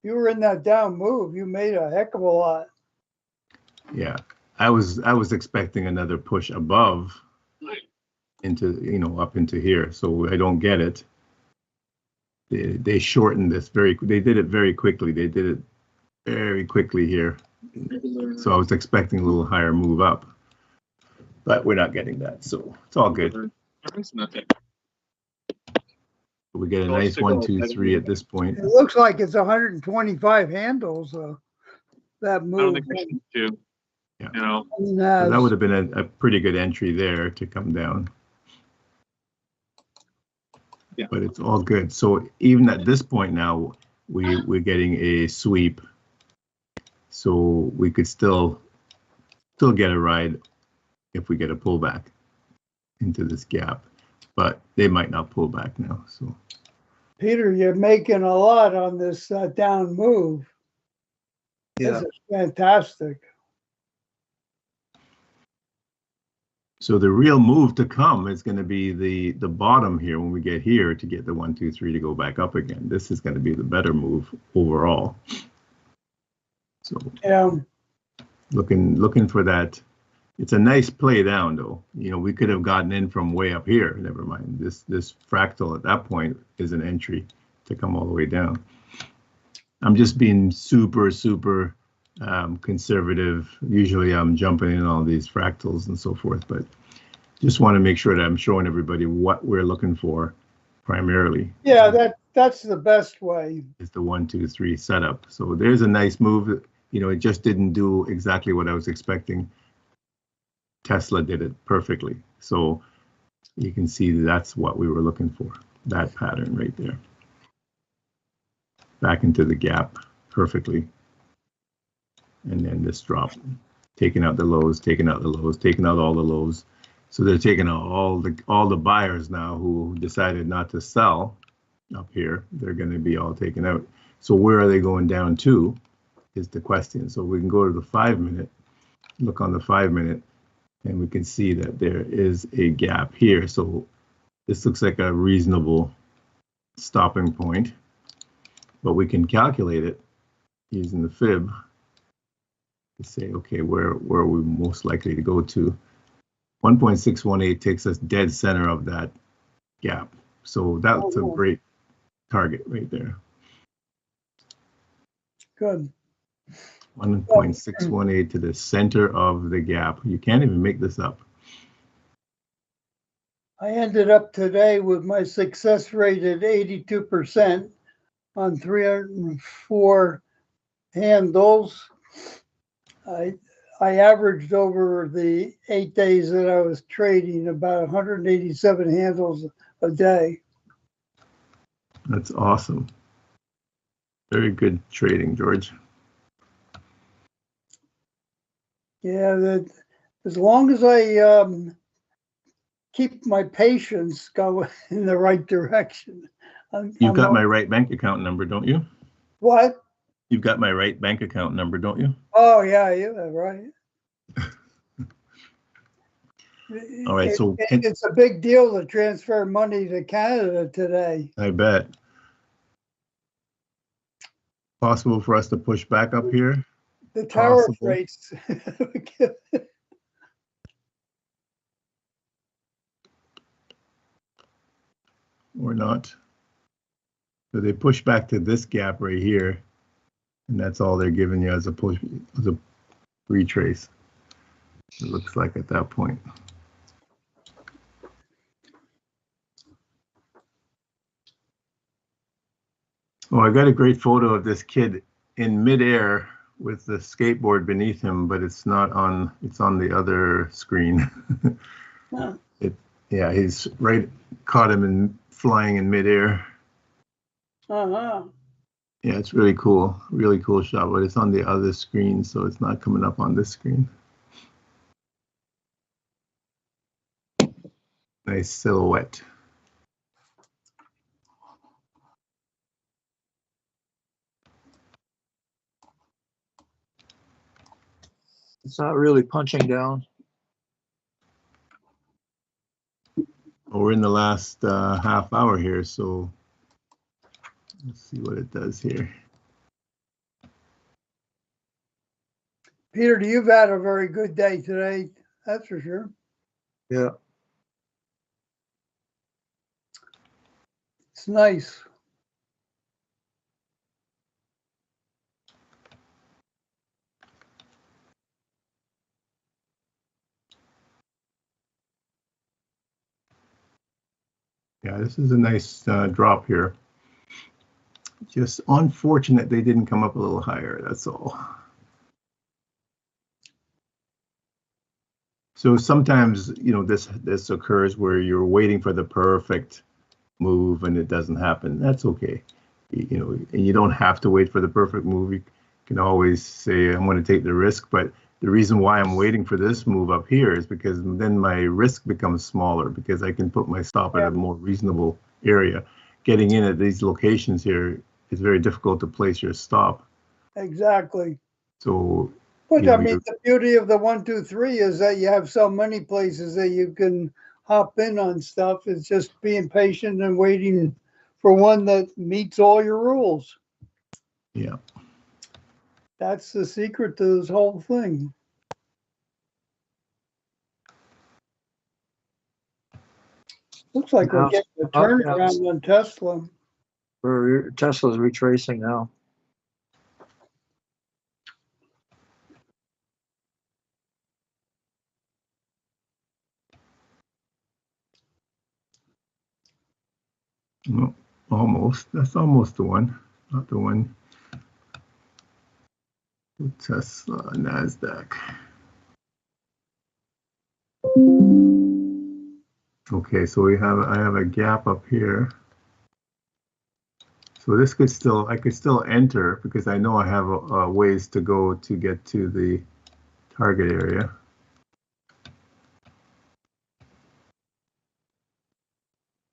you were in that down move. You made a heck of a lot. Yeah, I was expecting another push above into, up into here. So I don't get it. They shortened this they did it very quickly. They did it very quickly here. So I was expecting a little higher move up, but we're not getting that. So it's all good. We get a nice 1, 2, 3 at this point. It looks like it's 125 handles, that I don't move. think we should do. Yeah. You know, So that would have been a pretty good entry there to come down. Yeah. But it's all good. So even at this point now, we're getting a sweep. So we could still get a ride if we get a pullback into this gap. But they might not pull back now. So Peter, you're making a lot on this down move. Yeah. This is fantastic. So the real move to come is going to be the bottom here when we get here to get the 1, 2, 3 to go back up again. This is going to be the better move overall. So Yeah. looking for that. It's a nice play down though. We could have gotten in from way up here. Never mind. This fractal at that point is an entry to come all the way down. I'm just being super conservative. Usually I'm jumping in all these fractals and so forth, but just want to make sure that I'm showing everybody what we're looking for primarily. Yeah, that's the best way. Is the 1, 2, 3 setup. So there's a nice move. it just didn't do exactly what I was expecting. Tesla did it perfectly. So you can see that's what we were looking for, that pattern right there. Back into the gap perfectly. And then this drop, taking out the lows, taking out the lows, taking out all the lows. So they're taking out all the buyers now who decided not to sell up here. They're going to be all taken out. So where are they going down to is the question. So we can go to the 5 minute, look on the 5 minute, and we can see that there is a gap here. So this looks like a reasonable stopping point, but we can calculate it using the fib to say, okay, where are we most likely to go to? 1.618 takes us dead center of that gap. So that's a great target right there. Good. 1.618 to the center of the gap. You can't even make this up. I ended up today with my success rate at 82% on 304 handles. I averaged over the 8 days that I was trading about 187 handles a day. That's awesome. Very good trading, George. Yeah, as long as I keep my patience going in the right direction. You've got my right bank account number, don't you? What? You've got my right bank account number, don't you? Oh, yeah, right. All right, so it's a big deal to transfer money to Canada today. I bet. Possible for us to push back up here? The tariff Possible. rates. Or not. So they push back to this gap right here, and that's all they're giving you as a push, as a retrace. It looks like at that point. Oh, I got a great photo of this kid in midair with the skateboard beneath him, but it's not on, it's on the other screen. Huh. Yeah, he's right, caught him in flying in midair. Uh-huh. Yeah, it's really cool shot, but it's on the other screen, so it's not coming up on this screen. Nice silhouette. It's not really punching down. Well, we're in the last half hour here, so let's see what it does here. Peter, you've had a very good day today. That's for sure. Yeah. It's nice. Yeah, this is a nice drop here. Just unfortunate they didn't come up a little higher, that's all. So sometimes, this occurs where you're waiting for the perfect move and it doesn't happen. That's okay. And you don't have to wait for the perfect move. You can always say, I'm going to take the risk, but the reason why I'm waiting for this move up here is because then my risk becomes smaller because I can put my stop at a more reasonable area. Getting in at these locations here is very difficult to place your stop. Exactly. So, but I mean, the beauty of the 1, 2, 3 is that you have so many places that you can hop in on stuff. It's just being patient and waiting for one that meets all your rules. Yeah. That's the secret to this whole thing. Looks like we're getting a turnaround on Tesla. Tesla's retracing now. No, almost. That's almost the one. Not the one. Tesla, NASDAQ. Okay, so I have a gap up here. So this could still, I could still enter because I know I have a ways to go to get to the target area.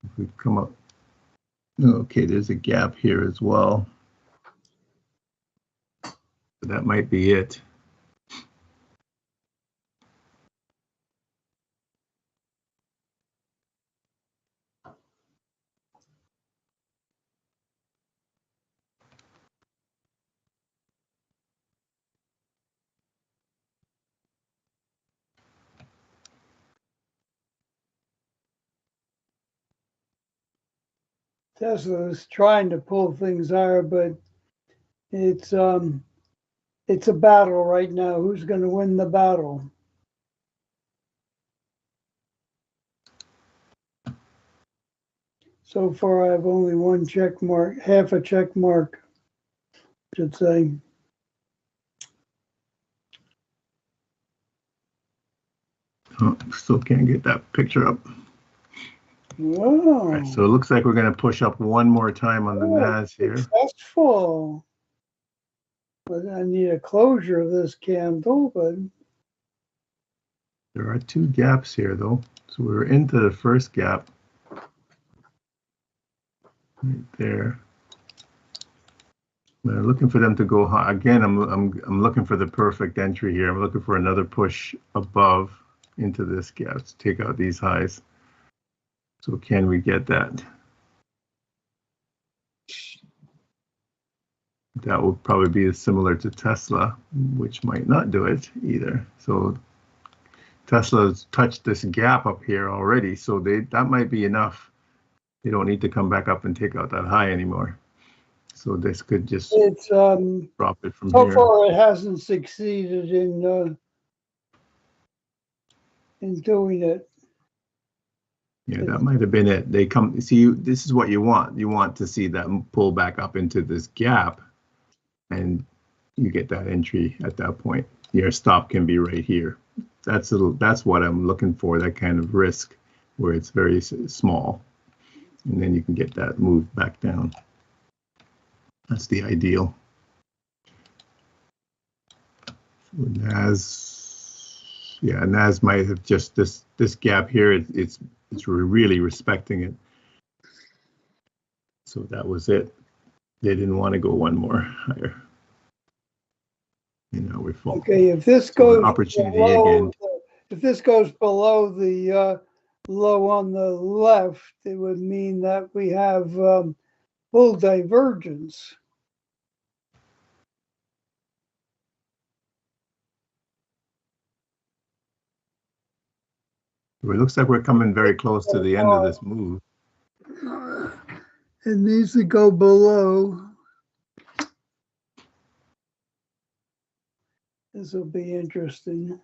If we come up, okay, there's a gap here as well. So that might be it. Tesla is trying to pull things higher, but it's a battle right now. Who's going to win the battle? So far, I have only one check mark, half a check mark, I should say. Oh, still can't get that picture up. Whoa. All right, so it looks like we're going to push up one more time on the NAS here. Successful. But I need a closure of this candle, but There are two gaps here though. So we're into the first gap right there. I'm looking for them to go high. Again, I'm looking for the perfect entry here. I'm looking for another push above into this gap to take out these highs. So can we get that? That will probably be similar to Tesla, which might not do it either. So Tesla's touched this gap up here already, so that might be enough. They don't need to come back up and take out that high anymore. So this could just drop it from so here. So far it hasn't succeeded in doing it. Yeah, that might have been it. They come, see, this is what you want. You want to see them pull back up into this gap, and you get that entry at that point. Your stop can be right here. That's what I'm looking for, that kind of risk where it's very small. And then you can get that move back down. That's the ideal. So NAS might have just this gap here. It's really respecting it. So that was it. They didn't want to go one more higher. You know, we're full. Okay, if this goes opportunity below, again. If this goes below the low on the left, it would mean that we have bull divergence. It looks like we're coming very close to the end of this move. It needs to go below. This will be interesting.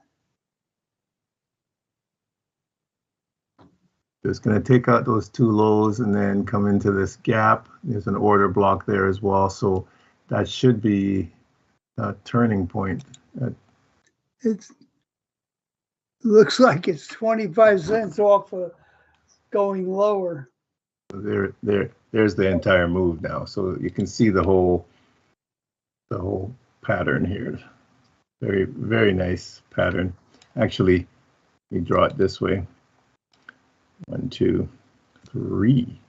It's going to take out those two lows and then come into this gap. There's an order block there as well. So that should be a turning point. It looks like it's 25 cents off of going lower. There's the entire move now. So you can see the whole pattern here. Very, very nice pattern. Actually, we draw it this way. 1, 2, 3,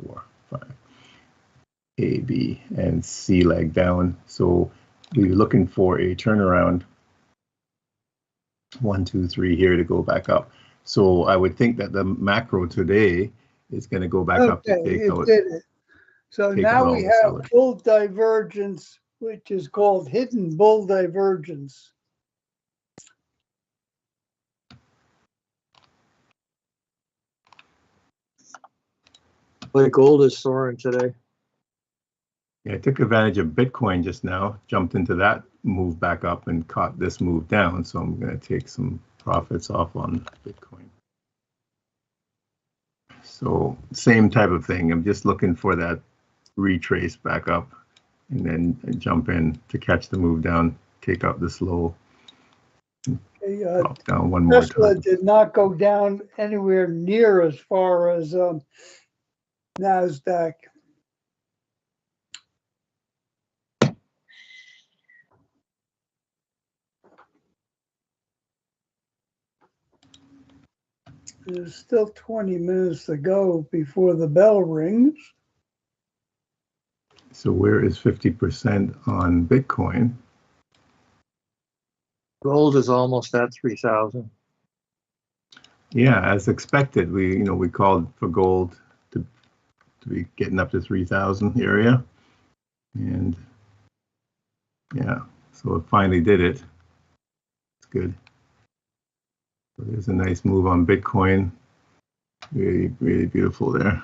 4, 5. A, B, and C leg down. So we're looking for a turnaround. 1, 2, 3 here to go back up. So I would think that the macro today is going to go back up to take out. Did it. So now we have bull divergence, which is called hidden bull divergence. Like gold is soaring today. Yeah, I took advantage of Bitcoin just now, jumped into that move back up and caught this move down. So I'm going to take some profits off on Bitcoin. So same type of thing. I'm just looking for that retrace back up and then jump in to catch the move down. take out this low, Okay, drop down one more Tesla time. did not go down anywhere near as far as NASDAQ. There's still 20 minutes to go before the bell rings. So where is 50% on Bitcoin? Gold is almost at 3,000. Yeah, as expected, we called for gold to be getting up to 3,000 area, and yeah, so it finally did it. It's good. So there's a nice move on Bitcoin. Really, really beautiful there.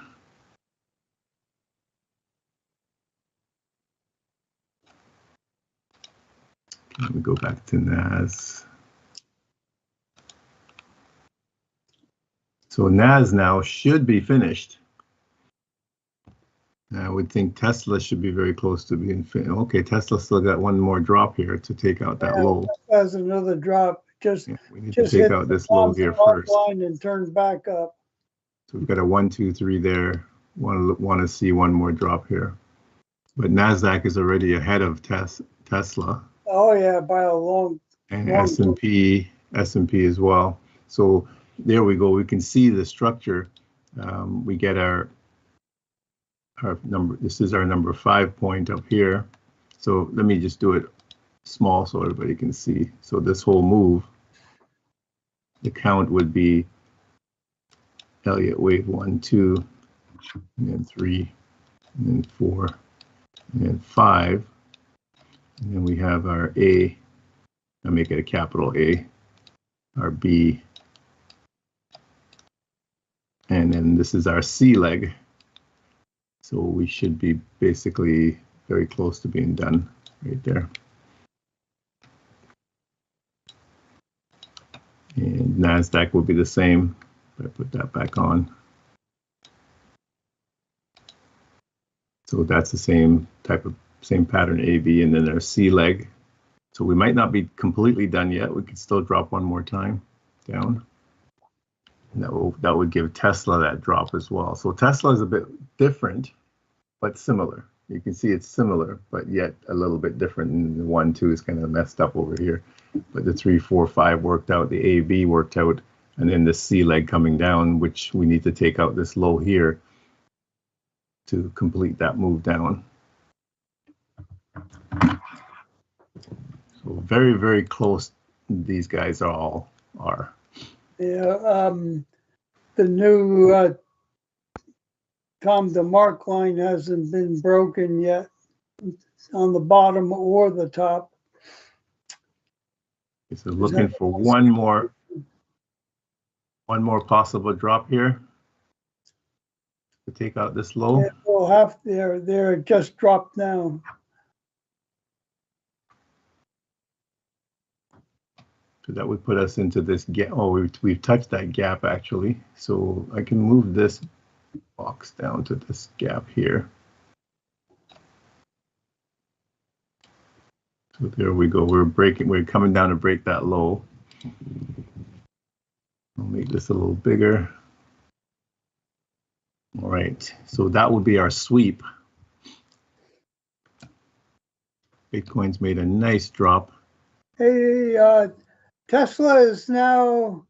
Let me go back to NAS. So NAS now should be finished. I would think Tesla should be very close to being finished. Okay, Tesla still got one more drop here to take out that low. Has another drop. Just We need just to take hit out the this low here first. line and turn back up. So we've got a 1, 2, 3 there. Want to see one more drop here, but Nasdaq is already ahead of Tesla. Oh yeah, by a long. And S&P as well. So there we go. We can see the structure. We get our number. This is our number 5 point up here. So let me just do it small so everybody can see. So this whole move, the count would be Elliott wave 1, 2, and then 3, and then 4, and then 5. And then we have our A. I make it a capital A, our B, and then this is our C leg. So we should be basically very close to being done right there. And NASDAQ will be the same. If I put that back on. So that's the same pattern A, B, and then our C leg. So we might not be completely done yet. We could still drop one more time down. And that would give Tesla that drop as well. So Tesla is a bit different, but similar. You can see it's similar, but yet a little bit different. And the 1, 2 is kind of messed up over here. But the 3, 4, 5 worked out. The A, B worked out. And then the C leg coming down, which we need to take out this low here to complete that move down. So very, very close. These guys all are. Yeah, the new Tom DeMark line hasn't been broken yet on the bottom or the top. So looking for one more possible drop here to take out this low. Yeah, we'll have they're just dropped down. So that would put us into this gap. Oh, we've touched that gap actually. So I can move this box down to this gap here. So there we go. We're coming down to break that low. I'll make this a little bigger. All right, so that would be our sweep. Bitcoin's made a nice drop. Hey, Tesla is now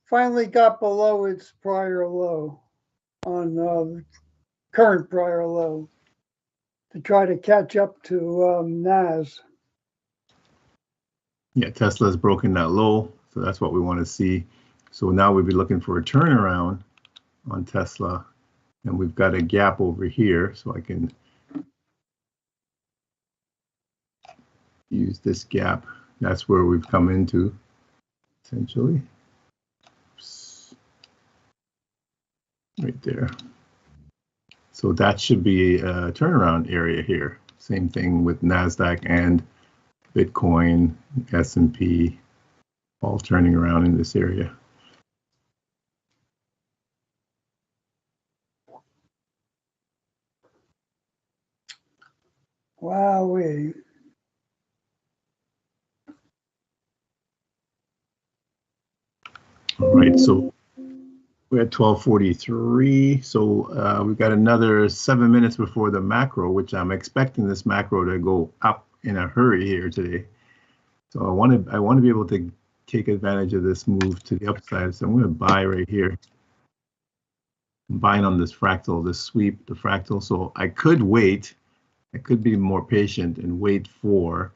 finally got below its prior low on current prior low to try to catch up to NAS. Yeah, Tesla's broken that low, so that's what we want to see. So now we'll be looking for a turnaround on Tesla, and we've got a gap over here, so I can use this gap. That's where we've come into, essentially. Right there. So that should be a turnaround area here. Same thing with NASDAQ and Bitcoin, S&P, all turning around in this area. Wowee. So we're at 12:43. So we've got another 7 minutes before the macro, which I'm expecting this macro to go up in a hurry here today. So I want to be able to take advantage of this move to the upside. So I'm going to buy right here. I'm buying on this fractal, this sweep, the fractal. So I could wait. I could be more patient and wait for,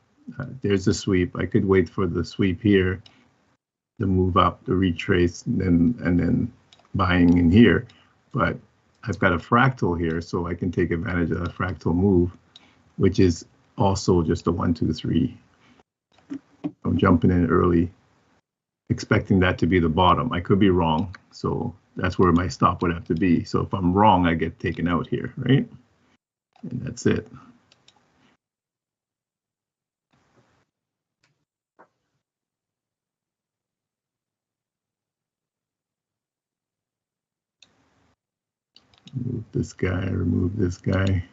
there's the sweep. I could wait for the sweep here, the move up, the retrace, and then buying in here. But I've got a fractal here, so I can take advantage of a fractal move, which is also just a 1, 2, 3. I'm jumping in early, expecting that to be the bottom. I could be wrong, so that's where my stop would have to be. So if I'm wrong, I get taken out here, right? And that's it. Move this guy, remove this guy,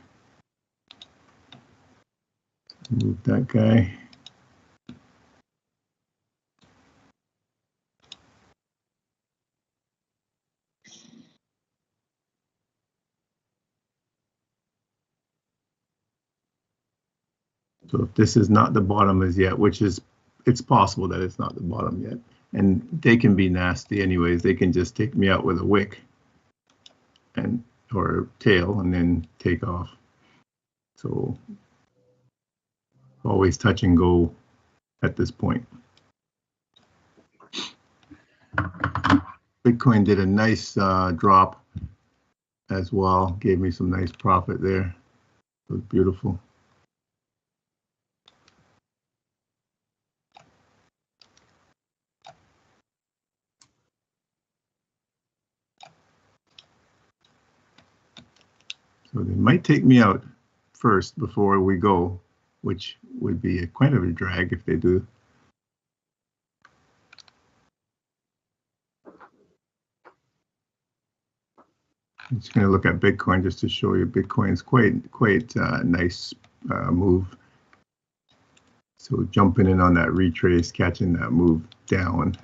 move that guy. So if this is not the bottom as yet, which is, it's possible that it's not the bottom yet. And they can be nasty anyways. They can just take me out with a wick and or tail and then take off. So always touch and go at this point. Bitcoin did a nice drop as well. Gave me some nice profit there. It was beautiful. So they might take me out first before we go, which would be quite of a drag if they do. I'm just going to look at Bitcoin just to show you Bitcoin's quite nice move. So jumping in on that retrace, catching that move down,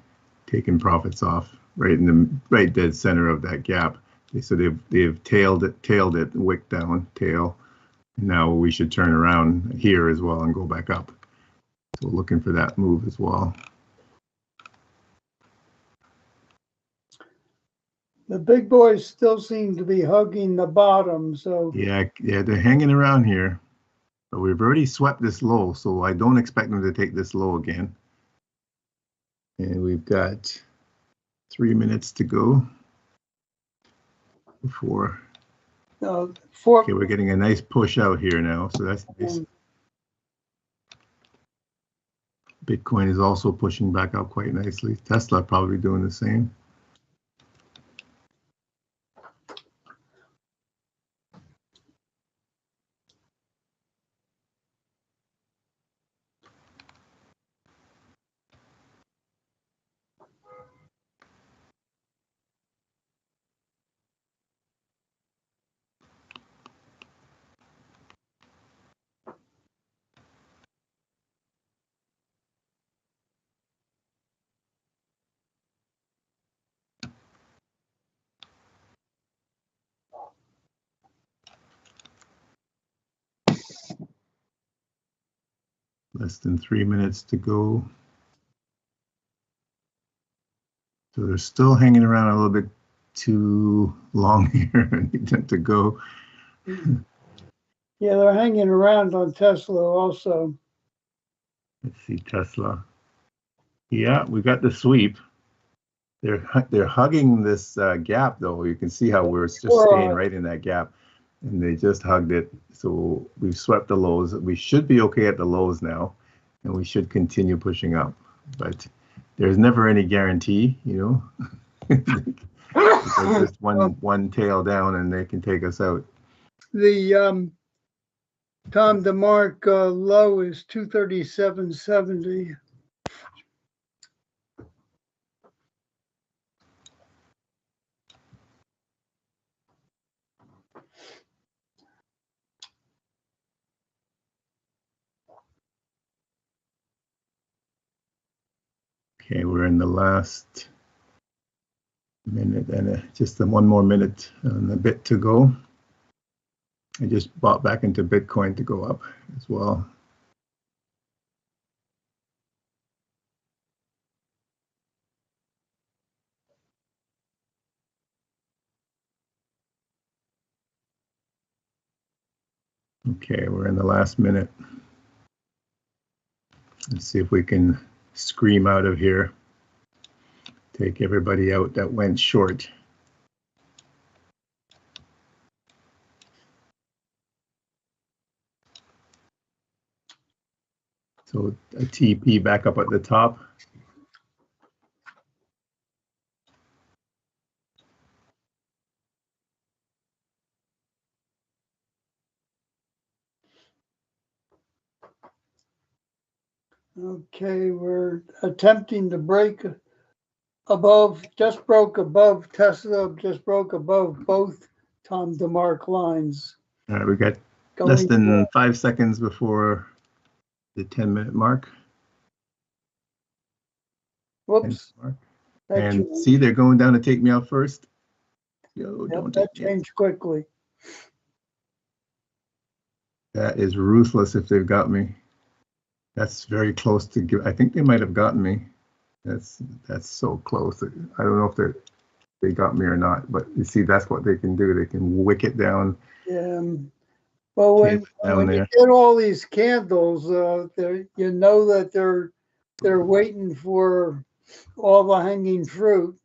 taking profits off right in the right dead center of that gap. So they've tailed it, wick down, tail. Now we should turn around here as well and go back up. So looking for that move as well. The big boys still seem to be hugging the bottom, so Yeah, they're hanging around here. But we've already swept this low, so I don't expect them to take this low again. And we've got 3 minutes to go before. Okay, we're getting a nice push out here now, so that's nice. Bitcoin is also pushing back up quite nicely. Tesla probably doing the same. Less than 3 minutes to go. So they're still hanging around a little bit too long here. I need them to go. yeah, they're hanging around on Tesla also. Let's see, Tesla. Yeah, we got the sweep. They're hugging this gap though. You can see how we're just staying right in that gap, and they just hugged it. So we've swept the lows. We should be okay at the lows now, and we should continue pushing up. But there's never any guarantee, you know. Because just one tail down, and they can take us out. The Tom DeMark low is 237.70. Okay, we're in the last minute and just one more minute and a bit to go. I just bought back into Bitcoin to go up as well. Okay, we're in the last minute. Let's see if we can scream out of here. Take everybody out that went short. So a TP back up at the top. Okay, we're attempting to break above, just broke above Tesla, just broke above both Tom DeMark lines. All right, we got Going less than for- 5 seconds before the 10-minute mark. Whoops. That And changed. see, they're going down to take me out first. Yo, Yep, don't that take me out. changed quickly. That is ruthless if they've got me. That's very close to give. I think they might have gotten me. That's so close. I don't know if they got me or not, but you see, that's what they can do. They can wick it down. Well, Tape it down when you there. get all these candles, you know that they're waiting for all the hanging fruit.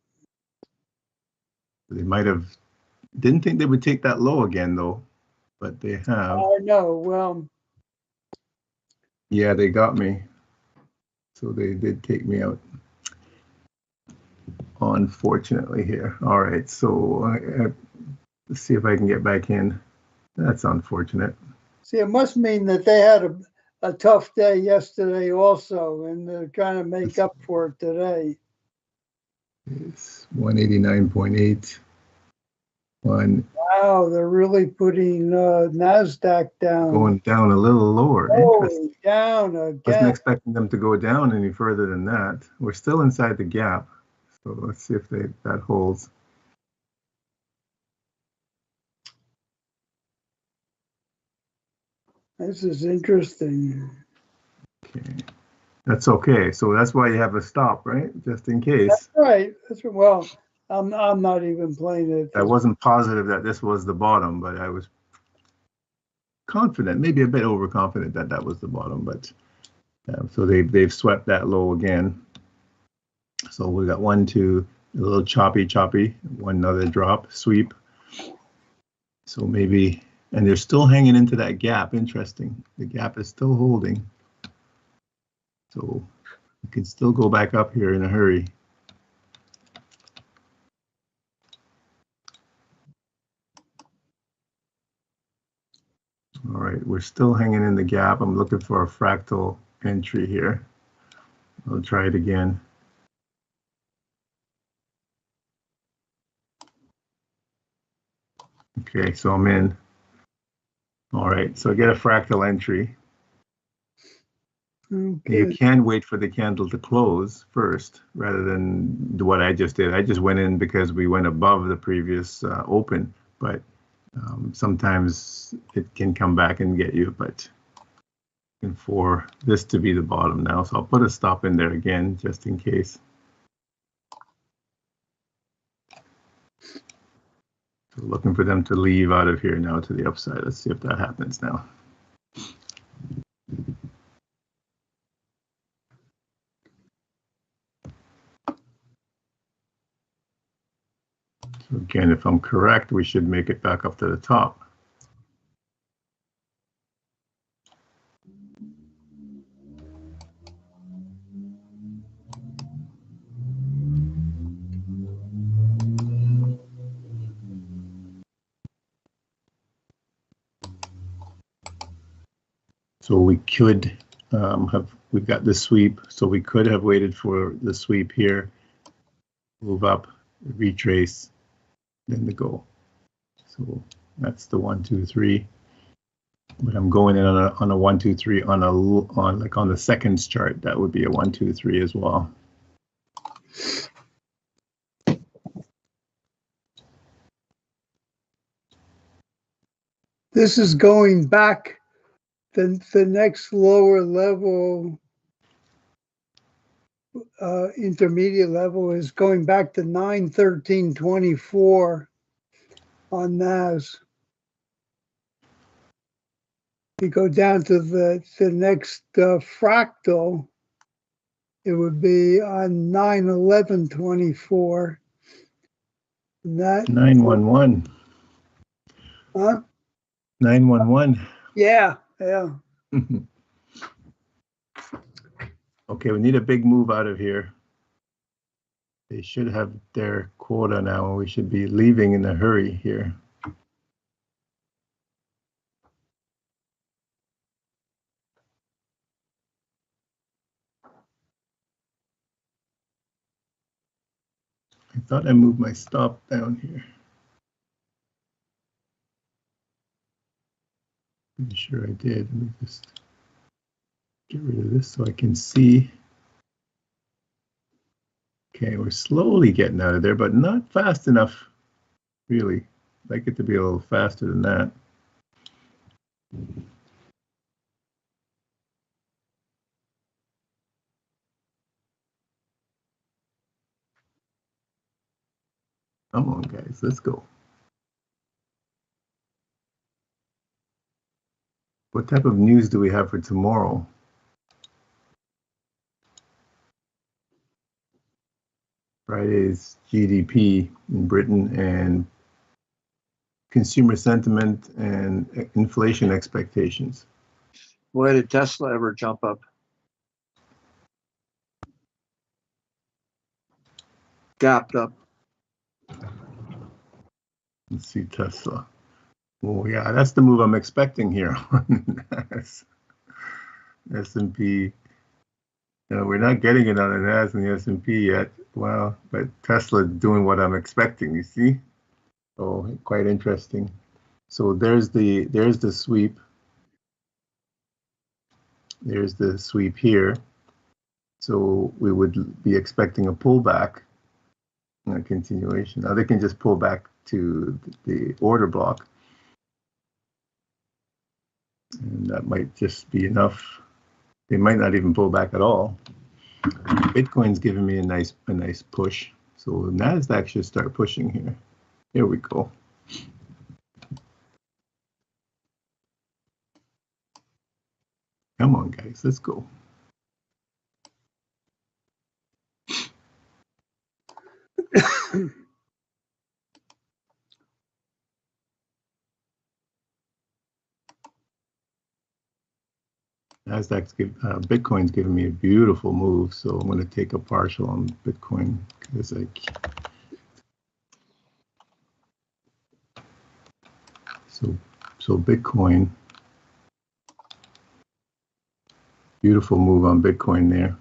They might have, didn't think they would take that low again though, but they have. I know. Well, Yeah, they got me. So they did take me out. Unfortunately here. All right, so let's see if I can get back in. That's unfortunate. see, it must mean that they had a tough day yesterday also, and they're trying to make up for it today. It's 189.8. Wow, they're really putting NASDAQ down. Going down a little lower. Oh, Interesting. down Wasn't again. expecting them to go down any further than that. We're still inside the gap. So let's see if that holds. This is interesting. Okay. That's okay. So that's why you have a stop, right? Just in case. That's right. Well, I'm not even playing it. I wasn't positive that this was the bottom, but I was confident, maybe a bit overconfident that was the bottom. But so they've swept that low again. So we got 1, 2, a little choppy, one another drop, sweep. So maybe, and they're still hanging into that gap. Interesting. The gap is still holding. So you can still go back up here in a hurry. All right, we're still hanging in the gap. I'm looking for a fractal entry here. I'll try it again. Okay, so I'm in. All right, so I get a fractal entry. Okay. You can wait for the candle to close first rather than do what I just did. I just went in because we went above the previous open, but sometimes it can come back and get you. But and for this to be the bottom now, so I'll put a stop in there again just in case. So looking for them to leave out of here now to the upside. Let's see if that happens now. So again, if I'm correct, we should make it back up to the top. So we could we've got the sweep, so we could have waited for the sweep here, move up, retrace, then the go. So that's the 1, 2, 3. But I'm going in on a 1, 2, 3 on like on the seconds chart. That would be a 1, 2, 3 as well. This is going back. The next lower level, intermediate level, is going back to 913.24 on NAS. You go down to the next fractal, it would be on 911.24. That 911. Huh? 911. Yeah. Okay, we need a big move out of here. They should have their quota now, and we should be leaving in a hurry here. I thought I moved my stop down here. Pretty sure I did. Let me just get rid of this so I can see. Okay, we're slowly getting out of there, but not fast enough, really. I'd like it to be a little faster than that. Come on, guys, let's go. What type of news do we have for tomorrow? Friday's GDP in Britain and consumer sentiment and inflation expectations. Boy, did Tesla ever jump up. Gapped up. Let's see, Tesla. Oh yeah, that's the move I'm expecting here on S&P. No, we're not getting it on the NAS and the S&P yet. Well, but Tesla doing what I'm expecting, you see? Oh, quite interesting. So there's the sweep. There's the sweep here. So we would be expecting a pullback, a continuation. Now they can just pull back to the order block. And that might just be enough. They might not even pull back at all. Bitcoin's giving me a nice push. So NASDAQ should start pushing here. Here we go. Come on, guys, let's go. Bitcoin's giving me a beautiful move, so I'm going to take a partial on Bitcoin because so Bitcoin, beautiful move on Bitcoin there.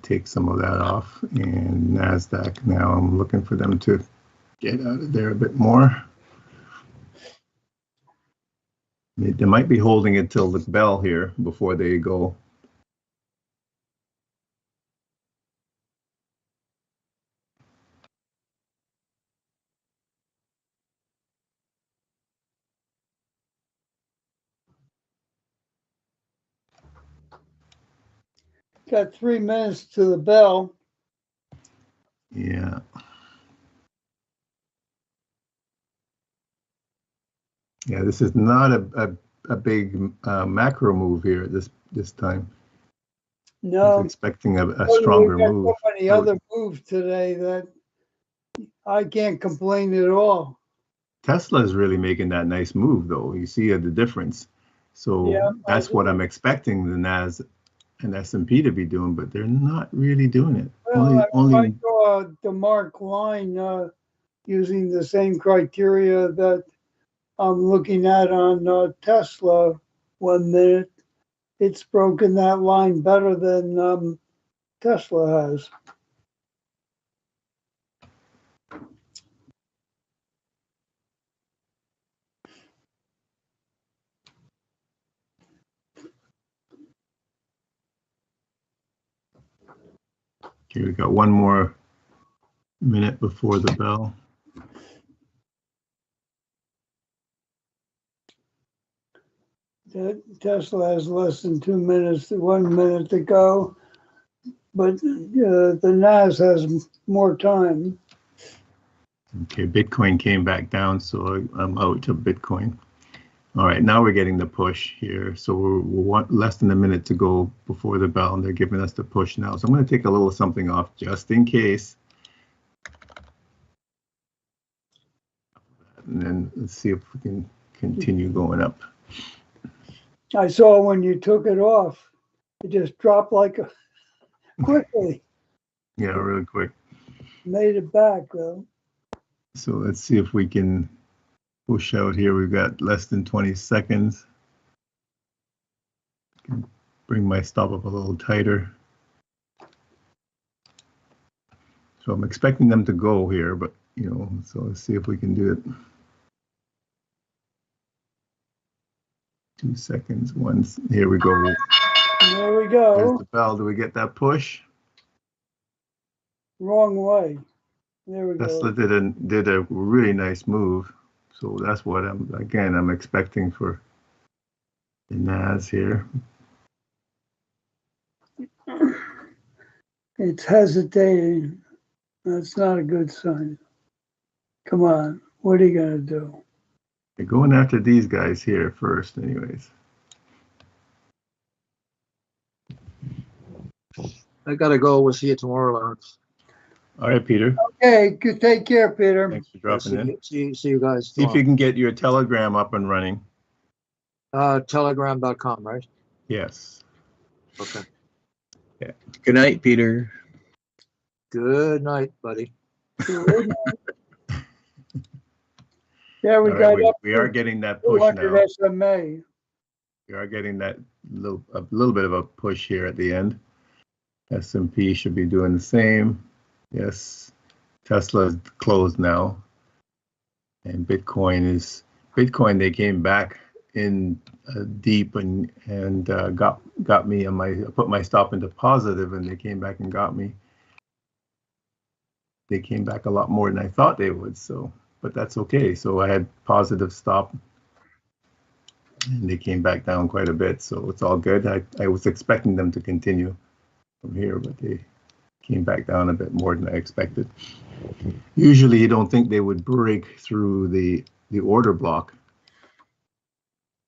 Take some of that off, and NASDAQ now I'm looking for them to get out of there a bit more. They might be holding it till the bell here before they go. Got 3 minutes to the bell. Yeah. Yeah, this is not a big macro move here this time. No, I was expecting a stronger we've got move. so many other moves today that I can't complain at all. Tesla is really making that nice move, though. You see the difference. So Yeah, that's what I'm expecting the NAS and S&P to be doing, but they're not really doing it. Well, I only draw the mark line using the same criteria that I'm looking at on Tesla 1 minute. It's broken that line better than Tesla has. here we got one more minute before the bell. Tesla has less than 2 minutes, 1 minute to go, but the NAS has more time. Okay, Bitcoin came back down, so I'm out to Bitcoin. All right, now we're getting the push here. So we're less than a minute to go before the bell, and they're giving us the push now. So I'm going to take a little something off just in case. And then let's see if we can continue going up. I saw when you took it off, it just dropped like quickly. Yeah, really quick. Made it back though. So let's see if we can push out here. We've got less than 20 seconds. Bring my stop up a little tighter. So I'm expecting them to go here, but so let's see if we can do it. 2 seconds. Once. Here we go. There we go. There's the bell. Do we get that push? Wrong way. There we Tesla go. did a really nice move. So that's what I'm expecting for the NAS here. It's hesitating. That's not a good sign. Come on, what are you gonna do? They're going after these guys here first, anyways. I gotta go. We'll see you tomorrow, Lawrence. All right, Peter. Okay, good. Take care, Peter. Thanks for dropping in. See you guys See if tomorrow. you can get your Telegram up and running. Telegram.com, right? Yes. Okay. Yeah. Good night, Peter. Good night, buddy. Yeah, we All got right, up we to are getting that push 200 now. SMA. We are getting that a little bit of a push here at the end. S&P should be doing the same. Yes. Tesla is closed now. And Bitcoin, they came back in deep and got me on I put my stop into positive, and they came back and got me. They came back a lot more than I thought they would, but that's okay. So I had positive stop, and they came back down quite a bit, so it's all good. I was expecting them to continue from here, but they came back down a bit more than I expected. Usually you don't think they would break through the order block,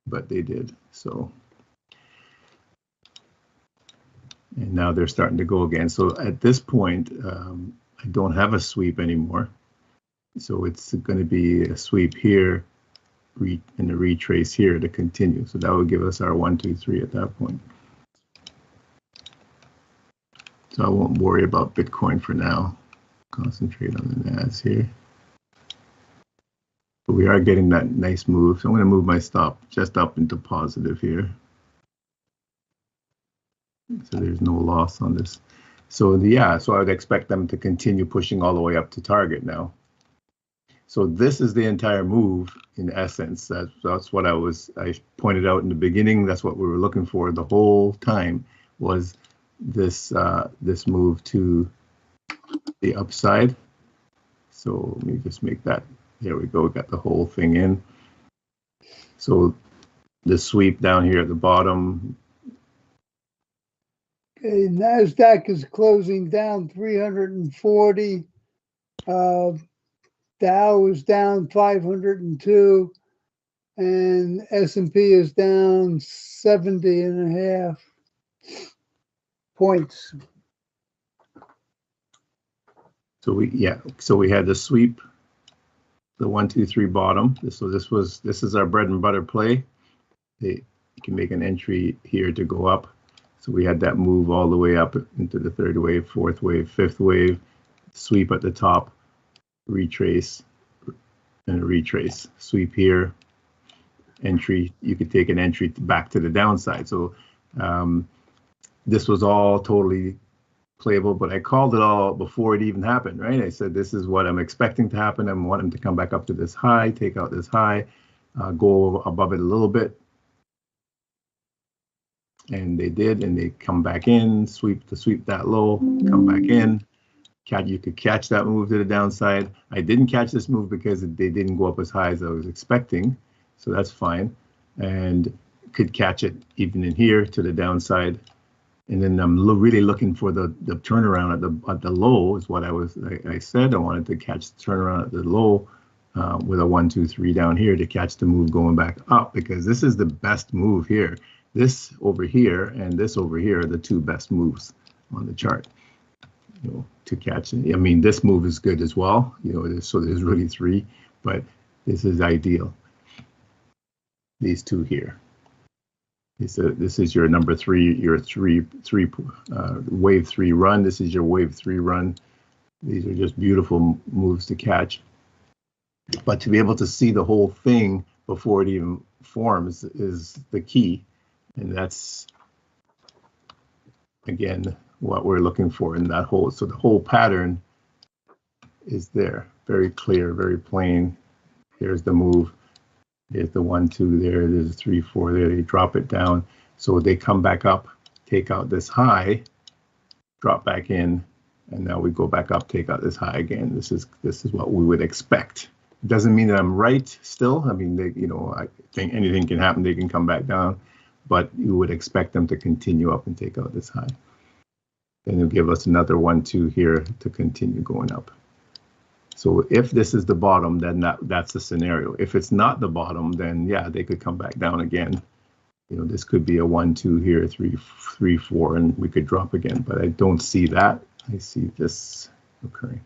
but they did. So, and now they're starting to go again. So at this point, I don't have a sweep anymore. So it's going to be a sweep here and a retrace here to continue. So that would give us our 1, 2, 3 at that point. So I won't worry about Bitcoin for now. Concentrate on the NAS here. But we are getting that nice move. So I'm going to move my stop just up into positive here. So there's no loss on this. So so I would expect them to continue pushing all the way up to target now. So this is the entire move in essence. That's what I pointed out in the beginning. That's what we were looking for the whole time, was this move to the upside. So let me just make that. There we go. We got the whole thing in. So the sweep down here at the bottom. Okay, NASDAQ is closing down 340. Dow is down 502, and S&P is down 70.5 points. So we had the sweep, the 1, 2, 3 bottom. So this is our bread and butter play. You can make an entry here to go up. So we had that move all the way up into the third wave, fourth wave, fifth wave, sweep at the top, retrace, and a retrace. Sweep here, entry. You could take an entry back to the downside. So this was all totally playable, but I called it all before it even happened, right? I said, this is what I'm expecting to happen. I want them to come back up to this high, take out this high, go above it a little bit. And they did, and they come back in, sweep that low, come back in, You could catch that move to the downside. I didn't catch this move because they didn't go up as high as I was expecting, so that's fine. And could catch it even in here to the downside. And then I'm really looking for the turnaround at the low is what I said. I wanted to catch the turnaround at the low with a 1, 2, 3 down here to catch the move going back up, because this is the best move here. This over here and this over here are the two best moves on the chart. You know, to catch it. I mean, this move is good as well. You know, so there's really 3, but this is ideal. These two here. This is your number 3, your wave 3 run. This is your wave 3 run. These are just beautiful moves to catch. But to be able to see the whole thing before it even forms is the key. And that's, again, what we're looking for in that whole. So the whole pattern is there, very clear, very plain. Here's the move. There's the 1, 2 there. There's 3, 4 there. They drop it down. So they come back up, take out this high, drop back in, and now we go back up, take out this high again. This is what we would expect. It doesn't mean that I'm right still. I mean, I think anything can happen. They can come back down, but you would expect them to continue up and take out this high. Then they'll give us another 1, 2 here to continue going up. So if this is the bottom, then that's the scenario. If it's not the bottom, then yeah, they could come back down again. You know, this could be a 1, 2 here, 3, 4, and we could drop again. But I don't see that. I see this occurring.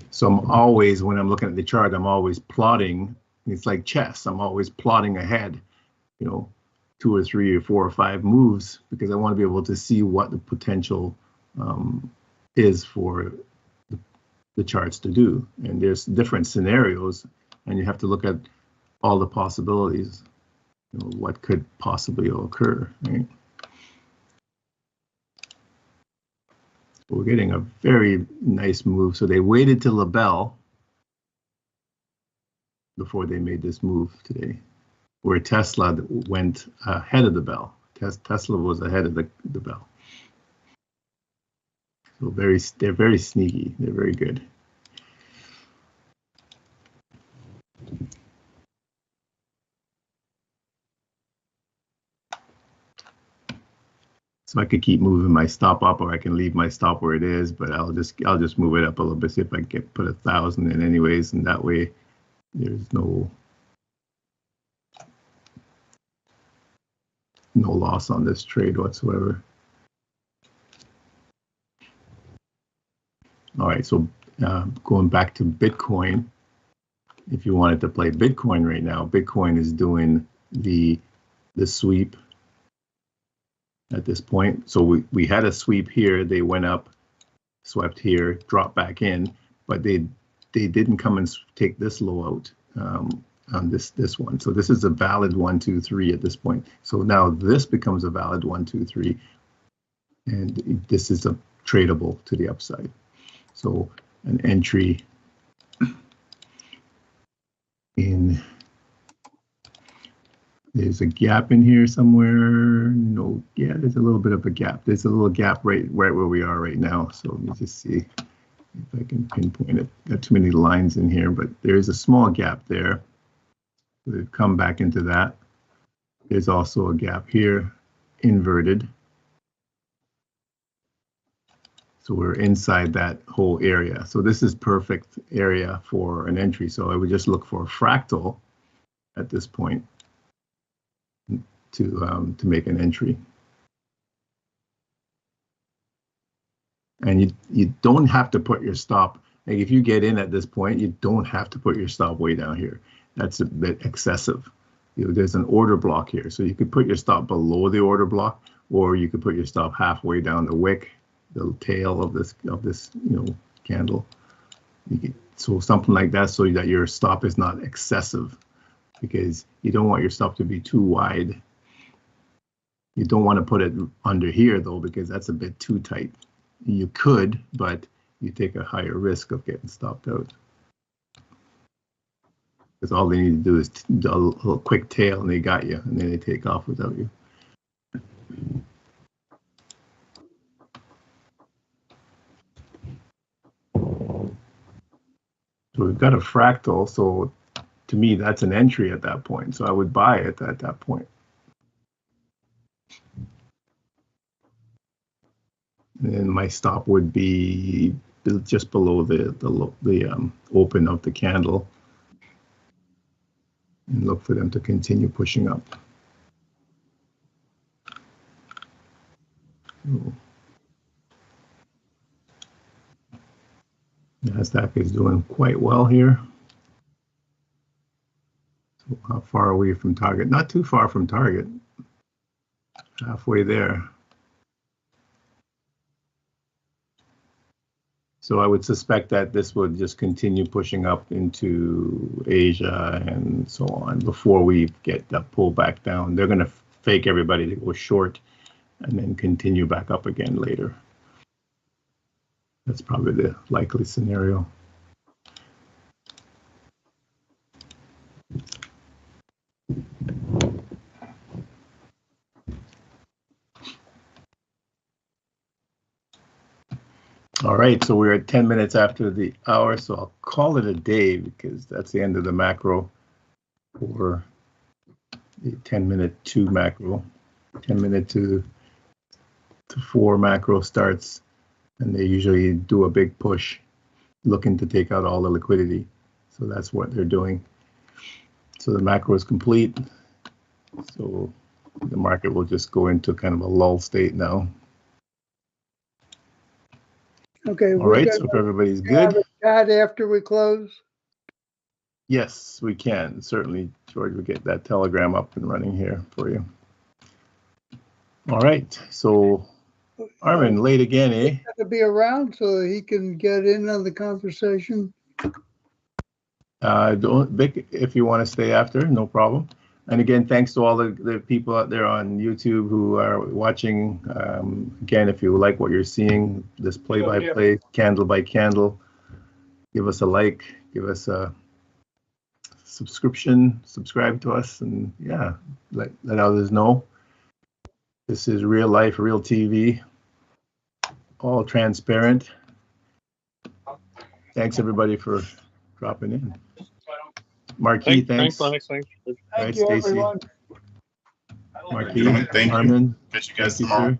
So I'm always, when I'm looking at the chart, I'm always plotting. It's like chess. I'm always plotting ahead. You know, 2 or 3 or 4 or 5 moves, because I want to be able to see what the potential is for the charts to do. And there's different scenarios, and you have to look at all the possibilities, you know, what could possibly occur, right? We're getting a very nice move. So they waited till the bell before they made this move today, where Tesla went ahead of the bell. Tesla was ahead of the bell. So they're very sneaky. They're very good. So I could keep moving my stop up, or I can leave my stop where it is, but I'll just move it up a little bit, see if I can put 1,000 in anyways, and that way there's no loss on this trade whatsoever. All right, so going back to Bitcoin, if you wanted to play Bitcoin right now, Bitcoin is doing the sweep at this point. So we had a sweep here. They went up, swept here, dropped back in, but they didn't come and take this low out on this one. So this is a valid 1, 2, 3 at this point. So now this becomes a valid 1, 2, 3, and this is a tradable to the upside. So an entry in, there's a gap in here somewhere. No, yeah, there's a little bit of a gap. There's a little gap right where we are right now. So let me just see if I can pinpoint it. Got too many lines in here, but there is a small gap there. We've come back into that. There's also a gap here, inverted. So we're inside that whole area. So this is perfect area for an entry. So I would just look for a fractal at this point to make an entry. And you don't have to put your stop. Like if you get in at this point, you don't have to put your stop way down here. That's a bit excessive. You know, there's an order block here, so you could put your stop below the order block, or you could put your stop halfway down the wick, the tail of this candle. So something like that, so that your stop is not excessive, because you don't want your stop to be too wide. You don't want to put it under here though, because that's a bit too tight. You could, but you take a higher risk of getting stopped out. Because all they need to do is do a little quick tail and they got you, and then they take off without you. So we've got a fractal. So to me, that's an entry at that point. So I would buy it at that point. And my stop would be just below the open of the candle, and look for them to continue pushing up. NASDAQ is doing quite well here. So how far are we from target? Not too far from target. Halfway there. So I would suspect that this would just continue pushing up into Asia and so on before we get that pull back down. They're going to fake everybody to go short and then continue back up again later. That's probably the likely scenario. All right, so we're at 10 minutes after the hour, so I'll call it a day because that's the end of the macro for the 10-minute to macro. 10-minute to 4 macro starts, and they usually do a big push looking to take out all the liquidity. So that's what they're doing. So the macro is complete. So the market will just go into kind of a lull state now. Okay. All right, so if everybody's good. Chat after we close. Yes, we can. Certainly, George will get that telegram up and running here for you. All right, so Armin, late again, eh? He's got to be around so that he can get in on the conversation. Vic, if you want to stay after, no problem. And again, thanks to all the people out there on YouTube who are watching. Again, if you like what you're seeing, this play-by-play, candle by candle, give us a like, give us a subscription, subscribe to us, and yeah, let others know. This is real life, real TV, all transparent. Thanks everybody for dropping in. Marquis, thanks. Lennox, thanks. Thank you, Stacey. everyone. Marquis, Armin, Catch you guys thank you, tomorrow. sir.